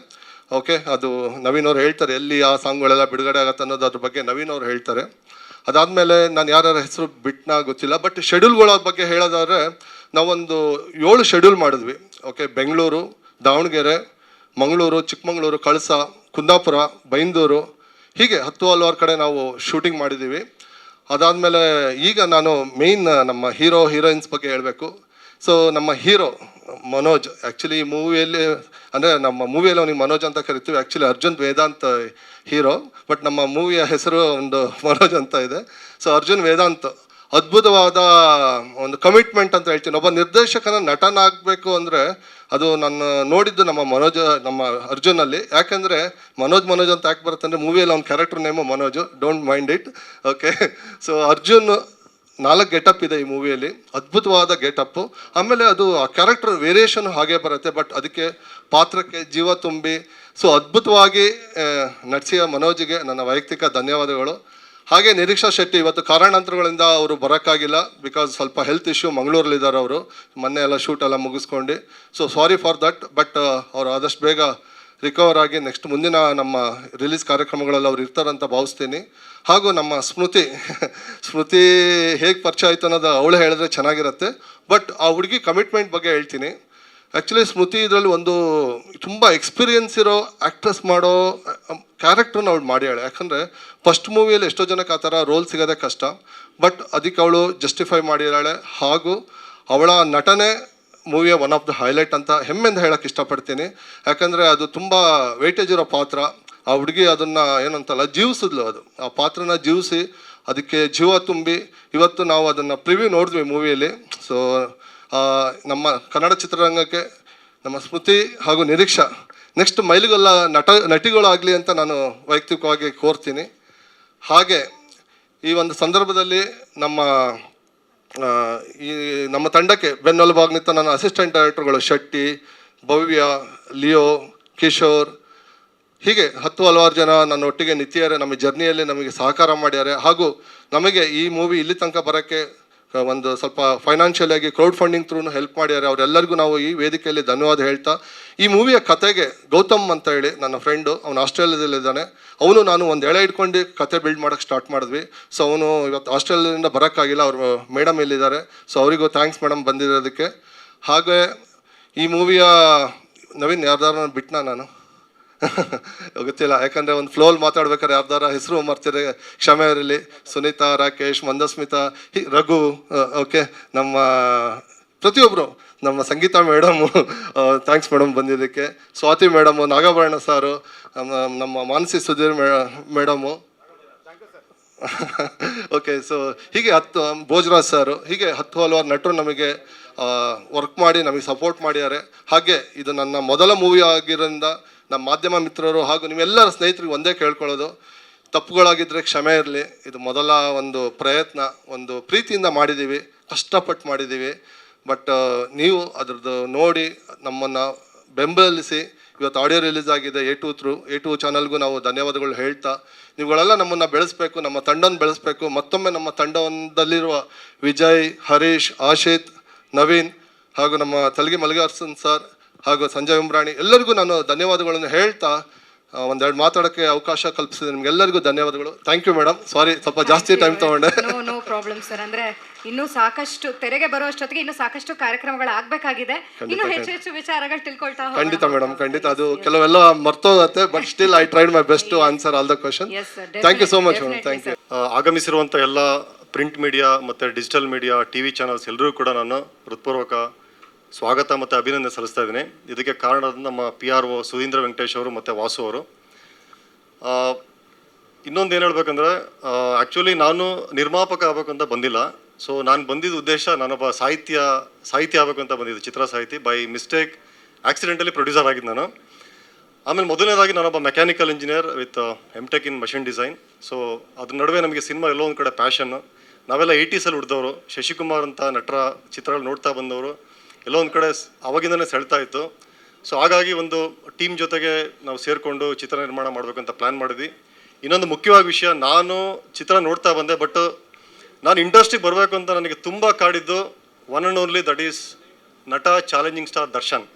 ಓಕೆ, ಅದು ನವೀನ್ ಅವ್ರು ಹೇಳ್ತಾರೆ ಎಲ್ಲಿ ಆ ಸಾಂಗ್ಗಳೆಲ್ಲ ಬಿಡುಗಡೆ ಆಗುತ್ತೆ ಅನ್ನೋದು ಅದ್ರ ಬಗ್ಗೆ ನವೀನ್ ಅವ್ರು ಹೇಳ್ತಾರೆ. ಅದಾದಮೇಲೆ ನಾನು ಯಾರ್ಯಾರ ಹೆಸರು ಬಿಟ್ಟನ ಗೊತ್ತಿಲ್ಲ. ಬಟ್ ಶೆಡ್ಯೂಲ್ಗಳ ಬಗ್ಗೆ ಹೇಳೋದಾದ್ರೆ ನಾವೊಂದು 7 ಶೆಡ್ಯೂಲ್ ಮಾಡಿದ್ವಿ. ಓಕೆ, ಬೆಂಗಳೂರು, ದಾವಣಗೆರೆ, ಮಂಗಳೂರು, ಚಿಕ್ಕಮಗಳೂರು, ಕಳಸ, ಕುಂದಾಪುರ, ಬೈಂದೂರು, ಹೀಗೆ ಹಲವಾರು ಕಡೆ ನಾವು ಶೂಟಿಂಗ್ ಮಾಡಿದ್ದೀವಿ. ಅದಾದಮೇಲೆ ಈಗ ನಾನು ಮೇಯ್ನ್ ನಮ್ಮ ಹೀರೋಯಿನ್ಸ್ ಬಗ್ಗೆ ಹೇಳಬೇಕು. ಸೊ ನಮ್ಮ ಹೀರೋ ಮನೋಜ್, ಆ್ಯಕ್ಚುಲಿ ಈ ಮೂವಿಯಲ್ಲಿ ಅಂದರೆ ನಮ್ಮ ಮೂವಿಯಲ್ಲಿ ಅವನಿಗೆ ಮನೋಜ್ ಅಂತ ಕರಿತೀವಿ. Actually Arjun Vedant hero, but ನಮ್ಮ ಮೂವಿಯ ಹೆಸರು ಒಂದು ಮನೋಜ್ ಅಂತ ಇದೆ. ಸೊ ಅರ್ಜುನ್ ವೇದಾಂತ್ ಅದ್ಭುತವಾದ ಒಂದು ಕಮಿಟ್ಮೆಂಟ್ ಅಂತ ಹೇಳ್ತೀನಿ. ಒಬ್ಬ ನಿರ್ದೇಶಕನ ನಟನಾಗಬೇಕು ಅಂದರೆ ಅದು ನಾನು ನೋಡಿದ್ದು ನಮ್ಮ ಅರ್ಜುನಲ್ಲಿ. ಯಾಕೆಂದರೆ ಮನೋಜ್ ಅಂತ ಯಾಕೆ ಬರುತ್ತೆ ಅಂದರೆ ಮೂವಿಯಲ್ಲಿ ಅವ್ನ character name Manoj, don't mind it. Okay, so Arjun 4 getup ಇದೆ ಈ ಮೂವಿಯಲ್ಲಿ, ಅದ್ಭುತವಾದ ಗೆಟಪ್ಪು. ಆಮೇಲೆ ಅದು ಆ ಕ್ಯಾರೆಕ್ಟರ್ ವೇರಿಯೇಷನ್ ಹಾಗೆ ಬರುತ್ತೆ, ಬಟ್ ಅದಕ್ಕೆ ಪಾತ್ರಕ್ಕೆ ಜೀವ ತುಂಬಿ ಸೊ ಅದ್ಭುತವಾಗಿ ನಟಿಸಿಯ ಮನೋಜಿಗೆ ನನ್ನ ವೈಯಕ್ತಿಕ ಧನ್ಯವಾದಗಳು. ಹಾಗೆ ನಿರೀಕ್ಷಾ ಶೆಟ್ಟಿ ಇವತ್ತು ಕಾರಣಾಂತರಗಳಿಂದ ಅವರು ಬರೋಕ್ಕಾಗಿಲ್ಲ, ಬಿಕಾಸ್ ಸ್ವಲ್ಪ ಹೆಲ್ತ್ ಇಶ್ಯೂ, ಮಂಗಳೂರಲ್ಲಿದ್ದಾರೆ ಅವರು, ಮೊನ್ನೆ ಎಲ್ಲ ಶೂಟ್ ಎಲ್ಲ ಮುಗಿಸ್ಕೊಂಡು. So sorry for that. But ಅವರು ಆದಷ್ಟು ಬೇಗ ರಿಕವರ್ ಆಗಿ ನೆಕ್ಸ್ಟ್ ಮುಂದಿನ ನಮ್ಮ ರಿಲೀಸ್ ಕಾರ್ಯಕ್ರಮಗಳಲ್ಲಿ ಅವ್ರು ಇರ್ತಾರಂತ ಭಾವಿಸ್ತೀನಿ. ಹಾಗೂ ನಮ್ಮ ಸ್ಮೃತಿ ಹೇಗೆ ಪರಿಚಯ ಆಯಿತು ಅನ್ನೋದು ಅವಳು ಹೇಳಿದ್ರೆ ಚೆನ್ನಾಗಿರುತ್ತೆ. ಬಟ್ ಆ ಹುಡುಗಿ ಕಮಿಟ್ಮೆಂಟ್ ಬಗ್ಗೆ ಹೇಳ್ತೀನಿ. ಆ್ಯಕ್ಚುಲಿ ಸ್ಮೃತಿ ಇದರಲ್ಲಿ ಒಂದು ತುಂಬ ಎಕ್ಸ್ಪೀರಿಯನ್ಸ್ ಇರೋ ಆ್ಯಕ್ಟ್ರೆಸ್ ಮಾಡೋ ಕ್ಯಾರೆಕ್ಟ್ರನ್ನ ಅವಳು ಮಾಡ್ಯಾಳೆ. ಯಾಕಂದರೆ ಫಸ್ಟ್ ಮೂವಿಯಲ್ಲಿ ಎಷ್ಟೋ ಜನಕ್ಕೆ ಆ ಥರ ರೋಲ್ ಸಿಗೋದೇ ಕಷ್ಟ, ಬಟ್ ಅದಕ್ಕೆ ಅವಳು ಜಸ್ಟಿಫೈ ಮಾಡಿದ್ದಾಳೆ. ಹಾಗೂ ಅವಳ ನಟನೆ ಮೂವಿಯ ಒನ್ ಆಫ್ ದ ಹೈಲೈಟ್ ಅಂತ ಹೆಮ್ಮೆಂದು ಹೇಳೋಕ್ಕೆ ಇಷ್ಟಪಡ್ತೀನಿ. ಯಾಕಂದರೆ ಅದು ತುಂಬ ವೇಟೇಜ್ ಇರೋ ಪಾತ್ರ. ಆ ಹುಡುಗಿ ಅದನ್ನು ಏನಂತಲ್ಲ ಜೀವಿಸಿದ್ಲು, ಅದು ಆ ಪಾತ್ರನ ಜೀವಿಸಿ ಅದಕ್ಕೆ ಜೀವ ತುಂಬಿ ಇವತ್ತು ನಾವು ಅದನ್ನು ಪ್ರಿವ್ಯೂ ನೋಡಿದ್ವಿ ಮೂವಿಯಲ್ಲಿ. ಸೊ ನಮ್ಮ ಕನ್ನಡ ಚಿತ್ರರಂಗಕ್ಕೆ ನಮ್ಮ ಸ್ಮೃತಿ ಹಾಗೂ ನಿರೀಕ್ಷಾ ನೆಕ್ಸ್ಟ್ ಮೈಲಿಗೆಲ್ಲ ನಟಿಗಳಾಗಲಿ ಅಂತ ನಾನು ವೈಯಕ್ತಿಕವಾಗಿ ಕೋರ್ತೀನಿ. ಹಾಗೆ ಈ ಒಂದು ಸಂದರ್ಭದಲ್ಲಿ ನಮ್ಮ ತಂಡಕ್ಕೆ ಬೆನ್ನೆಲುಬಾಗಿ ನಿಂತ ನನ್ನ ಅಸಿಸ್ಟೆಂಟ್ ಡೈರೆಕ್ಟರ್ಗಳು ಶೆಟ್ಟಿ, ಭವ್ಯ, ಲಿಯೋ, ಕಿಶೋರ್, ಹೀಗೆ ಹಲವಾರು ಜನ ನನ್ನ ಒಟ್ಟಿಗೆ ನಿಂತಿದ್ದಾರೆ, ನಮ್ಮ ಜರ್ನಿಯಲ್ಲಿ ನಮಗೆ ಸಹಕಾರ ಮಾಡ್ಯಾರೆ. ಹಾಗೂ ನಮಗೆ ಈ ಮೂವಿ ಇಲ್ಲಿ ತನಕ ಬರೋಕ್ಕೆ ಒಂದು ಸ್ವಲ್ಪ ಫೈನಾನ್ಷಿಯಲ್ ಆಗಿ ಕ್ರೌಡ್ ಫಂಡಿಂಗ್ ಥ್ರೂ ಹೆಲ್ಪ್ ಮಾಡ್ಯಾರೆ. ಅವರೆಲ್ಲರಿಗೂ ನಾವು ಈ ವೇದಿಕೆಯಲ್ಲಿ ಧನ್ಯವಾದ ಹೇಳ್ತಾ, ಈ ಮೂವಿಯ ಕತೆಗೆ ಗೌತಮ್ ಅಂತ ಹೇಳಿ ನನ್ನ ಫ್ರೆಂಡು, ಅವನು ಆಸ್ಟ್ರೇಲಿಯಾದಲ್ಲಿದ್ದಾನೆ. ಅವನು ನಾನು ಒಂದು ಎಳೆ ಇಟ್ಕೊಂಡು ಕತೆ ಬಿಲ್ಡ್ ಮಾಡೋಕ್ಕೆ ಸ್ಟಾರ್ಟ್ ಮಾಡಿದ್ವಿ. ಸೊ ಅವನು ಇವತ್ತು ಆಸ್ಟ್ರೇಲಿಯಾದಿಂದ ಬರೋಕ್ಕಾಗಿಲ್ಲ, ಅವರು ಮೇಡಮ್ ಇಲ್ಲಿದ್ದಾರೆ. ಸೊ ಅವರಿಗೂ ಥ್ಯಾಂಕ್ಸ್ ಮೇಡಮ್ ಬಂದಿರೋದಕ್ಕೆ. ಹಾಗೆ ಈ ಮೂವಿಯ ನವೀನ್ ಯಾರ್ದಾರ ಬಿಟ್ನಾ ನಾನು ಗೊತ್ತಿಲ್ಲ, ಯಾಕಂದರೆ ಒಂದು ಫ್ಲೋಲ್ ಮಾತಾಡ್ಬೇಕಾದ್ರೆ ಯಾರ್ದಾರ ಹೆಸರು ಮರ್ತಿದ್ರೆ ಕ್ಷಮೆ ಇರಲಿ. ಸುನೀತಾ, ರಾಕೇಶ್, ಮಂದಸ್ಮಿತಾ, ರಘು, ಓಕೆ, ನಮ್ಮ ಪ್ರತಿಯೊಬ್ಬರು, ನಮ್ಮ ಸಂಗೀತ ಮೇಡಮು, ಥ್ಯಾಂಕ್ಸ್ ಮೇಡಮ್ ಬಂದಿದ್ದಕ್ಕೆ. ಸ್ವಾತಿ ಮೇಡಮು, ನಾಗಭರಣ ಸಾರು, ನಮ್ಮ Manasi Sudhir madam, okay. So ಹೀಗೆ ಭೋಜರಾಜ್ ಸಾರು, ಹೀಗೆ ಹಲವಾರು ನಟರು ನಮಗೆ ವರ್ಕ್ ಮಾಡಿ ನಮಗೆ ಸಪೋರ್ಟ್ ಮಾಡ್ಯಾರೆ. ಹಾಗೆ ಇದು ನನ್ನ ಮೊದಲ ಮೂವಿ ಆಗಿರೋದ್ರಿಂದ ನಮ್ಮ ಮಾಧ್ಯಮ ಮಿತ್ರರು ಹಾಗೂ ನಿಮ್ಮೆಲ್ಲರ ಸ್ನೇಹಿತರಿಗೆ ಒಂದೇ ಕೇಳ್ಕೊಳ್ಳೋದು, ತಪ್ಪುಗಳಾಗಿದ್ದರೆ ಕ್ಷಮೆ ಇರಲಿ. ಇದು ಮೊದಲ ಒಂದು ಪ್ರಯತ್ನ, ಒಂದು ಪ್ರೀತಿಯಿಂದ ಮಾಡಿದ್ದೀವಿ, ಕಷ್ಟಪಟ್ಟು ಮಾಡಿದ್ದೀವಿ. ಬಟ್ ನೀವು ಅದ್ರದ್ದು ನೋಡಿ ನಮ್ಮನ್ನು ಬೆಂಬಲಿಸಿ ಇವತ್ತು ಆಡಿಯೋ ರಿಲೀಸ್ ಆಗಿದೆ A2 ಚಾನಲ್ಗೂ ನಾವು ಧನ್ಯವಾದಗಳು ಹೇಳ್ತಾ, ನೀವುಗಳೆಲ್ಲ ನಮ್ಮನ್ನು ಬೆಳೆಸಬೇಕು, ನಮ್ಮ ತಂಡವನ್ನು ಬೆಳೆಸಬೇಕು. ಮತ್ತೊಮ್ಮೆ ನಮ್ಮ ತಂಡದಲ್ಲಿರುವ ವಿಜಯ್, ಹರೀಶ್, ಆಶಿತ್, ನವೀನ್ ಹಾಗೂ ನಮ್ಮ ತಲಗಿ ಮಲ್ಲಿಕಾರ್ಜುನ್ ಸರ್ ಹಾಗೂ ಸಂಜಯ್ ಉಮ್ರಾಣಿ ಎಲ್ಲರಿಗೂ ನಾನು ಧನ್ಯವಾದಗಳನ್ನು ಹೇಳ್ತಾ ಒಂದೆರಡು ಮಾತಾಡೋಕ್ಕೆ ಅವಕಾಶ ಕಲ್ಪಿಸಿದೆ. ನಿಮ್ಗೆಲ್ಲರಿಗೂ ಧನ್ಯವಾದಗಳು. Thank you madam. ಸಾರಿ ಸ್ವಲ್ಪ ಜಾಸ್ತಿ ಟೈಮ್ ತಗೊಂಡೆ. No problem sir. ಅಂದ್ರೆ ಇನ್ನೂ ಸಾಕಷ್ಟು ತೆರೆಗೆ ಬರುವಷ್ಟೊತ್ತಿಗೆ ಇನ್ನೂ ಸಾಕಷ್ಟು ಕಾರ್ಯಕ್ರಮಗಳು ಆಗ್ಬೇಕಾಗಿದೆ. ಇನ್ನೂ ಹೆಚ್ಚು ವಿಚಾರಗಳು ತಿಳ್ಕೊಳ್ತಾ ಹೋಗೋಣ. ಖಂಡಿತ ಮೇಡಮ್, ಖಂಡಿತ. ಅದು ಕೆಲವೆಲ್ಲ ಮರ್ತೋಗುತ್ತೆ, but still I tried my best to answer all the question. Thank you so much madam. Thank you. ಆಗಮಿಸಿರುವಂಥ ಎಲ್ಲ ಪ್ರಿಂಟ್ ಮೀಡಿಯಾ ಮತ್ತು ಡಿಜಿಟಲ್ ಮೀಡಿಯಾ, TV ಚಾನಲ್ಸ್ ಎಲ್ಲರೂ ಕೂಡ ನಾನು ಹೃತ್ಪೂರ್ವಕ ಸ್ವಾಗತ ಮತ್ತು ಅಭಿನಂದನೆ ಸಲ್ಲಿಸ್ತಾ ಇದ್ದೀನಿ. ಇದಕ್ಕೆ ಕಾರಣ ನಮ್ಮ PRO ಸುಧೀಂದ್ರ ವೆಂಕಟೇಶ್ ಅವರು ಮತ್ತು ವಾಸು ಅವರು. ಇನ್ನೊಂದು ಏನು ಹೇಳ್ಬೇಕಂದ್ರೆ, ಆ್ಯಕ್ಚುಲಿ ನಾನು ನಿರ್ಮಾಪಕ ಆಗಬೇಕು ಅಂತ ಬಂದಿಲ್ಲ. ಸೊ ನಾನು ಬಂದಿದ್ದ ಉದ್ದೇಶ, ನಾನೊಬ್ಬ ಸಾಹಿತಿ ಆಗಬೇಕು ಅಂತ ಬಂದಿದ್ದು, ಚಿತ್ರ ಸಾಹಿತಿ. ಬೈ ಮಿಸ್ಟೇಕ್ ಆಕ್ಸಿಡೆಂಟಲಿ ಪ್ರೊಡ್ಯೂಸರ್ ಆಗಿದ್ದು ನಾನು. ಆಮೇಲೆ ಮೊದಲನೇದಾಗಿ ನಾನೊಬ್ಬ mechanical engineer with M.Tech in machine design. So ಅದ್ರ ನಡುವೆ ನಮಗೆ ಸಿನಿಮಾ ಎಲ್ಲೋ ಒಂದು ಕಡೆ ಪ್ಯಾಷನ್ನು. ನಾವೆಲ್ಲ 80s ಹುಡ್ದವರು, ಶಶಿಕುಮಾರ್ ಅಂತ ನಟರ ಚಿತ್ರಗಳು ನೋಡ್ತಾ ಬಂದವರು, ಎಲ್ಲೋ ಒಂದು ಕಡೆ ಅವಾಗಿಂದನೇ ಸೆಳ್ತಾ ಇತ್ತು. ಸೊ ಹಾಗಾಗಿ ಒಂದು ಟೀಮ್ ಜೊತೆಗೆ ನಾವು ಸೇರಿಕೊಂಡು ಚಿತ್ರ ನಿರ್ಮಾಣ ಮಾಡಬೇಕಂತ ಪ್ಲ್ಯಾನ್ ಮಾಡಿದ್ವಿ. ಇನ್ನೊಂದು ಮುಖ್ಯವಾದ ವಿಷಯ, ನಾನು ಚಿತ್ರ ನೋಡ್ತಾ ಬಂದೆ, ಬಟ್ ನಾನು ಇಂಡಸ್ಟ್ರಿಗೆ ಬರಬೇಕು ಅಂತ ನನಗೆ ತುಂಬ ಕಾಡಿದ್ದು one and only, that is ನಟ ಚಾಲೆಂಜಿಂಗ್ ಸ್ಟಾರ್ ದರ್ಶನ್.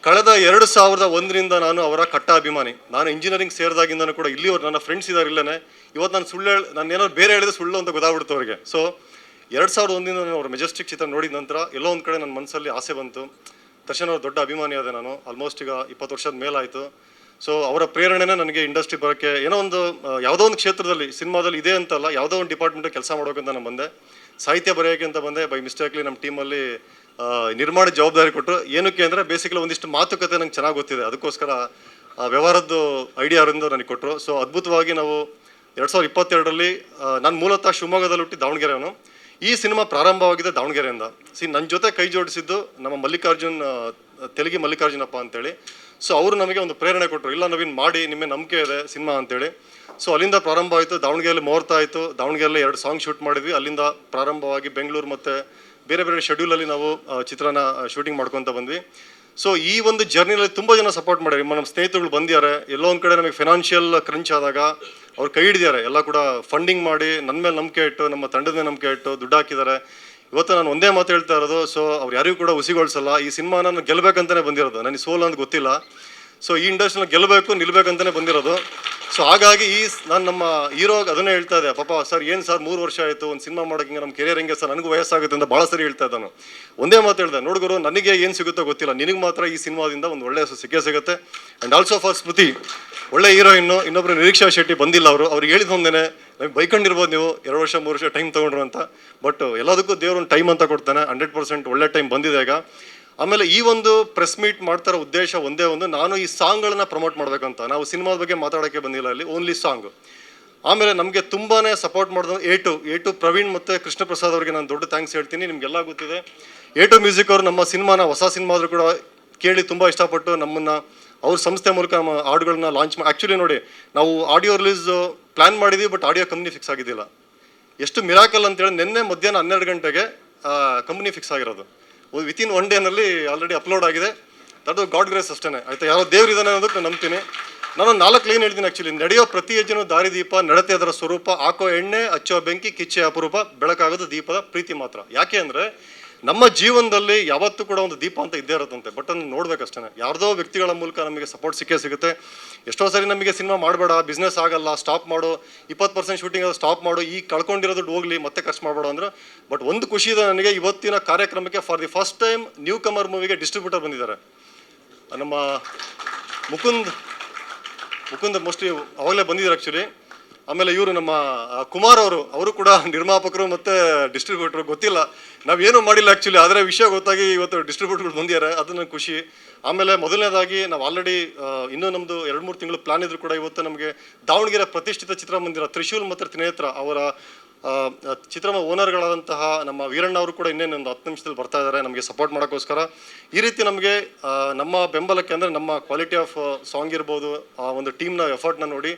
ಕಳೆದ 2001ರಿಂದ ನಾನು ಅವರ ಕಟ್ಟ ಅಭಿಮಾನಿ. ನಾನು ಇಂಜಿನಿಯರಿಂಗ್ ಸೇರಿದಾಗಿಂದನೂ ಕೂಡ ಇಲ್ಲಿಯವ್ರು ನನ್ನ ಫ್ರೆಂಡ್ಸ್ ಇದ್ದಾರೆ ಇಲ್ಲೇ. ಇವತ್ತು ನಾನು ಏನಾದ್ರು ಬೇರೆ ಹೇಳಿದ್ರೆ ಸುಳ್ಳು ಅಂತ ಗೊತ್ತಾಗ್ಬಿಡ್ತು ಅವ್ರಿಗೆ. ಸೊ 2001ರಿಂದ ನಾನು ಅವ್ರ ಮೆಜೆಸ್ಟಿಕ್ ಚಿತ್ರ ನೋಡಿದ ನಂತರ ಎಲ್ಲೋ ಒಂದು ಕಡೆ ನನ್ನ ಮನಸ್ಸಲ್ಲಿ ಆಸೆ ಬಂತು. ದರ್ಶನ್ ಅವ್ರ ದೊಡ್ಡ ಅಭಿಮಾನಿ ಆದೆ ನಾನು, ಆಲ್ಮೋಸ್ಟ್ ಈಗ 20 ವರ್ಷದ ಮೇಲಾಯಿತು. ಸೊ ಅವರ ಪ್ರೇರಣೆನೇ ನನಗೆ ಇಂಡಸ್ಟ್ರಿ ಬರೋಕ್ಕೆ, ಏನೋ ಒಂದು ಯಾವುದೋ ಒಂದು ಕ್ಷೇತ್ರದಲ್ಲಿ ಸಿನಿಮಾದಲ್ಲಿ ಇದೆ ಅಂತಲ್ಲ, ಯಾವುದೋ ಒಂದು ಡಿಪಾರ್ಟ್ಮೆಂಟಲ್ಲಿ ಕೆಲಸ ಮಾಡೋಕ್ಕಂತ ನಾನು ಬಂದೆ. ಸಾಹಿತ್ಯ ಬರೆಯೋಕ್ಕೆ ಅಂತ ಬಂದೆ. ಬೈ ಮಿಸ್ಟೇಕ್ಲಿ ನಮ್ಮ ಟೀಮಲ್ಲಿ ನಿರ್ಮಾಣ ಜವಾಬ್ದಾರಿ ಕೊಟ್ಟರು. ಏನಕ್ಕೆ ಅಂದರೆ ಬೇಸಿಕಲಿ ಒಂದಿಷ್ಟು ಮಾತುಕತೆ ನಂಗೆ ಚೆನ್ನಾಗಿ ಗೊತ್ತಿದೆ, ಅದಕ್ಕೋಸ್ಕರ ವ್ಯವಹಾರದ್ದು ಐಡಿಯಾ ಅವರಿಂದ ನನಗೆ ಕೊಟ್ಟರು. ಸೊ ಅದ್ಭುತವಾಗಿ ನಾವು 2022ರಲ್ಲಿ, ನಾನು ಮೂಲತಃ ಶಿವಮೊಗ್ಗದಲ್ಲಿ ಹುಟ್ಟಿ ದಾವಣಗೆರೆಯವನು. ಈ ಸಿನಿಮಾ ಪ್ರಾರಂಭವಾಗಿದೆ ದಾವಣಗೆರೆಯಿಂದ. ನನ್ನ ಜೊತೆ ಕೈ ಜೋಡಿಸಿದ್ದು ನಮ್ಮ ತೆಲಗಿ ಮಲ್ಲಿಕಾರ್ಜುನಪ್ಪ ಅಂತೇಳಿ. ಸೊ ಅವರು ನಮಗೆ ಒಂದು ಪ್ರೇರಣೆ ಕೊಟ್ಟರು, ಇಲ್ಲ ನವೀನ್ ಮಾಡಿ, ನಿಮಗೆ ನಂಬಿಕೆ ಇದೆ ಸಿನಿಮಾ ಅಂತೇಳಿ. ಸೊ ಅಲ್ಲಿಂದ ಪ್ರಾರಂಭ ಆಯಿತು. ದಾವಣಗೆರೆಯಲ್ಲಿ ಮುಹೂರ್ತ ಆಯಿತು. ದಾವಣಗೆರೆಯಲ್ಲಿ 2 ಸಾಂಗ್ ಶೂಟ್ ಮಾಡಿದ್ವಿ. ಅಲ್ಲಿಂದ ಪ್ರಾರಂಭವಾಗಿ ಬೆಂಗಳೂರು ಮತ್ತು ಬೇರೆ ಶೆಡ್ಯೂಲಲ್ಲಿ ನಾವು ಚಿತ್ರನ ಶೂಟಿಂಗ್ ಮಾಡ್ಕೊತ ಬಂದ್ವಿ. ಸೊ ಈ ಒಂದು ಜರ್ನಿಯಲ್ಲಿ ತುಂಬ ಜನ ಸಪೋರ್ಟ್ ಮಾಡ್ಯಾರ. ನಮ್ಮ ಸ್ನೇಹಿತರುಗಳು ಬಂದಿದ್ದಾರೆ. ಎಲ್ಲೋ ಒಂದು ಕಡೆ ನಮಗೆ ಫಿನಾನ್ಷಿಯಲ್ ಕ್ರಂಚ್ ಆದಾಗ ಅವ್ರು ಕೈ ಹಿಡಿದಿದ್ದಾರೆ. ಎಲ್ಲ ಕೂಡ ಫಂಡಿಂಗ್ ಮಾಡಿ ನನ್ನ ಮೇಲೆ ನಂಬಿಕೆ ಇಟ್ಟು, ನಮ್ಮ ತಂಡದ ಮೇಲೆ ನಂಬಿಕೆ ಇಟ್ಟು ದುಡ್ಡು ಹಾಕಿದ್ದಾರೆ. ಇವತ್ತು ನಾನು ಒಂದೇ ಮಾತು ಹೇಳ್ತಾ ಇರೋದು, ಸೊ ಅವ್ರು ಯಾರಿಗೂ ಕೂಡ ಹುಸಿಗೊಳಿಸಲ್ಲ. ಈ ಸಿನಿಮಾ ನಾನು ಗೆಲ್ಲಬೇಕಂತಲೇ ಬಂದಿರೋದು, ನನಗೆ ಸೋಲು ಅಂತ ಗೊತ್ತಿಲ್ಲ. ಸೊ ಈ ಇಂಡಸ್ಟ್ರಿನ ಗೆಲ್ಲಬೇಕು, ನಿಲ್ಲಬೇಕಂತಲೇ ಬಂದಿರೋದು. ಸೊ ಹಾಗಾಗಿ ನಾನು ನಮ್ಮ ಹೀರೋಗೆ ಅದನ್ನೇ ಹೇಳ್ತಾ ಇದ್ದೆ, ಪಾಪ ಸರ್ ಏನು ಸರ್ 3 ವರ್ಷ ಆಯಿತು ಒಂದು ಸಿನಿಮಾ ಮಾಡೋಕ್ಕೆ, ನಮ್ಮ ಕೆರಿಯರ್ ಹೆಂಗೆ ಸರ್, ನನಗೂ ವಯಸ್ಸಾಗುತ್ತೆ ಅಂತ ಭಾಳ ಸರಿ ಹೇಳ್ತಾ ಇದ್ದಾನು. ಒಂದೇ ಮಾತು ಹೇಳ್ದೆ, ನೋಡ್ಗುರು ನನಗೆ ಏನು ಸಿಗುತ್ತೋ ಗೊತ್ತಿಲ್ಲ, ನಿನಗೆ ಮಾತ್ರ ಈ ಸಿನಿಮಾದಿಂದ ಒಂದು ಒಳ್ಳೆಯ ಸಿಕ್ಕೇ ಸಿಗುತ್ತೆ. ಆ್ಯಂಡ್ ಆಲ್ಸೋ ಫಾರ್ ಸ್ಮೃತಿ, ಒಳ್ಳೆ ಹೀರೋಯಿನ್ನು. ಇನ್ನೊಬ್ರು ನಿರೀಕ್ಷಾ ಶೆಟ್ಟಿ ಬಂದಿಲ್ಲ, ಅವ್ರಿಗೆ ಹೇಳಿದೊಂದೇನೆ, ನಮಗೆ ಬೈಕೊಂಡಿರ್ಬೋದು ನೀವು 2 ವರ್ಷ 3 ವರ್ಷ ಟೈಮ್ ತೊಗೊಂಡ್ರು ಅಂತ. ಬಟ್ ಎಲ್ಲದಕ್ಕೂ ದೇವ್ರು ಒಂದು ಟೈಮ್ ಅಂತ ಕೊಡ್ತಾನೆ. 100% ಒಳ್ಳೆ ಟೈಮ್ ಬಂದಿದೆ ಈಗ. ಆಮೇಲೆ ಈ ಒಂದು ಪ್ರೆಸ್ ಮೀಟ್ ಮಾಡ್ತಾರೋ ಉದ್ದೇಶ ಒಂದೇ ಒಂದು, ನಾನು ಈ ಸಾಂಗ್ಗಳನ್ನ ಪ್ರಮೋಟ್ ಮಾಡಬೇಕಂತ. ನಾವು ಸಿನಿಮಾದ ಬಗ್ಗೆ ಮಾತಾಡೋಕ್ಕೆ ಬಂದಿಲ್ಲ, ಇಲ್ಲಿ ಓನ್ಲಿ ಸಾಂಗ್. ಆಮೇಲೆ ನಮಗೆ ತುಂಬಾ ಸಪೋರ್ಟ್ ಮಾಡಿದ್ರು A2 ಪ್ರವೀಣ್ ಮತ್ತು ಕೃಷ್ಣ ಪ್ರಸಾದ್ ಅವರಿಗೆ ನಾನು ದೊಡ್ಡ ಥ್ಯಾಂಕ್ಸ್ ಹೇಳ್ತೀನಿ. ನಿಮಗೆಲ್ಲ ಗೊತ್ತಿದೆ, A2 ಮ್ಯೂಸಿಕ್ ಅವರು ನಮ್ಮ ಸಿನಿಮಾನ, ಹೊಸ ಸಿನಿಮಾ ಆದರೂ ಕೂಡ ಕೇಳಿ ತುಂಬ ಇಷ್ಟಪಟ್ಟು ನಮ್ಮನ್ನು ಅವ್ರ ಸಂಸ್ಥೆ ಮೂಲಕ ನಮ್ಮ ಹಾಡುಗಳನ್ನ ಲಾಂಚ್ ಮಾಡಿ. ಆ್ಯಕ್ಚುಲಿ ನೋಡಿ, ನಾವು ಆಡಿಯೋ ರಿಲೀಸ್ ಪ್ಲ್ಯಾನ್ ಮಾಡಿದ್ದೀವಿ, ಬಟ್ ಆಡಿಯೋ ಕಂಪ್ನಿ ಫಿಕ್ಸ್ ಆಗಿದ್ದಿಲ್ಲ. ಎಷ್ಟು ಮಿರಾಕಲ್ ಅಂತೇಳಿ ನಿನ್ನೆ ಮಧ್ಯಾಹ್ನ 12 ಗಂಟೆಗೆ ಕಂಪ್ನಿ ಫಿಕ್ಸ್ ಆಗಿರೋದು. ವಿತಿನ್ 1 ಡೇನಲ್ಲಿ ಆಲ್ರೆಡಿ ಅಪ್ಲೋಡ್ ಆಗಿದೆ. ಅದು ಗಾಡ್ ಗ್ರೇಸ್ ಅಷ್ಟೇ, ಆಯಿತಾ. ಯಾರೋ ದೇವ್ರು ಇದ್ದಾನೆ ಅನ್ನೋದಕ್ಕೆ ನಾನು ನಂಬ್ತೀನಿ. ನಾನು 4 ಲೈನ್ ಹೇಳ್ತೀನಿ ಆ್ಯಕ್ಚುಲಿ. ನಡೆಯೋ ಪ್ರತಿ ಹೆಜ್ಜೆನೂ ದಾರಿದೀಪ, ನಡತೆ ಅದರ ಸ್ವರೂಪ, ಹಾಕೋ ಎಣ್ಣೆ ಹಚ್ಚೋ ಬೆಂಕಿ, ಕಿಚ್ಚೆ ಅಪರೂಪ, ಬೆಳಕಾಗೋದು ದೀಪದ ಪ್ರೀತಿ ಮಾತ್ರ. ಯಾಕೆ ಅಂದರೆ ನಮ್ಮ ಜೀವನದಲ್ಲಿ ಯಾವತ್ತೂ ಕೂಡ ಒಂದು ದೀಪ ಅಂತ ಇದ್ದೇ ಇರುತ್ತಂತೆ, ಬಟ್ ಅದನ್ನು ನೋಡ್ಬೇಕಷ್ಟೇ. ಯಾರ್ದೋ ವ್ಯಕ್ತಿಗಳ ಮೂಲಕ ನಮಗೆ ಸಪೋರ್ಟ್ ಸಿಗುತ್ತೆ. ಎಷ್ಟೋ ಸರಿ ನಮಗೆ ಸಿನಿಮಾ ಮಾಡಬೇಡ, ಬಿಸ್ನೆಸ್ ಆಗಲ್ಲ, ಸ್ಟಾಪ್ ಮಾಡು, 20% ಶೂಟಿಂಗ್ ಅದು ಸ್ಟಾಪ್ ಮಾಡು, ಈ ಕಳ್ಕೊಂಡಿರೋ ದುಡ್ಡು ಹೋಗಲಿ, ಮತ್ತೆ ಖರ್ಚು ಮಾಡಬೇಡ ಅಂದ್ರೆ. ಬಟ್ ಒಂದು ಖುಷಿ ಇದೆ ನನಗೆ, ಇವತ್ತಿನ ಕಾರ್ಯಕ್ರಮಕ್ಕೆ for the first time newcomer ಮೂವಿಗೆ ಡಿಸ್ಟ್ರಿಬ್ಯೂಟರ್ ಬಂದಿದ್ದಾರೆ. ನಮ್ಮ ಮುಕುಂದ್ ಮೋಸ್ಟ್ಲಿ ಅವಾಗಲೇ ಬಂದಿದ್ದಾರೆ ಆ್ಯಕ್ಚುಲಿ. ಆಮೇಲೆ ಇವರು ನಮ್ಮ ಕುಮಾರ್ ಅವರು ಕೂಡ ನಿರ್ಮಾಪಕರು ಮತ್ತು ಡಿಸ್ಟ್ರಿಬ್ಯೂಟರ್. ಗೊತ್ತಿಲ್ಲ, ನಾವೇನು ಮಾಡಿಲ್ಲ ಆ್ಯಕ್ಚುಲಿ, ಆದರೆ ವಿಷಯ ಗೊತ್ತಾಗಿ ಇವತ್ತು ಡಿಸ್ಟ್ರಿಬ್ಯೂಟರ್ಗಳು ಬಂದಿದ್ದಾರೆ, ಅದು ನನಗೆ ಖುಷಿ. ಆಮೇಲೆ ಮೊದಲನೇದಾಗಿ ನಾವು ಆಲ್ರೆಡಿ ಇನ್ನೂ ನಮ್ಮದು 2-3 ತಿಂಗಳು ಪ್ಲಾನ್ ಇದ್ರು ಕೂಡ ಇವತ್ತು ನಮಗೆ ದಾವಣಗೆರೆ ಪ್ರತಿಷ್ಠಿತ ಚಿತ್ರಮಂದಿರ ತ್ರಿಶೂಲ್ ಮತ್ತು ತ್ರಿನೇತ್ರ ಅವರ ಚಿತ್ರದ ಓನರ್ಗಳಾದಂತಹ ನಮ್ಮ ವೀರಣ್ಣ ಅವರು ಕೂಡ ಇನ್ನೇನು ಒಂದು 10 ನಿಮಿಷದಲ್ಲಿ ಬರ್ತಾ ಇದ್ದಾರೆ ನಮಗೆ ಸಪೋರ್ಟ್ ಮಾಡೋಕ್ಕೋಸ್ಕರ. ಈ ರೀತಿ ನಮಗೆ ನಮ್ಮ ಬೆಂಬಲಕ್ಕೆ ಅಂದರೆ ನಮ್ಮ ಕ್ವಾಲಿಟಿ ಆಫ್ ಸಾಂಗ್ ಇರ್ಬೋದು, ಆ ಒಂದು ಟೀಮ್ನ ಎಫರ್ಟ್ನ ನೋಡಿ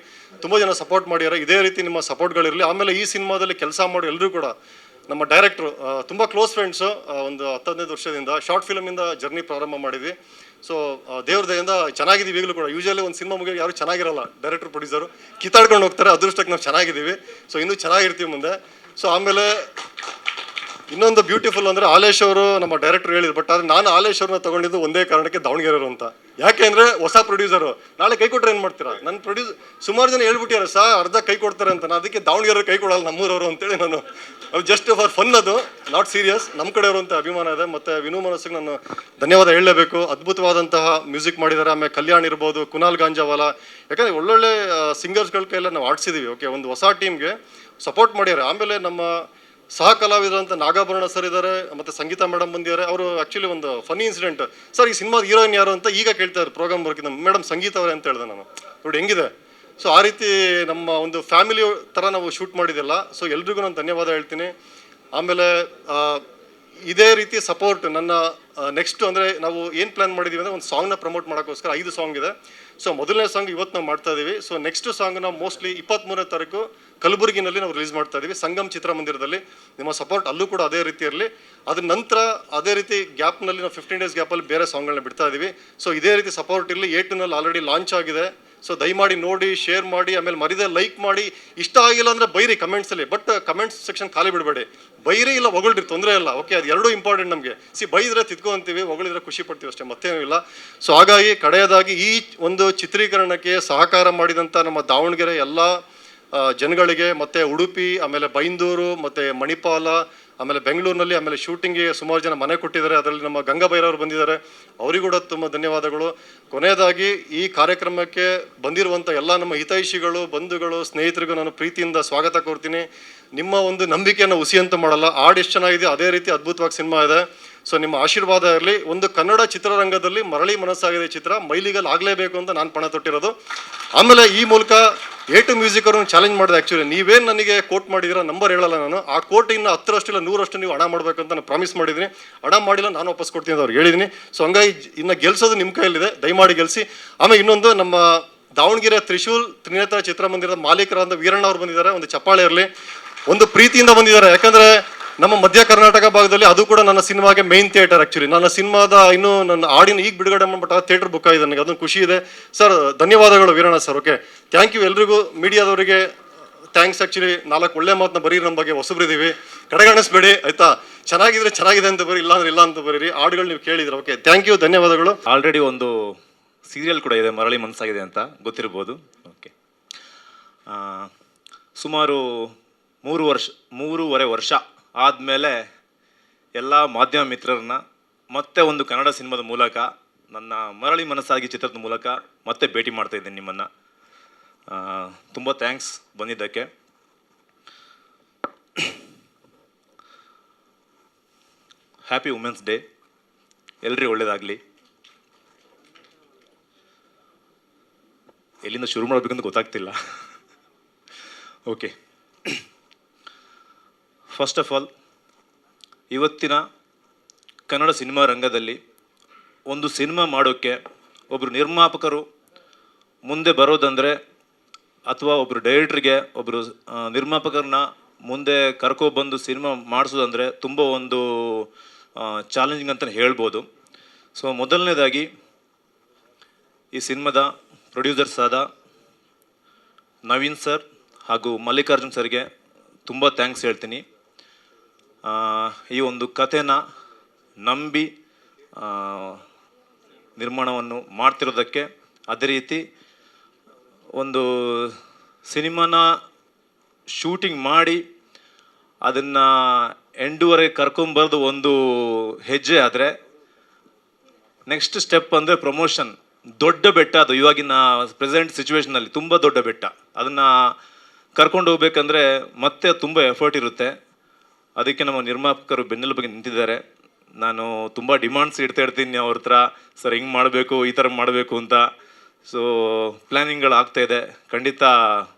ತುಂಬ ಜನ ಸಪೋರ್ಟ್ ಮಾಡಿದ್ದಾರೆ. ಇದೇ ರೀತಿ ನಿಮ್ಮ ಸಪೋರ್ಟ್ಗಳಿರಲಿ. ಆಮೇಲೆ ಈ ಸಿನಿಮಾದಲ್ಲಿ ಕೆಲಸ ಮಾಡೋ ಎಲ್ಲರೂ ಕೂಡ ನಮ್ಮ ಡೈರೆಕ್ಟ್ರು ತುಂಬ ಕ್ಲೋಸ್ ಫ್ರೆಂಡ್ಸು. ಒಂದು 10-15 ವರ್ಷದಿಂದ ಶಾರ್ಟ್ ಫಿಲಮಿಂದ ಜರ್ನಿ ಪ್ರಾರಂಭ ಮಾಡಿದ್ವಿ. ಸೊ ದೇವ್ರ ದಯಿಂದ ಚೆನ್ನಾಗಿದ್ದೀವಿ ಈಗಲೂ ಕೂಡ. ಯೂಶಲಿ ಒಂದು ಸಿನಿಮಾ ಮುಗಿಯೋ ಯಾರು ಚೆನ್ನಾಗಿರಲ್ಲ, ಡೈರೆಕ್ಟರ್ ಪ್ರೊಡ್ಯೂಸರು ಕಿತ್ತಾಡ್ಕೊಂಡು ಹೋಗ್ತಾರೆ. ಅದೃಷ್ಟಕ್ಕೆ ನಾವು ಚೆನ್ನಾಗಿದ್ದೀವಿ. ಸೊ ಇನ್ನೂ ಚೆನ್ನಾಗಿರ್ತೀವಿ ಮುಂದೆ. ಸೊ ಆಮೇಲೆ ಇನ್ನೊಂದು ಬ್ಯೂಟಿಫುಲ್ ಅಂದರೆ ಆಲೇಶ್ ಅವರು ನಮ್ಮ ಡೈರೆಕ್ಟರ್ ಹೇಳಿದ್ರು, ಬಟ್ ಆದರೆ ನಾನು ಆಲೇಶ್ ಅವ್ರನ್ನ ತೊಗೊಂಡಿದ್ದು ಒಂದೇ ಕಾರಣಕ್ಕೆ, ದಾವಣಗೆರೆಯವರು ಅಂತ. ಯಾಕೆ ಅಂದರೆ ಹೊಸ ಪ್ರೊಡ್ಯೂಸರು, ನಾಳೆ ಕೈ ಕೊಟ್ಟರೆ ಏನು ಮಾಡ್ತೀರಾ? ನನ್ನ ಸುಮಾರು ಜನ ಹೇಳ್ಬಿಟ್ಟಿದ್ದಾರೆ ಸರ್ ಅರ್ಧ ಕೈ ಕೊಡ್ತಾರೆ ಅಂತ. ನಾನು ಅದಕ್ಕೆ ದಾವಣಗೆರೆ ಕೈ ಕೊಡಲ್ಲ ನಮ್ಮೂರವರು ಅಂತೇಳಿ ನಾನು, ಅದು ಜಸ್ಟ್ ಫಾರ್ ಫನ್, ಅದು ನಾಟ್ ಸೀರಿಯಸ್. ನಮ್ಮ ಕಡೆಯವರು ಅಂತ ಅಭಿಮಾನ ಇದೆ. ಮತ್ತು ವಿನು ಮನಸ್ಸಿಗೆ ನಾನು ಧನ್ಯವಾದ ಹೇಳಲೇಬೇಕು. ಅದ್ಭುತವಾದಂತಹ ಮ್ಯೂಸಿಕ್ ಮಾಡಿದ್ದಾರೆ. ಆಮೇಲೆ ಕಲ್ಯಾಣ್ ಇರ್ಬೋದು, ಕುನಾಲ್ ಗಾಂಜಾವಾಲ, ಯಾಕಂದರೆ ಒಳ್ಳೊಳ್ಳೆ ಸಿಂಗರ್ಸ್ಗಳ ಕೈಯೆಲ್ಲ ನಾವು ಆಡಿಸಿದ್ದೀವಿ. ಓಕೆ, ಒಂದು ಹೊಸ ಟೀಮ್ಗೆ ಸಪೋರ್ಟ್ ಮಾಡ್ಯಾರೆ. ಆಮೇಲೆ ನಮ್ಮ ಸಹ ಕಲಾವಿದರಂತ ನಾಗಾಭರಣ ಸರ್ ಇದ್ದಾರೆ, ಮತ್ತು ಸಂಗೀತ ಮೇಡಮ್ ಬಂದಿದ್ದಾರೆ. ಅವರು ಆ್ಯಕ್ಚುಲಿ ಒಂದು ಫನಿ ಇನ್ಸಿಡೆಂಟ್, ಸರ್ ಈ ಸಿನಿಮಾದ ಹೀರೋಯಿನ್ ಯಾರು ಅಂತ ಈಗ ಕೇಳ್ತಾ ಇದ್ದಾರೆ ಪ್ರೋಗ್ರಾಮ್ ವರ್ಕಿಂದ. ಮೇಡಮ್ ಸಂಗೀತ ಅವರೇ ಅಂತ ಹೇಳಿದೆ ನಾನು. ನೋಡಿ ಹೆಂಗಿದೆ. ಸೊ ಆ ರೀತಿ ನಮ್ಮ ಒಂದು ಫ್ಯಾಮಿಲಿ ಥರ ನಾವು ಶೂಟ್ ಮಾಡಿದ್ದೆಲ್ಲ. ಸೊ ಎಲ್ರಿಗೂ ನಾನು ಧನ್ಯವಾದ ಹೇಳ್ತೀನಿ. ಆಮೇಲೆ ಇದೇ ರೀತಿ ಸಪೋರ್ಟ್ ನನ್ನ ನೆಕ್ಸ್ಟ್ ಅಂದರೆ ನಾವು ಏನು ಪ್ಲ್ಯಾನ್ ಮಾಡಿದ್ದೀವಿ ಅಂದರೆ ಒಂದು ಸಾಂಗ್ನ ಪ್ರಮೋಟ್ ಮಾಡೋಕ್ಕೋಸ್ಕರ 5 ಸಾಂಗ್ ಇದೆ. ಸೊ ಮೊದಲನೇ ಸಾಂಗ್ ಇವತ್ತು ನಾವು ಮಾಡ್ತಾ ಇದ್ದೀವಿ. ಸೊ ನೆಕ್ಸ್ಟ್ ಸಾಂಗ್ ನಾವು ಮೋಸ್ಟ್ಲಿ 23ನೇ ತಾರೀಕು ಕಲಬುರಗಿನಲ್ಲಿ ನಾವು ರಿಲೀಸ್ ಮಾಡ್ತಾ ಇದ್ದೀವಿ, ಸಂಗಮ್ ಚಿತ್ರಮಂದಿರದಲ್ಲಿ. ನಿಮ್ಮ ಸಪೋರ್ಟ್ ಅಲ್ಲೂ ಕೂಡ ಅದೇ ರೀತಿ ಇರಲಿ. ಅದ್ರ ನಂತರ ಅದೇ ರೀತಿ ಗ್ಯಾಪ್ನಲ್ಲಿ ನಾವು 15 ಡೇಸ್ ಗ್ಯಾಪಲ್ಲಿ ಬೇರೆ ಸಾಂಗ್ಗಳನ್ನ ಬಿಡ್ತಾ ಇದ್ದೀವಿ. ಸೊ ಇದೇ ರೀತಿ ಸಪೋರ್ಟ್ ಇರಲಿ. A2ನಲ್ಲಿ ಆಲ್ರೆಡಿ ಲಾಂಚ್ ಆಗಿದೆ. ಸೊ ದಯಮಾಡಿ ನೋಡಿ, ಶೇರ್ ಮಾಡಿ, ಆಮೇಲೆ ಮರಿದೇ ಲೈಕ್ ಮಾಡಿ. ಇಷ್ಟ ಆಗಿಲ್ಲ ಅಂದರೆ ಬೈರಿ ಕಮೆಂಟ್ಸಲ್ಲಿ, ಬಟ್ ಕಮೆಂಟ್ಸ್ ಸೆಕ್ಷನ್ ಖಾಲಿ ಬಿಡಬೇಡಿ. ಬೈರಿ ಇಲ್ಲ ಹೊಗಳ್ರಿ, ತೊಂದರೆ ಇಲ್ಲ. ಓಕೆ, ಅದು ಎರಡೂ ಇಂಪಾರ್ಟೆಂಟ್ ನಮಗೆ. ಬೈದ್ರೆ ತಿದ್ಕೊಂತೀವಿ, ಹೊಗಳಿದ್ರೆ ಖುಷಿ ಪಡ್ತೀವಿ ಅಷ್ಟೇ, ಮತ್ತೇನೂ ಇಲ್ಲ. ಸೊ ಹಾಗಾಗಿ ಕಡೆಯದಾಗಿ ಈ ಒಂದು ಚಿತ್ರೀಕರಣಕ್ಕೆ ಸಹಕಾರ ಮಾಡಿದಂಥ ನಮ್ಮ ದಾವಣಗೆರೆ ಎಲ್ಲ ಜನಗಳಿಗೆ, ಮತ್ತು ಉಡುಪಿ, ಆಮೇಲೆ ಬೈಂದೂರು, ಮತ್ತು ಮಣಿಪಾಲ, ಆಮೇಲೆ ಬೆಂಗಳೂರಿನಲ್ಲಿ, ಆಮೇಲೆ ಶೂಟಿಂಗ್ಗೆ ಸುಮಾರು ಜನ ಮನೆ ಕೊಟ್ಟಿದ್ದಾರೆ. ಅದರಲ್ಲಿ ನಮ್ಮ ಗಂಗಾಭೈರವರು ಬಂದಿದ್ದಾರೆ, ಅವರಿಗೂ ಕೂಡ ತುಂಬ ಧನ್ಯವಾದಗಳು. ಕೊನೆಯದಾಗಿ ಈ ಕಾರ್ಯಕ್ರಮಕ್ಕೆ ಬಂದಿರುವಂಥ ಎಲ್ಲ ನಮ್ಮ ಹಿತೈಷಿಗಳು, ಬಂಧುಗಳು, ಸ್ನೇಹಿತರಿಗೂ ನಾನು ಪ್ರೀತಿಯಿಂದ ಸ್ವಾಗತ ಕೋರ್ತೀನಿ. ನಿಮ್ಮ ಒಂದು ನಂಬಿಕೆಯನ್ನು ಹುಸಿಯಂತ ಮಾಡಲ್ಲ. ಹಾಡು ಎಷ್ಟು ಚೆನ್ನಾಗಿದೆ, ಅದೇ ರೀತಿ ಅದ್ಭುತವಾಗಿ ಸಿನಿಮಾ ಇದೆ. ಸೊ ನಿಮ್ಮ ಆಶೀರ್ವಾದ ಇರಲಿ. ಒಂದು ಕನ್ನಡ ಚಿತ್ರರಂಗದಲ್ಲಿ ಮರಳಿ ಮನಸ್ಸಾಗಿದೆ ಚಿತ್ರ, ಮೈಲಿಗಲ್ಲಿ ಆಗಲೇಬೇಕು ಅಂತ ನಾನು ಪಣ ತೊಟ್ಟಿರೋದು. ಆಮೇಲೆ ಈ ಮೂಲಕ A2 ಮ್ಯೂಸಿಕ್ ಅವ್ರನ್ನ ಚಾಲೆಂಜ್ ಮಾಡಿದೆ. ಆ್ಯಕ್ಚುಲಿ ನೀವೇನು ನನಗೆ ಕೋಟ್ ಮಾಡಿದ್ದೀರಾ, ನಂಬರ್ ಹೇಳಲ್ಲ ನಾನು, ಆ ಕೋಟ್ ಇನ್ನು 10ರಷ್ಟು ಇಲ್ಲ 100ರಷ್ಟು ನೀವು ಹಣ ಮಾಡಬೇಕು ಅಂತ ನಾನು ಪ್ರಾಮಿಸ್ ಮಾಡಿದ್ದೀನಿ. ಹಣ ಮಾಡಿಲ್ಲ, ನಾನು ವಾಪಸ್ ಕೊಡ್ತೀನಿ ಅಂತ ಅವ್ರಿಗೆ ಹೇಳಿದ್ದೀನಿ. ಸೊ ಹಂಗಾಗಿ ಇನ್ನು ಗೆಲ್ಸೋದು ನಿಮ್ಮ ಕೈಯಲ್ಲಿದೆ, ದಯಮಾಡಿ ಗೆಲ್ಲಿಸಿ. ಆಮೇಲೆ ಇನ್ನೊಂದು, ನಮ್ಮ ದಾವಣಗೆರೆ ತ್ರಿಶೂಲ್ ತ್ರಿನೇತ್ರ ಚಿತ್ರಮಂದಿರದ ಮಾಲೀಕರಾದ ವೀರಣ್ಣ ಅವರು ಬಂದಿದ್ದಾರೆ. ಒಂದು ಚಪ್ಪಾಳೆ ಇರಲಿ. ಒಂದು ಪ್ರೀತಿಯಿಂದ ಬಂದಿದ್ದಾರೆ. ಯಾಕಂದರೆ ನಮ್ಮ ಮಧ್ಯ ಕರ್ನಾಟಕ ಭಾಗದಲ್ಲಿ ಅದು ಕೂಡ ನನ್ನ ಸಿನಿಮಾಗೆ ಮೇನ್ ಥಿಯೇಟರ್. ಆ್ಯಕ್ಚುಲಿ ನನ್ನ ಸಿನಿಮಾದ ಇನ್ನೂ ನನ್ನ ಹಾಡಿನ ಈಗ ಬಿಡುಗಡೆ ಮಾಡ್ಬಿಟ್ಟು ಥಿಯೇಟರ್ ಬುಕ್ ಆಗಿದೆ ನನಗೆ, ಅದೊಂದು ಖುಷಿ ಇದೆ. ಸರ್ ಧನ್ಯವಾದಗಳು Veeranna sir. Okay, thank you ಎಲ್ರಿಗೂ. ಮೀಡಿಯಾದವರಿಗೆ ಥ್ಯಾಂಕ್ಸ್. ಆ್ಯಕ್ಚುಲಿ 4 ಒಳ್ಳೆ ಮಾತನ್ನ ಬರೀರಿ, ನಮ್ಮ ಬಗ್ಗೆ ಹೊಸಬ್ರಿದ್ದೀವಿ, ಕಡೆಗಣಿಸ್ಬೇಡಿ ಆಯಿತಾ. ಚೆನ್ನಾಗಿದ್ರೆ ಚೆನ್ನಾಗಿದೆ ಅಂತ ಬರೀ, ಇಲ್ಲ ಅಂದ್ರೆ ಇಲ್ಲ ಅಂತ ಬರೀರಿ. ಹಾಡುಗಳು ನೀವು ಕೇಳಿದ್ರೆ. ಓಕೆ, ಥ್ಯಾಂಕ್ ಯು, ಧನ್ಯವಾದಗಳು. ಆಲ್ರೆಡಿ ಒಂದು ಸೀರಿಯಲ್ ಕೂಡ ಇದೆ, ಮರಳಿ ಮನಸ್ಸಾಗಿದೆ ಅಂತ, ಗೊತ್ತಿರ್ಬೋದು. ಓಕೆ, ಸುಮಾರು 3.5 ವರ್ಷ ಆದಮೇಲೆ ಎಲ್ಲ ಮಾಧ್ಯಮ ಮಿತ್ರರನ್ನ ಮತ್ತೆ ಒಂದು ಕನ್ನಡ ಸಿನಿಮಾದ ಮೂಲಕ, ನನ್ನ ಮರಳಿ ಮನಸ್ಸಾಗಿ ಚಿತ್ರದ ಮೂಲಕ ಮತ್ತೆ ಭೇಟಿ ಮಾಡ್ತಾ ಇದ್ದೀನಿ ನಿಮ್ಮನ್ನು. ತುಂಬ ಥ್ಯಾಂಕ್ಸ್ ಬಂದಿದ್ದಕ್ಕೆ. Happy women's day. ಎಲ್ರಿಗೂ ಒಳ್ಳೇದಾಗಲಿ. ಎಲ್ಲಿಂದ ಶುರು ಮಾಡಬೇಕಂತ ಗೊತ್ತಾಗ್ತಿಲ್ಲ. ಓಕೆ, ಫಸ್ಟ್ ಆಫ್ ಆಲ್ ಇವತ್ತಿನ ಕನ್ನಡ ಸಿನಿಮಾ ರಂಗದಲ್ಲಿ ಒಂದು ಸಿನಿಮಾ ಮಾಡೋಕ್ಕೆ ಒಬ್ಬರು ನಿರ್ಮಾಪಕರು ಮುಂದೆ ಬರೋದಂದರೆ ಅಥವಾ ಒಬ್ಬರು ಡೈರೆಕ್ಟ್ರಿಗೆ ಒಬ್ಬರು ನಿರ್ಮಾಪಕರನ್ನ ಮುಂದೆ ಕರ್ಕೊಬಂದು ಸಿನಿಮಾ ಮಾಡಿಸೋದಂದರೆ ತುಂಬ ಒಂದು ಚಾಲೆಂಜಿಂಗ್ ಅಂತಲೇ ಹೇಳ್ಬೋದು. ಸೊ ಮೊದಲನೇದಾಗಿ ಈ ಸಿನಿಮಾದ ಪ್ರೊಡ್ಯೂಸರ್ಸ್ ಆದ ನವೀನ್ ಸರ್ ಹಾಗೂ ಮಲ್ಲಿಕಾರ್ಜುನ್ ಸರ್ಗೆ ತುಂಬ ಥ್ಯಾಂಕ್ಸ್ ಹೇಳ್ತೀನಿ. ಈ ಒಂದು ಕಥೆನ ನಂಬಿ ನಿರ್ಮಾಣವನ್ನು ಮಾಡ್ತಿರೋದಕ್ಕೆ, ಅದೇ ರೀತಿ ಒಂದು ಸಿನಿಮಾನ ಶೂಟಿಂಗ್ ಮಾಡಿ ಅದನ್ನು ಎಂಡುವರೆಗೆ ಕರ್ಕೊಂಬರೋದು ಒಂದು ಹೆಜ್ಜೆ ಆದರೆ ನೆಕ್ಸ್ಟ್ ಸ್ಟೆಪ್ ಅಂದರೆ ಪ್ರಮೋಷನ್. ದೊಡ್ಡ ಬೆಟ್ಟ ಅದು, ಇವಾಗಿನ ಪ್ರೆಸೆಂಟ್ ಸಿಚುವೇಷನಲ್ಲಿ ತುಂಬ ದೊಡ್ಡ ಬೆಟ್ಟ. ಅದನ್ನು ಕರ್ಕೊಂಡು ಹೋಗ್ಬೇಕಂದ್ರೆ ಮತ್ತೆ ತುಂಬ ಎಫರ್ಟ್ ಇರುತ್ತೆ. ಅದಕ್ಕೆ ನಮ್ಮ ನಿರ್ಮಾಪಕರು ಬೆನ್ನೆಲುಬಿಗೆ ನಿಂತಿದ್ದಾರೆ. ನಾನು ತುಂಬ ಡಿಮಾಂಡ್ಸ್ ಇಡ್ತಾ ಇರ್ತೀನಿ ಅವ್ರ ಹತ್ರ, ಸರ್ ಹಿಂಗೆ ಮಾಡಬೇಕು, ಈ ಥರ ಮಾಡಬೇಕು ಅಂತ. ಸೊ ಪ್ಲ್ಯಾನಿಂಗ್ಗಳು ಆಗ್ತಾಯಿದೆ. ಖಂಡಿತ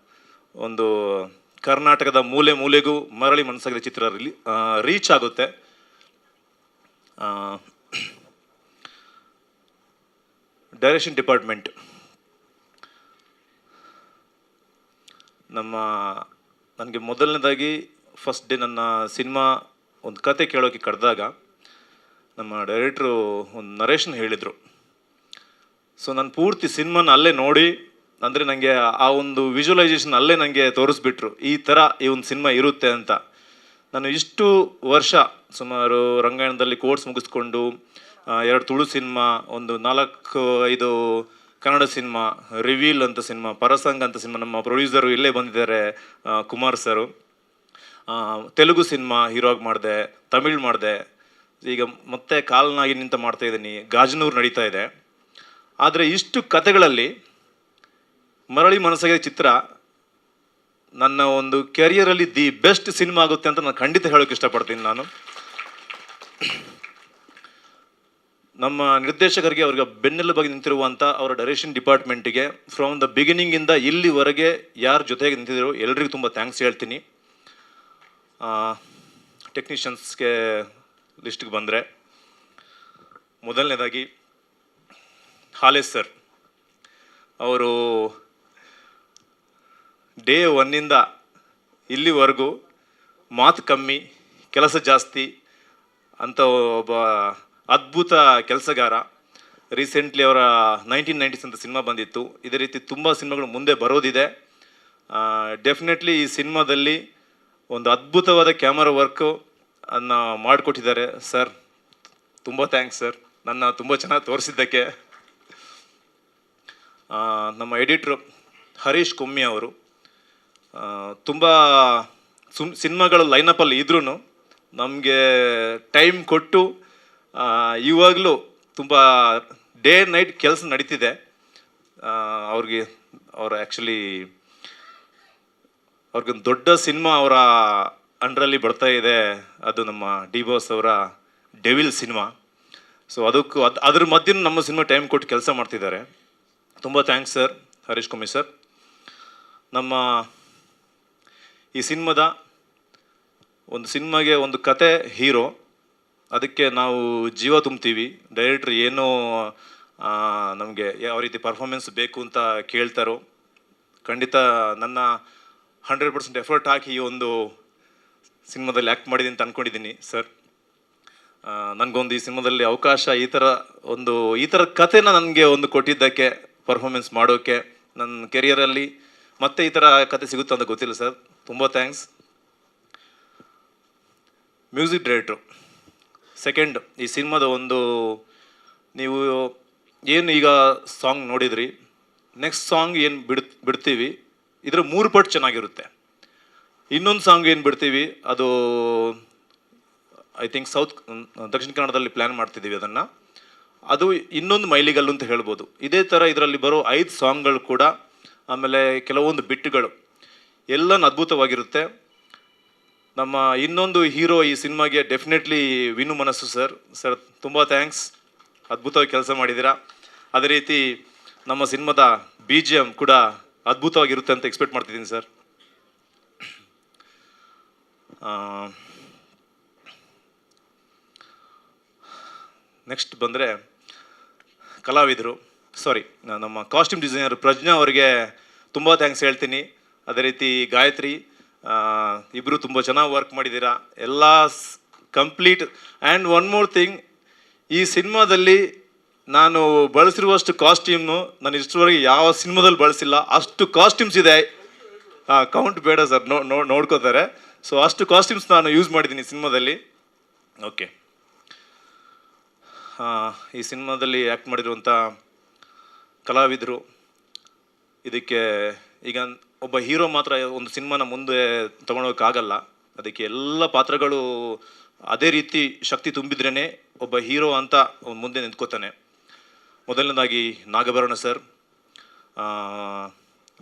ಒಂದು ಕರ್ನಾಟಕದ ಮೂಲೆ ಮೂಲೆಗೂ ಮರಳಿ ಮನಸ್ಸಾಗಿದೆ ಚಿತ್ರ ರೀಚ್ ಆಗುತ್ತೆ. ಡೈರೆಕ್ಷನ್ ಡಿಪಾರ್ಟ್ಮೆಂಟ್ ನನಗೆ ಮೊದಲನೇದಾಗಿ ಫಸ್ಟ್ ಡೇ ನನ್ನ ಸಿನಿಮಾ ಒಂದು ಕತೆ ಕೇಳೋಕ್ಕೆ ಕರೆದಾಗ ನಮ್ಮ ಡೈರೆಕ್ಟ್ರು ಒಂದು ನರೇಶನ್ ಹೇಳಿದರು. ಸೊ ನಾನು ಪೂರ್ತಿ ಸಿನಿಮಾನ ಅಲ್ಲೇ ನೋಡಿ, ಅಂದರೆ ನನಗೆ ಆ ಒಂದು ವಿಜುವಲೈಸೇಷನ್ ಅಲ್ಲೇ ನನಗೆ ತೋರಿಸ್ಬಿಟ್ರು, ಈ ಥರ ಈ ಒಂದು ಸಿನಿಮಾ ಇರುತ್ತೆ ಅಂತ. ನಾನು ಇಷ್ಟು ವರ್ಷ ಸುಮಾರು ರಂಗಾಯಣದಲ್ಲಿ ಕೋರ್ಸ್ ಮುಗಿಸ್ಕೊಂಡು 2 ತುಳು ಸಿನಿಮಾ, ಒಂದು 4-5 ಕನ್ನಡ ಸಿನಿಮಾ, ರಿವೀಲ್ ಅಂತ ಸಿನಿಮಾ, ಪರಸಂಗ ಅಂತ ಸಿನಿಮಾ, ನಮ್ಮ ಪ್ರೊಡ್ಯೂಸರು ಇಲ್ಲೇ ಬಂದಿದ್ದಾರೆ ಕುಮಾರ್ ಸರು. ತೆಲುಗು ಸಿನಿಮಾ ಹೀರೋಗಿ ಮಾಡಿದೆ, ತಮಿಳ್ ಮಾಡಿದೆ, ಈಗ ಮತ್ತೆ ಕಾಲ್ನಾಗಿನಿ ಅಂತ ಮಾಡ್ತಾಯಿದ್ದೀನಿ, ಗಾಜನೂರು ನಡೀತಾ ಇದೆ. ಆದರೆ ಇಷ್ಟು ಕಥೆಗಳಲ್ಲಿ ಮರಳಿ ಮನಸ್ಸಾಗಿದೆ ಚಿತ್ರ ನನ್ನ ಒಂದು ಕೆರಿಯರಲ್ಲಿ ದಿ ಬೆಸ್ಟ್ ಸಿನಿಮಾ ಆಗುತ್ತೆ ಅಂತ ನಾನು ಖಂಡಿತ ಹೇಳೋಕೆ ಇಷ್ಟಪಡ್ತೀನಿ. ನಾನು ನಮ್ಮ ನಿರ್ದೇಶಕರಿಗೆ, ಅವ್ರಿಗೆ ಬೆನ್ನೆಲುಬಾಗಿ ನಿಂತಿರುವಂಥ ಅವರ ಡೈರೆಕ್ಷನ್ ಡಿಪಾರ್ಟ್ಮೆಂಟಿಗೆ ಫ್ರಮ್ ದ ಬಿಗಿನಿಂಗಿಂದ ಇಲ್ಲಿವರೆಗೆ ಯಾರ ಜೊತೆಗೆ ನಿಂತಿದ್ರು ಎಲ್ರಿಗೂ ತುಂಬ ಥ್ಯಾಂಕ್ಸ್ ಹೇಳ್ತೀನಿ. ಟೆಕ್ನಿಷಿಯನ್ಸ್ಗೆ ಲಿಸ್ಟ್ಗೆ ಬಂದರೆ ಮೊದಲನೇದಾಗಿ ಹಾಲೇಶ್ ಸರ್, ಅವರು ಡೇ 1 ಇಲ್ಲಿವರೆಗೂ ಮಾತು ಕಮ್ಮಿ ಕೆಲಸ ಜಾಸ್ತಿ ಅಂತ ಒಬ್ಬ ಅದ್ಭುತ ಕೆಲಸಗಾರ. ರೀಸೆಂಟ್ಲಿ ಅವರ 1990s ಅಂತ ಸಿನಿಮಾ ಬಂದಿತ್ತು. ಇದೇ ರೀತಿ ತುಂಬ ಸಿನಿಮಾಗಳು ಮುಂದೆ ಬರೋದಿದೆ. ಡೆಫಿನೆಟ್ಲಿ ಈ ಸಿನಿಮಾದಲ್ಲಿ ಒಂದು ಅದ್ಭುತವಾದ ಕ್ಯಾಮರಾ ವರ್ಕು ಅನ್ನು ಮಾಡಿಕೊಟ್ಟಿದ್ದಾರೆ ಸರ್. ತುಂಬ ಥ್ಯಾಂಕ್ಸ್ ಸರ್, ನನ್ನ ತುಂಬ ಚೆನ್ನಾಗಿ ತೋರಿಸಿದ್ದಕ್ಕೆ. ನಮ್ಮ ಎಡಿಟ್ರು ಹರೀಶ್ ಕೊಮ್ಮಿ ಅವರು ತುಂಬ ಸಿನಿಮಾಗಳ ಲೈನಪ್ಪಲ್ಲಿ ಇದ್ರೂ ನಮಗೆ ಟೈಮ್ ಕೊಟ್ಟು ಇವಾಗಲೂ ತುಂಬ ಡೇ ನೈಟ್ ಕೆಲಸ ನಡೀತಿದೆ. ಅವ್ರು ಆ್ಯಕ್ಚುಲಿ ಅವ್ರಿಗೊಂದು ದೊಡ್ಡ ಸಿನಿಮಾ ಅವರ ಅಂಡ್ರಲ್ಲಿ ಬರ್ತಾ ಇದೆ, ಅದು ನಮ್ಮ ಡಿ ಬಾಸ್ ಅವರ ಡೆವಿಲ್ ಸಿನಿಮಾ. ಸೊ ಅದ್ರ ಮಧ್ಯೆ ನಮ್ಮ ಸಿನಿಮಾ ಟೈಮ್ ಕೊಟ್ಟು ಕೆಲಸ ಮಾಡ್ತಿದ್ದಾರೆ. ತುಂಬ ಥ್ಯಾಂಕ್ಸ್ ಸರ್, ಹರೀಶ್ ಕೊಮ್ಮಿ ಸರ್. ನಮ್ಮ ಈ ಸಿನಿಮಾದ ಒಂದು ಸಿನಿಮಾಗೆ ಒಂದು ಕತೆ ಹೀರೋ, ಅದಕ್ಕೆ ನಾವು ಜೀವ ತುಂಬ್ತೀವಿ. ಡೈರೆಕ್ಟ್ರ್ ಏನೋ ನಮಗೆ ಯಾವ ರೀತಿ ಪರ್ಫಾರ್ಮೆನ್ಸ್ ಬೇಕು ಅಂತ ಕೇಳ್ತಾರೋ, ಖಂಡಿತ ನನ್ನ 100% ಎಫರ್ಟ್ ಹಾಕಿ ಈ ಒಂದು ಸಿನಿಮಾದಲ್ಲಿ ಆ್ಯಕ್ಟ್ ಮಾಡಿದ್ದೀನಿ ಅಂತ ಅಂದ್ಕೊಂಡಿದ್ದೀನಿ ಸರ್. ನನಗೊಂದು ಈ ಸಿನಿಮಾದಲ್ಲಿ ಅವಕಾಶ, ಈ ಥರ ಕಥೆನ ನನಗೆ ಒಂದು ಕೊಟ್ಟಿದ್ದಕ್ಕೆ, ಪರ್ಫಾರ್ಮೆನ್ಸ್ ಮಾಡೋಕ್ಕೆ ನನ್ನ ಕೆರಿಯರಲ್ಲಿ ಮತ್ತೆ ಈ ಥರ ಕತೆ ಸಿಗುತ್ತೆ ಅಂತ ಗೊತ್ತಿಲ್ಲ ಸರ್. ತುಂಬ ಥ್ಯಾಂಕ್ಸ್. ಮ್ಯೂಸಿಕ್ ಡೈರೆಕ್ಟ್ರು ಸೆಕೆಂಡ್, ಈ ಸಿನಿಮಾದ ಒಂದು ನೀವು ಏನು ಈಗ ಸಾಂಗ್ ನೋಡಿದ್ರಿ, ನೆಕ್ಸ್ಟ್ ಸಾಂಗ್ ಏನು ಬಿಡ್ತೀವಿ ಇದರ 3 ಪಟ್ಟು ಚೆನ್ನಾಗಿರುತ್ತೆ. ಇನ್ನೊಂದು ಸಾಂಗ್ ಏನು ಬಿಡ್ತೀವಿ ಅದು ಐ ಥಿಂಕ್ ದಕ್ಷಿಣ ಕನ್ನಡದಲ್ಲಿ ಪ್ಲ್ಯಾನ್ ಮಾಡ್ತಿದ್ದೀವಿ ಅದನ್ನು. ಅದು ಇನ್ನೊಂದು ಮೈಲಿಗಲ್ಲು ಅಂತ ಹೇಳ್ಬೋದು. ಇದೇ ಥರ ಇದರಲ್ಲಿ ಬರೋ 5 ಸಾಂಗ್ಗಳು ಕೂಡ, ಆಮೇಲೆ ಕೆಲವೊಂದು ಬಿಟ್ಟುಗಳು ಎಲ್ಲನೂ ಅದ್ಭುತವಾಗಿರುತ್ತೆ. ನಮ್ಮ ಇನ್ನೊಂದು ಹೀರೋ ಈ ಸಿನಿಮಾಗೆ ಡೆಫಿನೆಟ್ಲಿ ವಿನು ಮನಸ್ಸು ಸರ್. ಸರ್ ತುಂಬ ಥ್ಯಾಂಕ್ಸ್, ಅದ್ಭುತವಾಗಿ ಕೆಲಸ ಮಾಡಿದ್ದೀರಾ. ಅದೇ ರೀತಿ ನಮ್ಮ ಸಿನಿಮಾದ BGM ಕೂಡ ಅದ್ಭುತವಾಗಿರುತ್ತೆ ಅಂತ ಎಕ್ಸ್ಪೆಕ್ಟ್ ಮಾಡ್ತಿದ್ದೀನಿ ಸರ್. ನೆಕ್ಸ್ಟ್ ಬಂದರೆ ಕಲಾವಿದರು, ಸಾರಿ ನಮ್ಮ ಕಾಸ್ಟ್ಯೂಮ್ ಡಿಸೈನರ್ ಪ್ರಜ್ಞಾ ಅವರಿಗೆ ತುಂಬ ಥ್ಯಾಂಕ್ಸ್ ಹೇಳ್ತೀನಿ. ಅದೇ ರೀತಿ ಗಾಯತ್ರಿ, ಇಬ್ಬರು ತುಂಬ ಚೆನ್ನಾಗಿ ವರ್ಕ್ ಮಾಡಿದ್ದೀರಾ, ಎಲ್ಲ complete. And one more thing, ಈ ಸಿನಿಮಾದಲ್ಲಿ ನಾನು ಬಳಸಿರುವಷ್ಟು ಕಾಸ್ಟ್ಯೂಮು ನಾನು ಇಷ್ಟರವರೆಗೆ ಯಾವ ಸಿನಿಮಾದಲ್ಲಿ ಬಳಸಿಲ್ಲ. ಅಷ್ಟು ಕಾಸ್ಟ್ಯೂಮ್ಸ್ ಇದೆ, ಕೌಂಟ್ ಬೇಡ ಸರ್, ನೋಡ್ಕೋತಾರೆ. ಸೊ ಅಷ್ಟು ಕಾಸ್ಟ್ಯೂಮ್ಸ್ ನಾನು ಯೂಸ್ ಮಾಡಿದ್ದೀನಿ ಸಿನಿಮಾದಲ್ಲಿ. ಓಕೆ, ಈ ಸಿನಿಮಾದಲ್ಲಿ ಆ್ಯಕ್ಟ್ ಮಾಡಿರುವಂಥ ಕಲಾವಿದರು, ಇದಕ್ಕೆ ಈಗ ಒಬ್ಬ ಹೀರೋ ಮಾತ್ರ ಒಂದು ಸಿನಿಮಾನ ಮುಂದೆ ತೊಗೊಂಡೋಗೋಕ್ಕಾಗಲ್ಲ. ಅದಕ್ಕೆ ಎಲ್ಲ ಪಾತ್ರಗಳು ಅದೇ ರೀತಿ ಶಕ್ತಿ ತುಂಬಿದ್ರೇ ಒಬ್ಬ ಹೀರೋ ಅಂತ ಅವ್ನು ಮುಂದೆ ನಿಂತ್ಕೋತಾನೆ. ಮೊದಲನೇದಾಗಿ ನಾಗಭರಣ ಸರ್,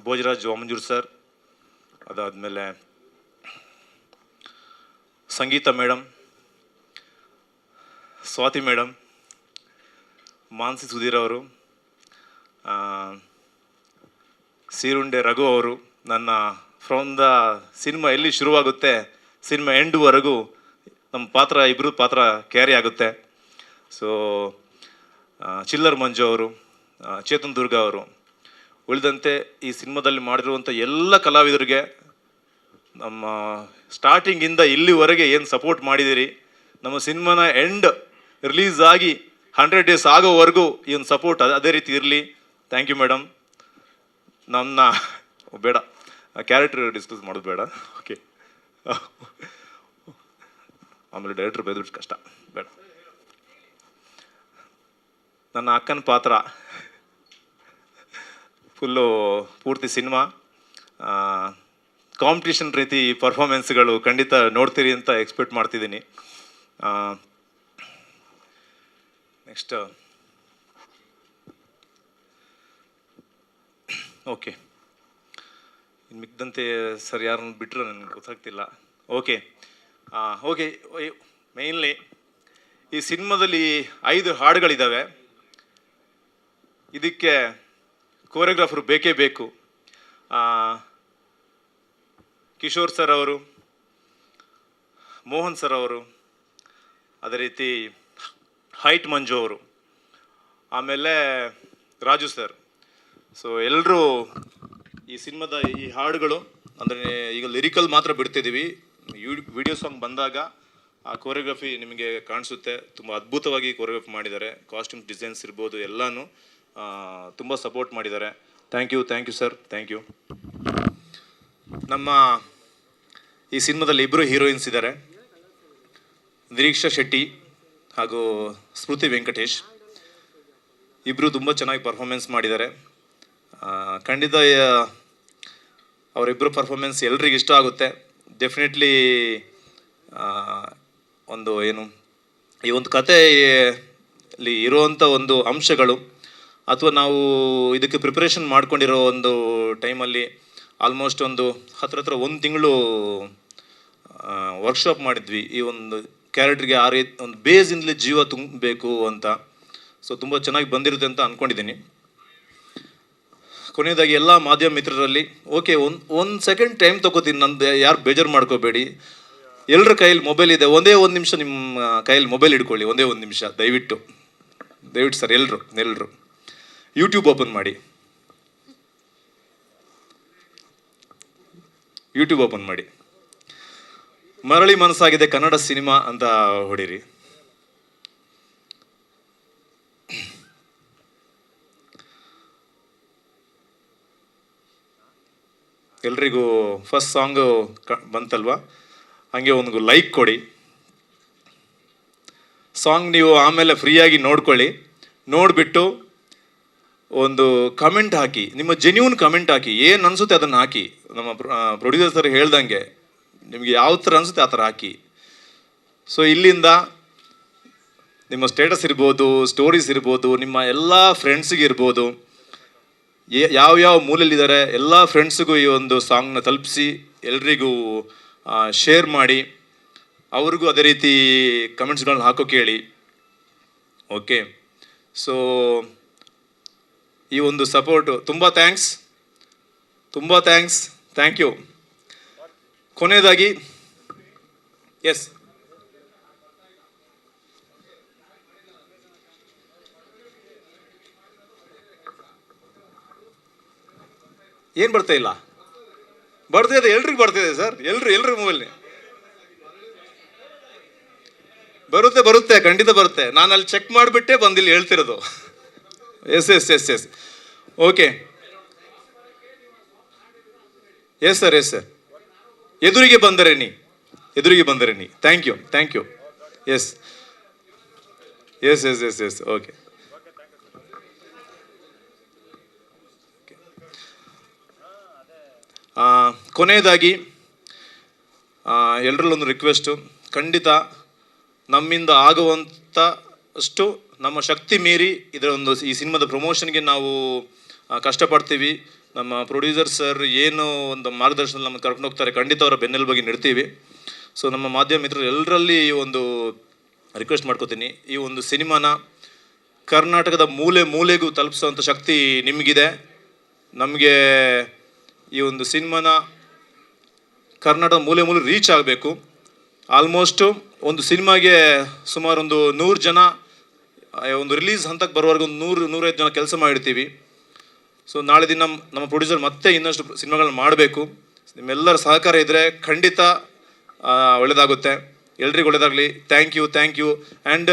ಭೋಜರಾಜ್ ವಾಮಂಜೂರ್ ಸರ್, ಅದಾದಮೇಲೆ ಸಂಗೀತ ಮೇಡಮ್, ಸ್ವಾತಿ ಮೇಡಮ್, ಮಾನ್ಸಿ ಸುಧೀರ್ ಅವರು, ಸೀರುಂಡೆ ರಘು ಅವರು. ನನ್ನ ಫ್ರಮ್ ದ ಸಿನಿಮಾ ಎಲ್ಲಿ ಶುರುವಾಗುತ್ತೆ ಸಿನಿಮಾ ಎಂಡ್ವರೆಗೂ ನಮ್ಮ ಪಾತ್ರ, ಇಬ್ಬರು ಪಾತ್ರ ಕ್ಯಾರಿ ಆಗುತ್ತೆ. ಸೊ ಚಿಲ್ಲರ್ ಮಂಜು ಅವರು, ಚೇತನ್ ದುರ್ಗ ಅವರು, ಉಳಿದಂತೆ ಈ ಸಿನಿಮಾದಲ್ಲಿ ಮಾಡಿರುವಂಥ ಎಲ್ಲ ಕಲಾವಿದರಿಗೆ ನಮ್ಮ ಸ್ಟಾರ್ಟಿಂಗಿಂದ ಇಲ್ಲಿವರೆಗೆ ಏನು ಸಪೋರ್ಟ್ ಮಾಡಿದ್ದೀರಿ, ನಮ್ಮ ಸಿನಿಮಾನ ಎಂಡ್ ರಿಲೀಸ್ ಆಗಿ 100 days ಆಗೋವರೆಗೂ ಈ ಒಂದು ಸಪೋರ್ಟ್ ಅದೇ ರೀತಿ ಇರಲಿ. Thank you madam. ನನ್ನ ಬೇಡ ಕ್ಯಾರೆಕ್ಟರ್ ಡಿಸ್ಕಸ್ ಮಾಡೋದು ಬೇಡ, ಓಕೆ. ಆಮೇಲೆ ಡೈರೆಕ್ಟ್ರ್ ಬೈದ್ಬಿಟ್ಟು ಕಷ್ಟ, ಬೇಡ. ನನ್ನ ಅಕ್ಕನ ಪಾತ್ರ ಫುಲ್ಲು ಪೂರ್ತಿ ಸಿನಿಮಾ ಕಾಂಪಿಟೇಷನ್ ರೀತಿ ಪರ್ಫಾರ್ಮೆನ್ಸ್ಗಳು ಖಂಡಿತ ನೋಡ್ತೀರಿ ಅಂತ ಎಕ್ಸ್ಪೆಕ್ಟ್ ಮಾಡ್ತಿದ್ದೀನಿ. ನೆಕ್ಸ್ಟ್ ಓಕೆ, ಇನ್ನು ಮಿಕ್ದಂತೆ ಸರ್ ಯಾರನ್ನು ಬಿಟ್ಟರು ನನಗೆ ಗೊತ್ತಾಗ್ತಿಲ್ಲ. ಓಕೆ ಓಕೆ, ಮೇಯ್ನ್ಲಿ ಈ ಸಿನಿಮಾದಲ್ಲಿ 5 ಹಾಡುಗಳಿದ್ದಾವೆ. ಇದಕ್ಕೆ ಕೋರಿಯೋಗ್ರಾಫರ್ ಬೇಕೇ ಬೇಕು. ಕಿಶೋರ್ ಸರ್ ಅವರು, ಮೋಹನ್ ಸರ್ ಅವರು, ಅದೇ ರೀತಿ ಹೈಟ್ ಮಂಜು ಅವರು, ಆಮೇಲೆ ರಾಜು ಸರ್. ಸೊ ಎಲ್ಲರೂ ಈ ಸಿನಿಮಾದ ಈ ಹಾಡುಗಳು ಅಂದರೆ ಈಗ ಲಿರಿಕಲ್ ಮಾತ್ರ ಬಿಡ್ತಿದ್ದೀವಿ. ವಿಡಿಯೋ ಸಾಂಗ್ ಬಂದಾಗ ಆ ಕೋರಿಯೋಗ್ರಫಿ ನಿಮಗೆ ಕಾಣಿಸುತ್ತೆ. ತುಂಬ ಅದ್ಭುತವಾಗಿ ಕೋರಿಯೋಗ್ರಫಿ ಮಾಡಿದ್ದಾರೆ. ಕಾಸ್ಟ್ಯೂಮ್ ಡಿಸೈನ್ಸ್ ಇರ್ಬೋದು, ಎಲ್ಲನೂ ತುಂಬ ಸಪೋರ್ಟ್ ಮಾಡಿದ್ದಾರೆ. Thank you sir, thank you. ನಮ್ಮ ಈ ಸಿನಿಮಾದಲ್ಲಿ ಇಬ್ಬರು ಹೀರೋಯಿನ್ಸ್ ಇದ್ದಾರೆ, ನಿರೀಕ್ಷಾ ಶೆಟ್ಟಿ ಹಾಗೂ ಸ್ಮೃತಿ ವೆಂಕಟೇಶ್. ಇಬ್ಬರು ತುಂಬ ಚೆನ್ನಾಗಿ ಪರ್ಫಾರ್ಮೆನ್ಸ್ ಮಾಡಿದ್ದಾರೆ. ಖಂಡಿತ ಅವರಿಬ್ಬರು ಪರ್ಫಾರ್ಮೆನ್ಸ್ ಎಲ್ರಿಗೂ ಇಷ್ಟ ಆಗುತ್ತೆ. ಡೆಫಿನೆಟ್ಲಿ ಒಂದು ಏನು ಈ ಒಂದು ಕಥೆಯಲ್ಲಿ ಇರುವಂಥ ಒಂದು ಅಂಶಗಳು ಅಥವಾ ನಾವು ಇದಕ್ಕೆ ಪ್ರಿಪ್ರೇಷನ್ ಮಾಡ್ಕೊಂಡಿರೋ ಒಂದು ಟೈಮಲ್ಲಿ ಆಲ್ಮೋಸ್ಟ್ ಒಂದು ಹತ್ರ 1 ತಿಂಗಳು ವರ್ಕ್ಶಾಪ್ ಮಾಡಿದ್ವಿ. ಈ ಒಂದು ಕ್ಯಾರೆಕ್ಟ್ರಿಗೆ ಆ ರೀತಿ ಒಂದು ಬೇಸಿಂದಲೇ ಜೀವ ತುಂಬಬೇಕು ಅಂತ. ಸೊ ತುಂಬ ಚೆನ್ನಾಗಿ ಬಂದಿರುತ್ತೆ ಅಂತ ಅಂದ್ಕೊಂಡಿದ್ದೀನಿ. ಕೊನೆಯದಾಗಿ ಎಲ್ಲ ಮಾಧ್ಯಮ ಮಿತ್ರರಲ್ಲಿ ಓಕೆ, ಒಂದು ಸೆಕೆಂಡ್ ಟೈಮ್ ತಗೋತೀನಿ, ನಂದು ಯಾರು ಬೇಜಾರು ಮಾಡ್ಕೋಬೇಡಿ. ಎಲ್ಲರ ಕೈಯಲ್ಲಿ ಮೊಬೈಲ್ ಇದೆ, ಒಂದೇ 1 ನಿಮಿಷ ನಿಮ್ಮ ಕೈಯಲ್ಲಿ ಮೊಬೈಲ್ ಇಟ್ಕೊಳ್ಳಿ, ಒಂದೇ 1 ನಿಮಿಷ ದಯವಿಟ್ಟು ಸರ್. ಎಲ್ಲರೂ ಯೂಟ್ಯೂಬ್ ಓಪನ್ ಮಾಡಿ, ಮರಳಿ ಮನಸ್ಸಾಗಿದೆ ಕನ್ನಡ ಸಿನಿಮಾ ಅಂತ ಹೊಡೀರಿ. ಎಲ್ರಿಗೂ ಫಸ್ಟ್ ಸಾಂಗು ಬಂತಲ್ವಾ, ಹಾಗೆ ಒಂದು ಲೈಕ್ ಕೊಡಿ. ಸಾಂಗ್ ನೀವು ಆಮೇಲೆ ಫ್ರೀಯಾಗಿ ನೋಡ್ಕೊಳ್ಳಿ. ನೋಡಿಬಿಟ್ಟು ಒಂದು ಕಮೆಂಟ್ ಹಾಕಿ, ನಿಮ್ಮ ಜೆನ್ಯೂನ್ ಕಮೆಂಟ್ ಹಾಕಿ, ಏನು ಅನಿಸುತ್ತೆ ಅದನ್ನು ಹಾಕಿ. ನಮ್ಮ ಪ್ರೊಡ್ಯೂಸರ್ ಸರ್ ಹೇಳ್ದಂಗೆ ನಿಮಗೆ ಯಾವ ಥರ ಅನಿಸುತ್ತೆ ಆ ಥರ ಹಾಕಿ. ಸೊ ಇಲ್ಲಿಂದ ನಿಮ್ಮ ಸ್ಟೇಟಸ್ ಇರ್ಬೋದು, ಸ್ಟೋರೀಸ್ ಇರ್ಬೋದು, ನಿಮ್ಮ ಎಲ್ಲ ಫ್ರೆಂಡ್ಸಿಗೆ ಇರ್ಬೋದು, ಯಾವ್ಯಾವ ಮೂಲೆಯಲ್ಲಿದ್ದಾರೆ ಎಲ್ಲ ಫ್ರೆಂಡ್ಸಿಗೂ ಈ ಒಂದು ಸಾಂಗ್ನ ತಲುಪಿಸಿ ಎಲ್ರಿಗೂ ಶೇರ್ ಮಾಡಿ, ಅವ್ರಿಗೂ ಅದೇ ರೀತಿ ಕಮೆಂಟ್ಸ್ಗಳನ್ನ ಹಾಕೋಕೆ ಹೇಳಿ. ಓಕೆ, ಸೊ ಈ ಒಂದು ಸಪೋರ್ಟು ತುಂಬ ಥ್ಯಾಂಕ್ಸ್, ಥ್ಯಾಂಕ್ ಯು. ಕೊನೆಯದಾಗಿ ಎಸ್, ಏನು ಬರ್ತಾ ಇಲ್ಲ? ಬರ್ತಿದೆ, ಎಲ್ರಿಗೂ ಬರ್ತಿದೆ ಸರ್, ಎಲ್ರ ಮೊಬೈಲ್ನೇ ಬರುತ್ತೆ, ಖಂಡಿತ ಬರುತ್ತೆ. ನಾನು ಅಲ್ಲಿ ಚೆಕ್ ಮಾಡಿಬಿಟ್ಟೆ ಬಂದಿಲ್ಲಿ ಹೇಳ್ತಿರೋದು. Yes okay. ಎಸ್ ಸರ್ ಎದುರಿಗೆ ಬಂದರೇನಿ. Thank you. Yes okay. ಕೊನೆಯದಾಗಿ ಎಲ್ಲರಲ್ಲೊಂದು ರಿಕ್ವೆಸ್ಟು, ಖಂಡಿತ ನಮ್ಮಿಂದ ಆಗುವಂಥಷ್ಟು ನಮ್ಮ ಶಕ್ತಿ ಮೀರಿ ಈ ಸಿನಿಮಾದ ಪ್ರಮೋಷನ್ಗೆ ನಾವು ಕಷ್ಟಪಡ್ತೀವಿ. ನಮ್ಮ ಪ್ರೊಡ್ಯೂಸರ್ ಸರ್ ಏನು ಒಂದು ಮಾರ್ಗದರ್ಶನದಲ್ಲಿ ನಮ್ಮನ್ನು ಕರ್ಕೊಂಡು ಹೋಗ್ತಾರೆ, ಖಂಡಿತ ಅವರ ಬೆನ್ನೆಲುಬಾಗಿ ನಿಡ್ತೀವಿ. ಸೊ ನಮ್ಮ ಮಾಧ್ಯಮ ಮಿತ್ರರು ಎಲ್ಲರಲ್ಲಿ ಈ ಒಂದು ರಿಕ್ವೆಸ್ಟ್ ಮಾಡ್ಕೋತೀನಿ, ಈ ಒಂದು ಸಿನಿಮಾನ ಕರ್ನಾಟಕದ ಮೂಲೆಗೂ ತಲುಪಿಸೋವಂಥ ಶಕ್ತಿ ನಿಮಗಿದೆ. ನಮಗೆ ಈ ಒಂದು ಸಿನಿಮಾನ ಕರ್ನಾಟಕದ ಮೂಲೆ ರೀಚ್ ಆಗಬೇಕು. ಆಲ್ಮೋಸ್ಟು ಒಂದು ಸಿನಿಮಾಗೆ ಸುಮಾರು ಒಂದು 100 ಜನ, ಒಂದು ರಿಲೀಸ್ ಹಂತಕ್ಕೆ ಬರುವವರೆಗೆ ಒಂದು 100-105 ಜನ ಕೆಲಸ ಮಾಡಿರ್ತೀವಿ. ಸೊ ನಾಳೆ ದಿನ ನಮ್ಮ ಪ್ರೊಡ್ಯೂಸರ್ ಮತ್ತೆ ಇನ್ನಷ್ಟು ಸಿನಿಮಾಗಳನ್ನ ಮಾಡಬೇಕು. ನಿಮ್ಮೆಲ್ಲರ ಸಹಕಾರ ಇದ್ದರೆ ಖಂಡಿತ ಒಳ್ಳೆಯದಾಗುತ್ತೆ. ಎಲ್ರಿಗೂ ಒಳ್ಳೆಯದಾಗಲಿ. Thank you. ಆ್ಯಂಡ್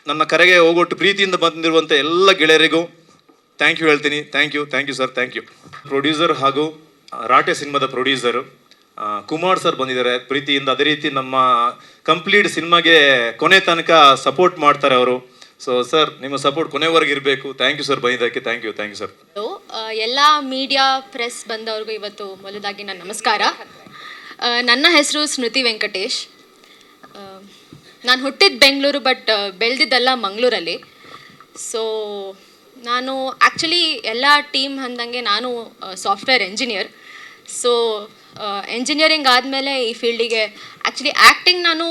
ನನ್ನ ಕರೆಗೆ ಹೋಗೊಟ್ಟು ಪ್ರೀತಿಯಿಂದ ಬಂದಿರುವಂಥ ಎಲ್ಲ ಗೆಳೆಯರಿಗೂ ಥ್ಯಾಂಕ್ ಯು ಹೇಳ್ತೀನಿ. Thank you sir, thank you. Producer ಹಾಗೂ ರಾಟೆ ಸಿನಿಮಾದ ಪ್ರೊಡ್ಯೂಸರು ಕುಮಾರ್ ಸರ್ ಬಂದಿದ್ದಾರೆ ಪ್ರೀತಿಯಿಂದ. ಅದೇ ರೀತಿ ನಮ್ಮ ಕಂಪ್ಲೀಟ್ ಸಿನಿಮಾಗೆ ಕೊನೆ ತನಕ ಸಪೋರ್ಟ್ ಮಾಡ್ತಾರೆ ಅವರು. ಸೊ ಸರ್, ನಿಮ್ಮ ಸಪೋರ್ಟ್ ಕೊನೆವರೆಗೆ ಇರಬೇಕು. ಥ್ಯಾಂಕ್ ಯು ಸರ್ ಬಂದಿದ್ದಕ್ಕೆ. Thank you sir. ಎಲ್ಲ ಮೀಡಿಯಾ ಪ್ರೆಸ್ ಬಂದವ್ರಿಗೂ ಇವತ್ತು ಮೊದಲಾಗಿ ನನ್ನ ನಮಸ್ಕಾರ. ನನ್ನ ಹೆಸರು ಸ್ಮೃತಿ ವೆಂಕಟೇಶ್. ನಾನು ಹುಟ್ಟಿದ ಬೆಂಗಳೂರು, ಬಟ್ ಬೆಳೆದಿದ್ದೆಲ್ಲ ಮಂಗಳೂರಲ್ಲಿ. ಸೊ ನಾನು ಆ್ಯಕ್ಚುಲಿ ಎಲ್ಲ ಟೀಮ್ ಅಂದಂಗೆ ನಾನು ಸಾಫ್ಟ್ವೇರ್ ಎಂಜಿನಿಯರ್. ಸೊ ಎಂಜಿನಿಯರಿಂಗ್ ಆದಮೇಲೆ ಈ ಫೀಲ್ಡಿಗೆ ಆ್ಯಕ್ಚುಲಿ ಆ್ಯಕ್ಟಿಂಗ್ ನಾನು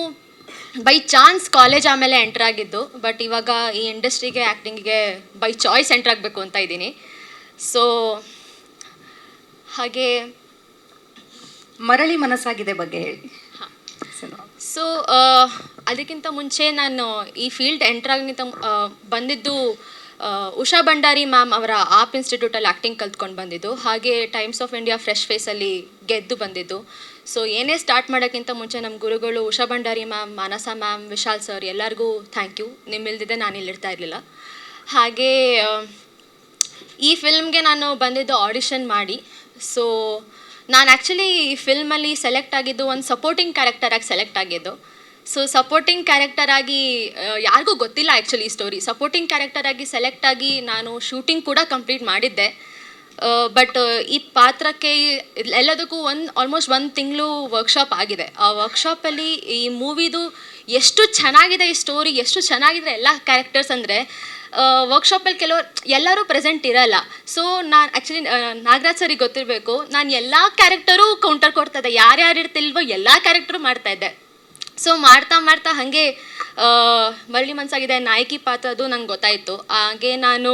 ಬೈ ಚಾನ್ಸ್ ಕಾಲೇಜ್ ಆಮೇಲೆ ಎಂಟರ್ ಆಗಿದ್ದು, ಬಟ್ ಇವಾಗ ಈ ಇಂಡಸ್ಟ್ರಿಗೆ ಆ್ಯಕ್ಟಿಂಗಿಗೆ ಬೈ ಚಾಯ್ಸ್ ಎಂಟರ್ ಆಗಬೇಕು ಅಂತ ಇದ್ದೀನಿ. ಸೊ ಹಾಗೆ ಮರಳಿ ಮನಸ್ಸಾಗಿದೆ ಬಗ್ಗೆ ಹೇಳಿ. ಸೊ ಅದಕ್ಕಿಂತ ಮುಂಚೆ ನಾನು ಈ ಫೀಲ್ಡ್ ಎಂಟರ್ ಆಗಿಂತ ಬಂದಿದ್ದು ಉಷಾ ಭಂಡಾರಿ ಮ್ಯಾಮ್ ಅವರ ಆಪ್ ಇನ್ಸ್ಟಿಟ್ಯೂಟಲ್ಲಿ ಆ್ಯಕ್ಟಿಂಗ್ ಕಲ್ತ್ಕೊಂಡು ಬಂದಿದ್ದು, ಹಾಗೆ ಟೈಮ್ಸ್ ಆಫ್ ಇಂಡಿಯಾ ಫ್ರೆಶ್ ಫೇಸಲ್ಲಿ ಗೆದ್ದು ಬಂದಿದ್ದು. ಸೊ ಏನೇ ಸ್ಟಾರ್ಟ್ ಮಾಡೋಕ್ಕಿಂತ ಮುಂಚೆ ನಮ್ಮ ಗುರುಗಳು ಉಷಾ ಭಂಡಾರಿ ಮ್ಯಾಮ್, ಮಾನಸ ಮ್ಯಾಮ್, ವಿಶಾಲ್ ಸರ್ ಎಲ್ಲರಿಗೂ ಥ್ಯಾಂಕ್ ಯು. ನಿಮ್ಮಿಲ್ದಿದ್ದೆ ನಾನು ಇಲ್ಲಿರ್ತಾ ಇರಲಿಲ್ಲ. ಹಾಗೆ ಈ ಫಿಲ್ಮ್ಗೆ ನಾನು ಬಂದಿದ್ದು ಆಡಿಷನ್ ಮಾಡಿ. ಸೊ ನಾನು ಆ್ಯಕ್ಚುಲಿ ಈ ಫಿಲ್ಮಲ್ಲಿ ಸೆಲೆಕ್ಟ್ ಆಗಿದ್ದು ಒಂದು ಸಪೋರ್ಟಿಂಗ್ ಕ್ಯಾರೆಕ್ಟರಾಗಿ ಸೆಲೆಕ್ಟ್ ಆಗಿದ್ದು. ಸೊ ಸಪೋರ್ಟಿಂಗ್ ಕ್ಯಾರೆಕ್ಟರ್ ಆಗಿ ಯಾರಿಗೂ ಗೊತ್ತಿಲ್ಲ ಆ್ಯಕ್ಚುಲಿ ಈ ಸ್ಟೋರಿ. ಸಪೋರ್ಟಿಂಗ್ ಕ್ಯಾರೆಕ್ಟರ್ ಆಗಿ ಸೆಲೆಕ್ಟ್ ಆಗಿ ನಾನು ಶೂಟಿಂಗ್ ಕೂಡ ಕಂಪ್ಲೀಟ್ ಮಾಡಿದ್ದೆ. ಬಟ್ ಈ ಪಾತ್ರಕ್ಕೆ ಎಲ್ಲದಕ್ಕೂ ಆಲ್ಮೋಸ್ಟ್ 1 ತಿಂಗಳು ವರ್ಕ್ಶಾಪ್ ಆಗಿದೆ. ಆ ವರ್ಕ್ಶಾಪಲ್ಲಿ ಈ ಮೂವಿದು ಎಷ್ಟು ಚೆನ್ನಾಗಿದೆ, ಈ ಸ್ಟೋರಿ ಎಷ್ಟು ಚೆನ್ನಾಗಿದೆ ಎಲ್ಲ ಕ್ಯಾರೆಕ್ಟರ್ಸ್ ಅಂದರೆ ವರ್ಕ್ಶಾಪಲ್ಲಿ ಎಲ್ಲರೂ ಪ್ರೆಸೆಂಟ್ ಇರಲ್ಲ. ಸೊ ನಾನು ಆ್ಯಕ್ಚುಲಿ ನಾಗರಾಜ್ ಸರಿಗೆ ಗೊತ್ತಿರಬೇಕು, ನಾನು ಎಲ್ಲ ಕ್ಯಾರೆಕ್ಟರೂ ಕೌಂಟರ್ ಕೊಡ್ತಾಯಿದ್ದೆ. ಯಾರ್ಯಾರು ಇರ್ತಿಲ್ವೋ ಎಲ್ಲ ಕ್ಯಾರೆಕ್ಟರು ಮಾಡ್ತಾಯಿದ್ದೆ. ಸೊ ಮಾಡ್ತಾ ಹಾಗೆ ಮರಳಿ ಮನಸ್ಸಾಗಿದೆ ನಾಯಕಿ ಪಾತ್ರದ್ದು ನಂಗೆ ಗೊತ್ತಾಯಿತು. ಹಾಗೆ ನಾನು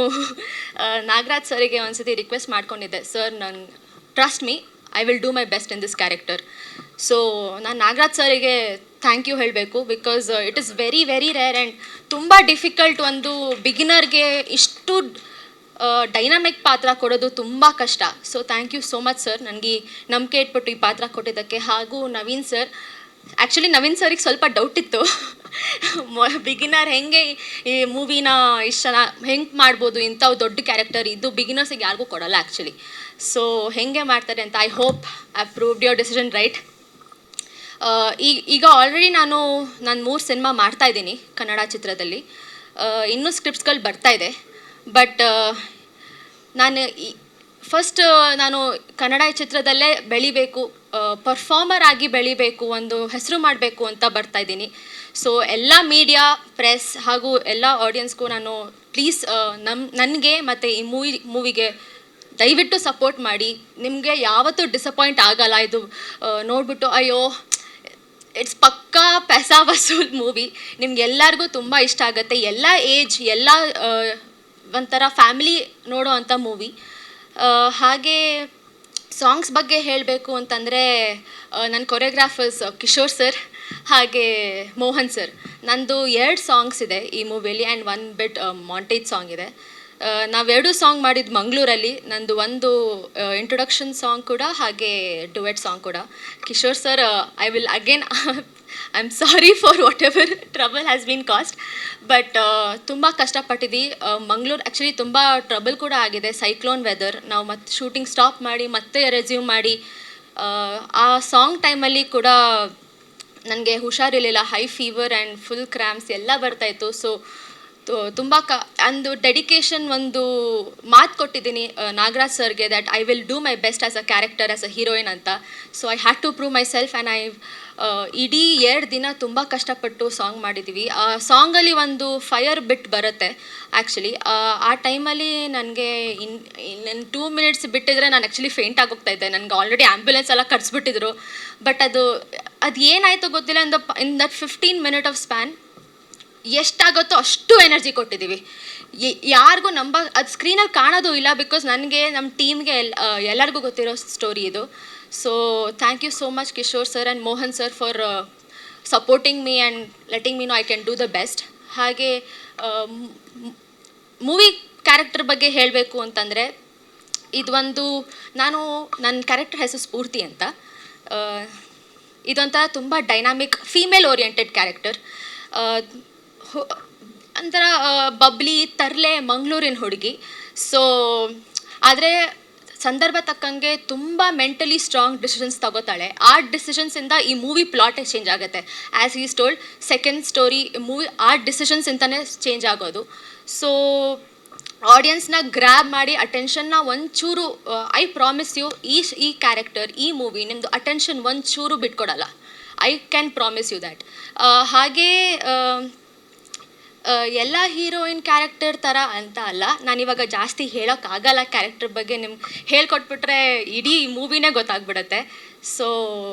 ನಾಗರಾಜ್ ಸರಿಗೆ ಒಂದ್ಸತಿ ರಿಕ್ವೆಸ್ಟ್ ಮಾಡ್ಕೊಂಡಿದ್ದೆ, ಸರ್ ನಾನು trust me, I will do my best in this character. So ನಾನು ನಾಗರಾಜ್ ಸರಿಗೆ ಥ್ಯಾಂಕ್ ಯು ಹೇಳಬೇಕು. Because it is very rare and ತುಂಬ ಡಿಫಿಕಲ್ಟ್. ಒಂದು ಬಿಗಿನರ್ಗೆ ಇಷ್ಟು ಡೈನಾಮಿಕ್ ಪಾತ್ರ ಕೊಡೋದು ತುಂಬ ಕಷ್ಟ. So thank you so much sir, ನನಗೆ ನಂಬಿಕೆ ಇಟ್ಬಿಟ್ಟು ಈ ಪಾತ್ರ ಕೊಟ್ಟಿದ್ದಕ್ಕೆ. ಹಾಗೂ ನವೀನ್ ಸರ್, ಆ್ಯಕ್ಚುಲಿ ನವೀನ್ ಸರಿಗೆ ಸ್ವಲ್ಪ ಡೌಟ್ ಇತ್ತು, ಬಿಗಿನರ್ ಹೆಂಗೆ ಈ ಮೂವಿನ ಇಷ್ಟು ಚೆನ್ನಾಗಿ ಹೆಂಗೆ ಮಾಡ್ಬೋದು, ಇಂಥ ದೊಡ್ಡ ಕ್ಯಾರೆಕ್ಟರ್ ಇದು ಬಿಗಿನರ್ಸಿಗೆ ಯಾರಿಗೂ ಕೊಡೋಲ್ಲ ಆ್ಯಕ್ಚುಲಿ. ಸೊ ಹೆಂಗೆ ಮಾಡ್ತಾರೆ ಅಂತ. I hope I proved your decision right. ಈಗ ಆಲ್ರೆಡಿ ನಾನು 3 ಸಿನಿಮಾ ಮಾಡ್ತಾಯಿದ್ದೀನಿ ಕನ್ನಡ ಚಿತ್ರದಲ್ಲಿ. ಇನ್ನೂ ಸ್ಕ್ರಿಪ್ಟ್ಸ್ಗಳು ಬರ್ತಾಯಿದೆ. ಬಟ್ ನಾನು ಕನ್ನಡ ಚಿತ್ರದಲ್ಲೇ ಬೆಳಿಬೇಕು, ಪರ್ಫಾರ್ಮರ್ ಆಗಿ ಬೆಳಿಬೇಕು, ಒಂದು ಹೆಸರು ಮಾಡಬೇಕು ಅಂತ ಬರ್ತಾಯಿದ್ದೀನಿ. ಸೊ ಎಲ್ಲ ಮೀಡಿಯಾ ಪ್ರೆಸ್ ಹಾಗೂ ಎಲ್ಲ ಆಡಿಯನ್ಸ್ಗೂ ನಾನು ಪ್ಲೀಸ್ ನನಗೆ ಮತ್ತು ಈ ಮೂವಿಗೆ ದಯವಿಟ್ಟು ಸಪೋರ್ಟ್ ಮಾಡಿ. ನಿಮಗೆ ಯಾವತ್ತೂ ಡಿಸಪಾಯಿಂಟ್ ಆಗಲ್ಲ. ಇದು ನೋಡಿಬಿಟ್ಟು ಅಯ್ಯೋ ಇಟ್ಸ್ ಪಕ್ಕಾ ಪೈಸಾ ವಸೂಲ್ ಮೂವಿ, ನಿಮ್ಗೆಲ್ಲರಿಗೂ ತುಂಬ ಇಷ್ಟ ಆಗುತ್ತೆ. ಎಲ್ಲ ಏಜ್, ಎಲ್ಲ ಒಂಥರ ಫ್ಯಾಮಿಲಿ ನೋಡೋ ಅಂಥ ಮೂವಿ. ಹಾಗೆ ಸಾಂಗ್ಸ್ ಬಗ್ಗೆ ಹೇಳಬೇಕು ಅಂತಂದರೆ ನನ್ನ ಕೊರಿಯೋಗ್ರಾಫರ್ಸ್ ಕಿಶೋರ್ ಸರ್ ಹಾಗೆ ಮೋಹನ್ ಸರ್. ನಂದು 2 ಸಾಂಗ್ಸ್ ಇದೆ ಈ ಮೂವಿಯಲ್ಲಿ ಆ್ಯಂಡ್ 1 ಬಿಟ್ ಮಾಂಟೇಜ್ ಸಾಂಗ್ ಇದೆ. ನಾವೆರಡು ಸಾಂಗ್ ಮಾಡಿದ್ದು ಮಂಗಳೂರಲ್ಲಿ. ನಂದು ಒಂದು ಇಂಟ್ರೊಡಕ್ಷನ್ ಸಾಂಗ್ ಕೂಡ, ಹಾಗೆ ಡುವೆಟ್ ಸಾಂಗ್ ಕೂಡ. Kishore sir, I will again I am sorry for what ever trouble has been cost, but ತುಂಬ ಕಷ್ಟಪಟ್ಟಿದ್ವಿ. ಮಂಗಳೂರು ಆ್ಯಕ್ಚುಲಿ ತುಂಬ ಟ್ರಬಲ್ ಕೂಡ ಆಗಿದೆ, ಸೈಕ್ಲೋನ್ ವೆದರ್. ನಾವು ಮತ್ತೆ ಶೂಟಿಂಗ್ ಸ್ಟಾಪ್ ಮಾಡಿ ಮತ್ತೆ ರೆಸ್ಯೂಮ್ ಮಾಡಿ, ಆ ಸಾಂಗ್ ಟೈಮಲ್ಲಿ ಕೂಡ ನನಗೆ ಹುಷಾರಿರಲಿಲ್ಲ, high fever and full cramps ಎಲ್ಲ ಬರ್ತಾಯಿತ್ತು. ಸೊ ತುಂಬ ಒಂದು ಡೆಡಿಕೇಶನ್, ಒಂದು ಮಾತು ಕೊಟ್ಟಿದ್ದೀನಿ ನಾಗರಾಜ್ ಸರ್ಗೆ, that I will do my best as a character, as a heroine ಅಂತ. So I had to prove myself and ಇಡೀ 2 ದಿನ ತುಂಬ ಕಷ್ಟಪಟ್ಟು ಸಾಂಗ್ ಮಾಡಿದ್ದೀವಿ. ಆ ಸಾಂಗಲ್ಲಿ ಒಂದು ಫೈರ್ ಬಿಟ್ ಬರುತ್ತೆ ಆ್ಯಕ್ಚುಲಿ. ಆ ಟೈಮಲ್ಲಿ ನನಗೆ ಇನ್ನು 2 ಮಿನಿಟ್ಸ್ ಬಿಟ್ಟಿದ್ರೆ ನಾನು ಆ್ಯಕ್ಚುಲಿ ಫೇಂಟ್ ಆಗೋಗ್ತಾಯಿದ್ದೆ. ನನಗೆ ಆಲ್ರೆಡಿ ಆ್ಯಂಬುಲೆನ್ಸ್ ಎಲ್ಲ ಕಟ್ಸ್ಬಿಟ್ಟಿದ್ರು. ಬಟ್ ಅದು ಏನಾಯಿತು ಗೊತ್ತಿಲ್ಲ, in that 15 minute of span ಎಷ್ಟಾಗುತ್ತೋ ಅಷ್ಟು ಎನರ್ಜಿ ಕೊಟ್ಟಿದ್ದೀವಿ. ಯಾರಿಗೂ ಅದು ಸ್ಕ್ರೀನಲ್ಲಿ ಕಾಣೋದು ಇಲ್ಲ, ಬಿಕಾಸ್ ನನಗೆ, ನಮ್ಮ ಟೀಮ್ಗೆ ಎಲ್ಲರಿಗೂ ಗೊತ್ತಿರೋ ಸ್ಟೋರಿ ಇದು. So thank you so much Kishore sir and Mohan sir for supporting me and letting me know I can do the best. ಹಾಗೆ ಮೂವಿ ಕ್ಯಾರೆಕ್ಟರ್ ಬಗ್ಗೆ ಹೇಳಬೇಕು ಅಂತಂದರೆ, ನನ್ನ ಕ್ಯಾರೆಕ್ಟರ್ ಹೆಸರು ಸ್ಫೂರ್ತಿ ಅಂತ. ಇದೊಂಥರ ತುಂಬ ಡೈನಾಮಿಕ್ ಫೀಮೇಲ್ ಓರಿಯೆಂಟೆಡ್ ಕ್ಯಾರೆಕ್ಟರ್. ಒಂಥರ ಬಬ್ಲಿ, ತರ್ಲೆ, ಮಂಗಳೂರಿನ ಹುಡುಗಿ. ಸೊ ಆದರೆ ಸಂದರ್ಭ ತಕ್ಕಂಗೆ ತುಂಬ ಮೆಂಟಲಿ ಸ್ಟ್ರಾಂಗ್ ಡಿಸಿಷನ್ಸ್ ತಗೋತಾಳೆ. ಆ ಡಿಸಿಷನ್ಸಿಂದ ಈ ಮೂವಿ ಪ್ಲಾಟೇ ಚೇಂಜ್ ಆಗುತ್ತೆ. As is told, second story movie ಆ ಡಿಸಿಷನ್ಸಿಂದನೇ ಚೇಂಜ್ ಆಗೋದು. ಸೊ ಆಡಿಯನ್ಸ್ನ ಗ್ರ್ಯಾಬ್ ಮಾಡಿ ಅಟೆನ್ಷನ್ನ ಒಂಚೂರು, ಐ ಪ್ರಾಮಿಸ್ ಯು, ಈ ಕ್ಯಾರೆಕ್ಟರ್, ಈ ಮೂವಿ ನಿಮ್ಮದು ಅಟೆನ್ಷನ್ ಒಂಚೂರು ಬಿಟ್ಕೊಡಲ್ಲ. I can promise you that. ಹಾಗೇ ಎಲ್ಲ ಹೀರೋಯಿನ್ ಕ್ಯಾರೆಕ್ಟರ್ ಥರ ಅಂತ ಅಲ್ಲ, ನಾನಿವಾಗ ಜಾಸ್ತಿ ಹೇಳೋಕ್ಕಾಗಲ್ಲ ಕ್ಯಾರೆಕ್ಟರ್ ಬಗ್ಗೆ. ನಿಮ್ಗೆ ಹೇಳ್ಕೊಟ್ಬಿಟ್ರೆ ಇಡೀ ಮೂವಿನೇ ಗೊತ್ತಾಗ್ಬಿಡುತ್ತೆ. ಸೊ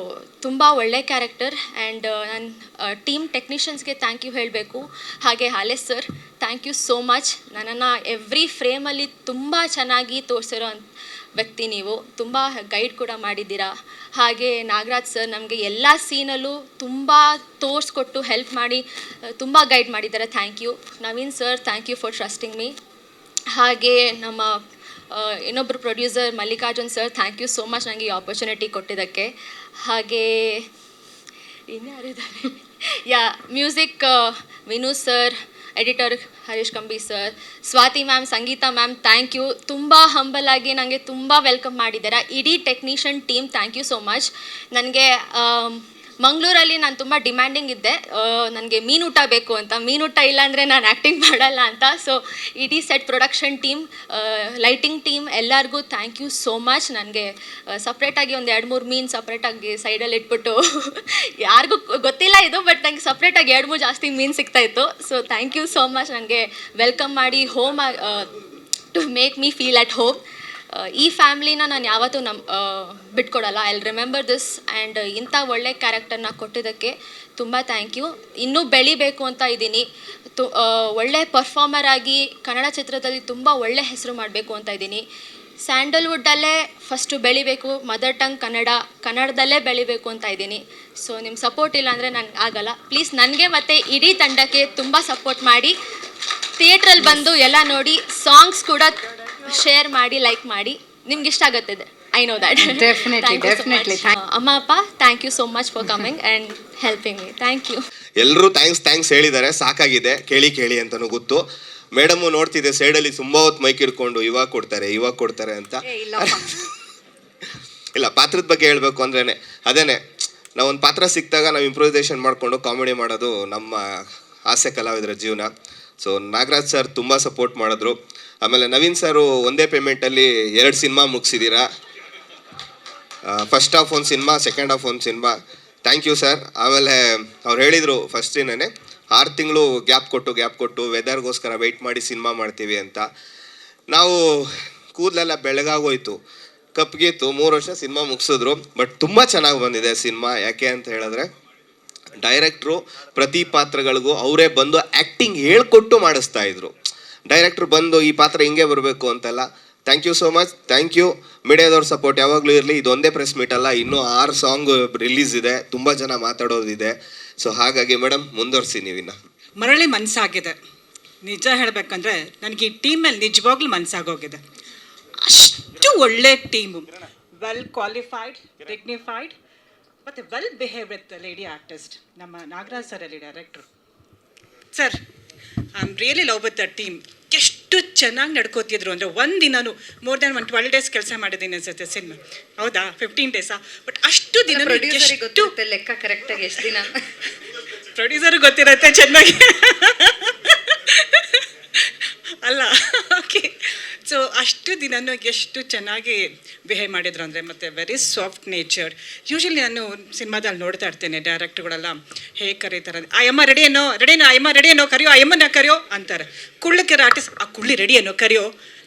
ತುಂಬ ಒಳ್ಳೆ ಕ್ಯಾರೆಕ್ಟರ್. ಆ್ಯಂಡ್ ನನ್ನ ಟೀಮ್ ಟೆಕ್ನಿಷಿಯನ್ಸ್ಗೆ ಥ್ಯಾಂಕ್ ಯು ಹೇಳಬೇಕು. ಹಾಗೆ Halesh sir, thank you so much. ನನ್ನನ್ನು ಎವ್ರಿ ಫ್ರೇಮಲ್ಲಿ ತುಂಬ ಚೆನ್ನಾಗಿ ತೋರಿಸಿರೋ ವ್ಯಕ್ತಿ ನೀವು. ತುಂಬ ಗೈಡ್ ಕೂಡ ಮಾಡಿದ್ದೀರಾ. ಹಾಗೆ ನಾಗರಾಜ್ ಸರ್ ನಮಗೆ ಎಲ್ಲ ಸೀನಲ್ಲೂ ತುಂಬ ತೋರಿಸ್ಕೊಟ್ಟು ಹೆಲ್ಪ್ ಮಾಡಿ ತುಂಬ ಗೈಡ್ ಮಾಡಿದ್ದಾರೆ. Thank you. Naveen sir, thank you for trusting me. ಹಾಗೆ ನಮ್ಮ ಇನ್ನೊಬ್ಬರು producer Mallikarjun sir, thank you so much ನನಗೆ ಈ ಆಪರ್ಚುನಿಟಿ ಕೊಟ್ಟಿದ್ದಕ್ಕೆ. ಹಾಗೆ ಇನ್ಯಾರಿದ್ದಾರೆ, music Vinu sir, editor Harish Kambi sir, Swathi ma'am, Sangeetha ma'am, thank you. ತುಂಬ ಹಂಬಲ್ ಆಗಿ ನನಗೆ ತುಂಬ ವೆಲ್ಕಮ್ ಮಾಡಿದ್ದಾರೆ. ಇಡೀ technician team, thank you so much. ನನಗೆ ಮಂಗಳೂರಲ್ಲಿ ನಾನು ತುಂಬ ಡಿಮ್ಯಾಂಡಿಂಗ್ ಇದ್ದೆ, ನನಗೆ ಮೀನೂಟ ಬೇಕು ಅಂತ. ಮೀನೂಟ ಇಲ್ಲಾಂದರೆ ನಾನು ಆ್ಯಕ್ಟಿಂಗ್ ಮಾಡಲ್ಲ ಅಂತ. ಸೊ ಇಡೀ set production team, lighting team ಎಲ್ಲರಿಗೂ ಥ್ಯಾಂಕ್ ಯು ಸೋ ಮಚ್. ನನಗೆ ಸಪ್ರೇಟಾಗಿ ಒಂದು 2-3 ಮೀನು ಸಪ್ರೇಟಾಗಿ ಸೈಡಲ್ಲಿ ಇಟ್ಬಿಟ್ಟು ಯಾರಿಗೂ ಗೊತ್ತಿಲ್ಲ ಇದು, ಬಟ್ ನನಗೆ ಸಪ್ರೇಟಾಗಿ 2-3 ಜಾಸ್ತಿ ಮೀನು ಸಿಗ್ತಾಯಿತ್ತು. So thank you so much. ನನಗೆ ವೆಲ್ಕಮ್ ಮಾಡಿ home to make me feel at home. ಈ ಫ್ಯಾಮ್ಲಿನ ನಾನು ಯಾವತ್ತೂ ಬಿಟ್ಕೊಡಲ್ಲ. I will remember this. And ಇಂಥ ಒಳ್ಳೆ ಕ್ಯಾರೆಕ್ಟರ್ನ ಕೊಟ್ಟಿದ್ದಕ್ಕೆ ತುಂಬ ಥ್ಯಾಂಕ್ ಯು. ಇನ್ನೂ ಬೆಳಿಬೇಕು ಅಂತ ಇದ್ದೀನಿ. ಒಳ್ಳೆ ಪರ್ಫಾರ್ಮರ್ ಆಗಿ ಕನ್ನಡ ಚಿತ್ರದಲ್ಲಿ ತುಂಬ ಒಳ್ಳೆ ಹೆಸರು ಮಾಡಬೇಕು ಅಂತ ಇದ್ದೀನಿ. ಸ್ಯಾಂಡಲ್ವುಡ್ಡಲ್ಲೇ ಫಸ್ಟು ಬೆಳಿಬೇಕು, ಮದರ್ ಟಂಗ್ ಕನ್ನಡದಲ್ಲೇ ಬೆಳಿಬೇಕು ಅಂತ ಇದ್ದೀನಿ. ಸೊ ನಿಮ್ಮ ಸಪೋರ್ಟ್ ಇಲ್ಲ ಅಂದರೆ ನನಗೆ ಆಗಲ್ಲ. ಪ್ಲೀಸ್ ನನಗೆ ಮತ್ತು ಇಡೀ ತಂಡಕ್ಕೆ ತುಂಬ ಸಪೋರ್ಟ್ ಮಾಡಿ, ಥಿಯೇಟ್ರಲ್ಲಿ ಬಂದು ಎಲ್ಲ ನೋಡಿ, ಸಾಂಗ್ಸ್ ಕೂಡ ಶೇರ್ ಮಾಡಿ, ಲೈಕ್ ಮಾಡಿ. ನಿಮ್ಗೆ ಇಷ್ಟ ಆಗುತ್ತದೆ, ಐ ನೋ ದ್ಯಾಟ್. ಡೆಫಿನೆಟ್ಲಿ. ಅಮ್ಮ ಅಪ್ಪ, thank you so much for coming and helping me. Thank you. ಎಲ್ಲರೂ ಥ್ಯಾಂಕ್ಸ್ ಹೇಳಿದ್ದಾರೆ, ಸಾಕಾಗಿದೆ ಕೇಳಿ ಅಂತಲೂ ಗೊತ್ತು. ಮೇಡಮು ನೋಡ್ತಿದ್ದೆ ಸೈಡಲ್ಲಿ ತುಂಬ ಹೊತ್ತು ಮೈಕ್ ಇಟ್ಕೊಂಡು ಇವಾಗ ಕೊಡ್ತಾರೆ ಅಂತ. ಇಲ್ಲ, ಪಾತ್ರದ ಬಗ್ಗೆ ಹೇಳಬೇಕು ಅಂದ್ರೇ ಅದೇನೆ, ನಾವೊಂದು ಪಾತ್ರ ಸಿಕ್ಕಿದಾಗ ನಾವು ಇಂಪ್ರೂವೈಸೇಷನ್ ಮಾಡಿಕೊಂಡು ಕಾಮಿಡಿ ಮಾಡೋದು ನಮ್ಮ ಹಾಸ್ಯ ಕಲಾವಿದರ ಜೀವನ. ಸೊ ನಾಗರಾಜ್ ಸರ್ ತುಂಬ ಸಪೋರ್ಟ್ ಮಾಡಿದ್ರು. ಆಮೇಲೆ ನವೀನ್ ಸರು ಒಂದೇ ಪೇಮೆಂಟಲ್ಲಿ 2 ಸಿನಿಮಾ ಮುಗಿಸಿದ್ದೀರಾ. ಫಸ್ಟ್ ಹಾಫ್ ಒಂದು ಸಿನಿಮಾ, ಸೆಕೆಂಡ್ ಹಾಫ್ ಒಂದು ಸಿನಿಮಾ. Thank you sir. ಆಮೇಲೆ ಅವ್ರು ಹೇಳಿದರು ಫಸ್ಟಿನೇ 6 ತಿಂಗಳು ಗ್ಯಾಪ್ ಕೊಟ್ಟು ವೆದರ್ಗೋಸ್ಕರ ವೆಯ್ಟ್ ಮಾಡಿ ಸಿನಿಮಾ ಮಾಡ್ತೀವಿ ಅಂತ. ನಾವು ಕೂದಲೆಲ್ಲ ಬೆಳಗಾಗೋಯ್ತು, ಕಪ್ಗಿತ್ತು, 3 ವರ್ಷ ಸಿನಿಮಾ ಮುಗಿಸಿದ್ರು. ಬಟ್ ತುಂಬ ಚೆನ್ನಾಗಿ ಬಂದಿದೆ ಸಿನಿಮಾ. ಯಾಕೆ ಅಂತ ಹೇಳಿದ್ರೆ ಡೈರೆಕ್ಟ್ರು ಪ್ರತಿ ಪಾತ್ರಗಳಿಗೂ ಅವರೇ ಬಂದು ಆ್ಯಕ್ಟಿಂಗ್ ಹೇಳ್ಕೊಟ್ಟು ಮಾಡಿಸ್ತಾ ಇದ್ರು. ಡೈರೆಕ್ಟ್ರು ಬಂದು ಈ ಪಾತ್ರ ಹಿಂಗೆ ಬರಬೇಕು ಅಂತೆಲ್ಲ. Thank you so much. Thank you. ಮೀಡಿಯಾದವ್ರ ಸಪೋರ್ಟ್ ಯಾವಾಗಲೂ ಇರಲಿ. ಇದೊಂದೇ ಪ್ರೆಸ್ ಮೀಟ್ ಅಲ್ಲ, ಇನ್ನೂ 6 ಸಾಂಗ್ ರಿಲೀಸ್ ಇದೆ, ತುಂಬ ಜನ ಮಾತಾಡೋದಿದೆ. ಸೊ ಹಾಗಾಗಿ ಮೇಡಮ್ ಮುಂದುವರಿಸಿ ನೀವಿನ್ನ. ಮರಳಿ ಮನಸ್ಸಾಗಿದೆ. ನಿಜ ಹೇಳಬೇಕಂದ್ರೆ ನನಗೆ ಈ ಟೀಮ್ ಮೇಲೆ ನಿಜವಾಗ್ಲೂ ಮನಸ್ಸಾಗೋಗಿದೆ. ಅಷ್ಟು ಒಳ್ಳೆ ಟೀಮು, ವೆಲ್ ಕ್ವಾಲಿಫೈಡ್, ಡಿಗ್ನಿಫೈಡ್ ಮತ್ತು well behave with lady artist. ನಮ್ಮ ನಾಗರಾಜ್ ಸರ್ ಅಲ್ಲಿ director. Sir, I am really love with the team. ಎಷ್ಟು ಚೆನ್ನಾಗಿ ನಡ್ಕೋತಿದ್ರು ಅಂದರೆ ಒಂದಿನೂ ಮೋರ್ ದೆನ್ 12 ಡೇಸ್ ಕೆಲಸ ಮಾಡಿದ್ದೀನಿ ಅನ್ಸುತ್ತೆ ಸಿನಿಮಾ. ಹೌದಾ, 15 ಡೇಸಾ? ಬಟ್ ಅಷ್ಟು ದಿನ ಗೊತ್ತಿರುತ್ತೆ ಲೆಕ್ಕ ಕರೆಕ್ಟಾಗಿ ಎಷ್ಟು ದಿನ ಪ್ರೊಡ್ಯೂಸರ್ ಗೊತ್ತಿರತ್ತೆ ಚೆನ್ನಾಗಿ ಅಲ್ಲ. ಓಕೆ, ಸೊ ಅಷ್ಟು ದಿನನೂ ಎಷ್ಟು ಚೆನ್ನಾಗಿ ಬಿಹೇವ್ ಮಾಡಿದ್ರು ಅಂದರೆ, ಮತ್ತು ವೆರಿ ಸಾಫ್ಟ್ ನೇಚರ್. ಯೂಶ್ವಲಿ ನಾನು ಸಿನಿಮಾದಲ್ಲಿ ನೋಡ್ತಾ ಇರ್ತೇನೆ ಡೈರೆಕ್ಟ್ರುಗಳೆಲ್ಲ ಹೇಗೆ ಕರೀತಾರೆ, ಅಯ್ಯಮ್ಮ ರೆಡಿ ಏನೋ, ಅಯ್ಯಮ್ಮ ರೆಡಿ ಏನೋ, ಕರಿಯೋ ಅಯ್ಯಮ್ಮನ ಕರಿಯೋ ಅಂತಾರೆ. ಕುಳ್ಳಕ್ಕಿರ ಆರ್ಟಿಸ್ಟ್, ಆ ಕುಳ್ಳಿ ರೆಡಿ ಏನೋ ಕರಿಯೋ,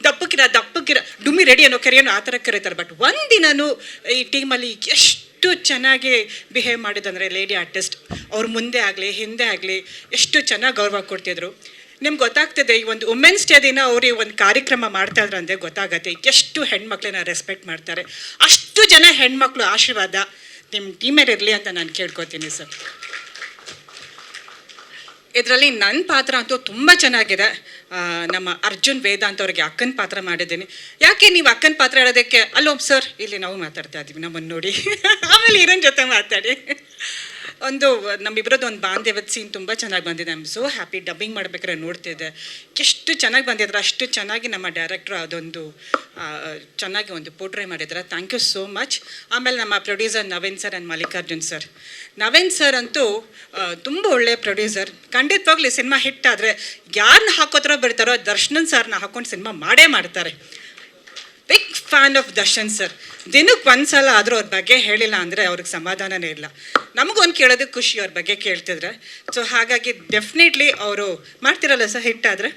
ದಪ್ಪಕ್ಕಿರ ಡುಮ್ಮಿ ರೆಡಿ ಏನೋ ಕರಿಯೋನೋ ಆ ಥರ ಕರೀತಾರೆ. ಬಟ್ ಒಂದಿನೂ ಈ ಟೀಮಲ್ಲಿ ಎಷ್ಟು ಚೆನ್ನಾಗಿ ಬಿಹೇವ್ ಮಾಡಿದಂದರೆ ಲೇಡಿ ಆರ್ಟಿಸ್ಟ್, ಅವ್ರ ಮುಂದೆ ಆಗಲಿ ಹಿಂದೆ ಆಗಲಿ ಎಷ್ಟು ಚೆನ್ನಾಗಿ ಗೌರವ ಕೊಡ್ತಿದ್ರು. ನಿಮ್ಗೆ ಗೊತ್ತಾಗ್ತದೆ, ಈ ಒಂದು ವುಮೆನ್ಸ್ ಡೇ ದಿನ ಅವ್ರಿಗೆ ಒಂದು ಕಾರ್ಯಕ್ರಮ ಮಾಡ್ತಾ ಇದ್ರು ಅಂದರೆ ಗೊತ್ತಾಗತ್ತೆ ಎಷ್ಟು ಹೆಣ್ಮಕ್ಳನ್ನ ರೆಸ್ಪೆಕ್ಟ್ ಮಾಡ್ತಾರೆ. ಅಷ್ಟು ಜನ ಹೆಣ್ಮಕ್ಳು ಆಶೀರ್ವಾದ ನಿಮ್ಮ ಟೀಮಲ್ಲಿ ಇರಲಿ ಅಂತ ನಾನು ಕೇಳ್ಕೊತೀನಿ ಸರ್. ಇದರಲ್ಲಿ ನನ್ನ ಪಾತ್ರ ಅಂತೂ ತುಂಬ ಚೆನ್ನಾಗಿದೆ. ನಮ್ಮ ಅರ್ಜುನ್ ವೇದಾಂತ್ ಅವ್ರಿಗೆ ಅಕ್ಕನ ಪಾತ್ರ ಮಾಡಿದ್ದೀನಿ. ಯಾಕೆ ನೀವು ಅಕ್ಕನ ಪಾತ್ರ ಹೇಳೋದಕ್ಕೆ, ಅಲ್ಲೋ ಸರ್ ಇಲ್ಲಿ ನಾವು ಮಾತಾಡ್ತಾ ಇದ್ದೀವಿ, ನಮ್ಮನ್ನು ನೋಡಿ ಆಮೇಲೆ ಹೀರೋನ್ ಜೊತೆ ಮಾತಾಡಿ. ನಮ್ಮಿಬ್ಬರದ್ದು ಒಂದು ಬಾಂಧವ್ಯದ ಸೀನ್ ತುಂಬ ಚೆನ್ನಾಗಿ ಬಂದಿದೆ. I am so happy. Dubbing ಮಾಡ್ಬೇಕಾದ್ರೆ ನೋಡ್ತಿದ್ದೆ ಎಷ್ಟು ಚೆನ್ನಾಗಿ ಬಂದಿದ್ರೆ, ಅಷ್ಟು ಚೆನ್ನಾಗಿ ನಮ್ಮ ಡೈರೆಕ್ಟ್ರು ಅದೊಂದು ಚೆನ್ನಾಗಿ ಒಂದು ಪೋರ್ಟ್ರೇ ಮಾಡಿದ್ರೆ. Thank you so much. ಆಮೇಲೆ ನಮ್ಮ producer Naveen sir and Mallikarjun sir. Naveen sir ಅಂತೂ ತುಂಬ ಒಳ್ಳೆಯ ಪ್ರೊಡ್ಯೂಸರ್. ಖಂಡಿತವಾಗ್ಲಿ ಸಿನಿಮಾ ಹಿಟ್ ಆದರೆ ಯಾರನ್ನ ಹಾಕೋತ್ರ ಬರ್ತಾರೋ ದರ್ಶನ್ ಸರ್ನ ಹಾಕೊಂಡು ಸಿನಿಮಾ ಮಾಡೇ ಮಾಡ್ತಾರೆ. Big fan of Darshan sir. ದಿನಕ್ಕೆ ಒಂದು ಸಲ ಆದರೂ ಅವ್ರ ಬಗ್ಗೆ ಹೇಳಿಲ್ಲ ಅಂದರೆ ಅವ್ರಿಗೆ ಸಮಾಧಾನನೇ ಇಲ್ಲ. ನಮಗೊಂದು ಕೇಳೋದಕ್ಕೆ ಖುಷಿ ಅವ್ರ ಬಗ್ಗೆ ಕೇಳ್ತಿದ್ರೆ. ಸೊ ಹಾಗಾಗಿ ಡೆಫಿನೆಟ್ಲಿ ಅವರು ಮಾಡ್ತಿರಲ್ಲ ಸರ್, ಹಿಟ್ ಆದರೆ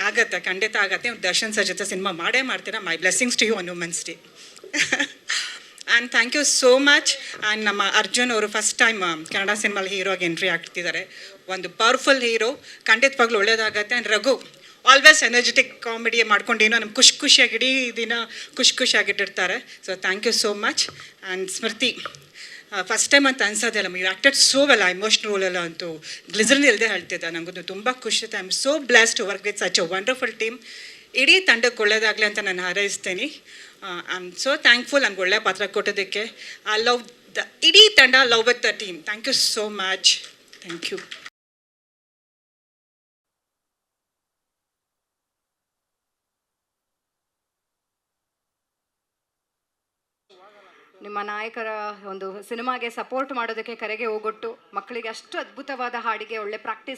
ಆಗತ್ತೆ, ಖಂಡಿತ ಆಗತ್ತೆ. ದರ್ಶನ್ ಸರ್ ಜೊತೆ ಸಿನಿಮಾ ಮಾಡೇ ಮಾಡ್ತೀರಾ. My blessings to you on women's day. And thank you so much. And ನಮ್ಮ ಅರ್ಜುನ್ ಅವರು ಫಸ್ಟ್ ಟೈಮ್ ಕನ್ನಡ ಸಿನಿಮಾಲಿ ಹೀರೋಗೆ ಎಂಟ್ರಿ ಆಗ್ತಿದ್ದಾರೆ. ಒಂದು ಪವರ್ಫುಲ್ ಹೀರೋ, ಖಂಡಿತವಾಗ್ಲೂ ಒಳ್ಳೇದಾಗತ್ತೆ. And Raghu always energetic comedy ಮಾಡ್ಕೊಂಡೇನೋ ನಮ್ಗೆ ಖುಷಿಯಾಗಿ ಇಡೀ ದಿನ ಖುಷಿಯಾಗಿಟ್ಟಿರ್ತಾರೆ. So thank you so much. And Smriti, first time ಅಂತ ಅನ್ಸೋದಿಲ್ಲ, you acted so well. Emotional ರೋಲೆಲ್ಲ ಅಂತೂ ಗ್ಲಿಸರ್ನ್ ಇಲ್ಲದೆ ಹೇಳ್ತಿದ್ದೆ. ನನಗಂತೂ ತುಂಬ ಖುಷಿ. I am so blessed to work with such a wonderful team. ಇಡೀ ತಂಡಕ್ಕೆ ಒಳ್ಳೇದಾಗಲಿ ಅಂತ ನಾನು ಹಾರೈಸ್ತೀನಿ. ಐ ಆಮ್ ಸೋ ಥ್ಯಾಂಕ್ಫುಲ್ ನನಗೆ ಒಳ್ಳೆ ಪಾತ್ರ ಕೊಟ್ಟೋದಕ್ಕೆ. ಐ ಲವ್ ದ ಇಡೀ ತಂಡ, love with the team. Thank you so much. Thank you. ನಿಮ್ಮ ನಾಯಕರ ಒಂದು ಸಿನಿಮಾಗೆ ಸಪೋರ್ಟ್ ಮಾಡೋದಕ್ಕೆ ಕರೆಗೆ ಹೋಗೊಟ್ಟು ಮಕ್ಕಳಿಗೆ ಅಷ್ಟು ಅದ್ಭುತವಾದ ಹಾಡಿಗೆ ಒಳ್ಳೆ ಪ್ರಾಕ್ಟೀಸ್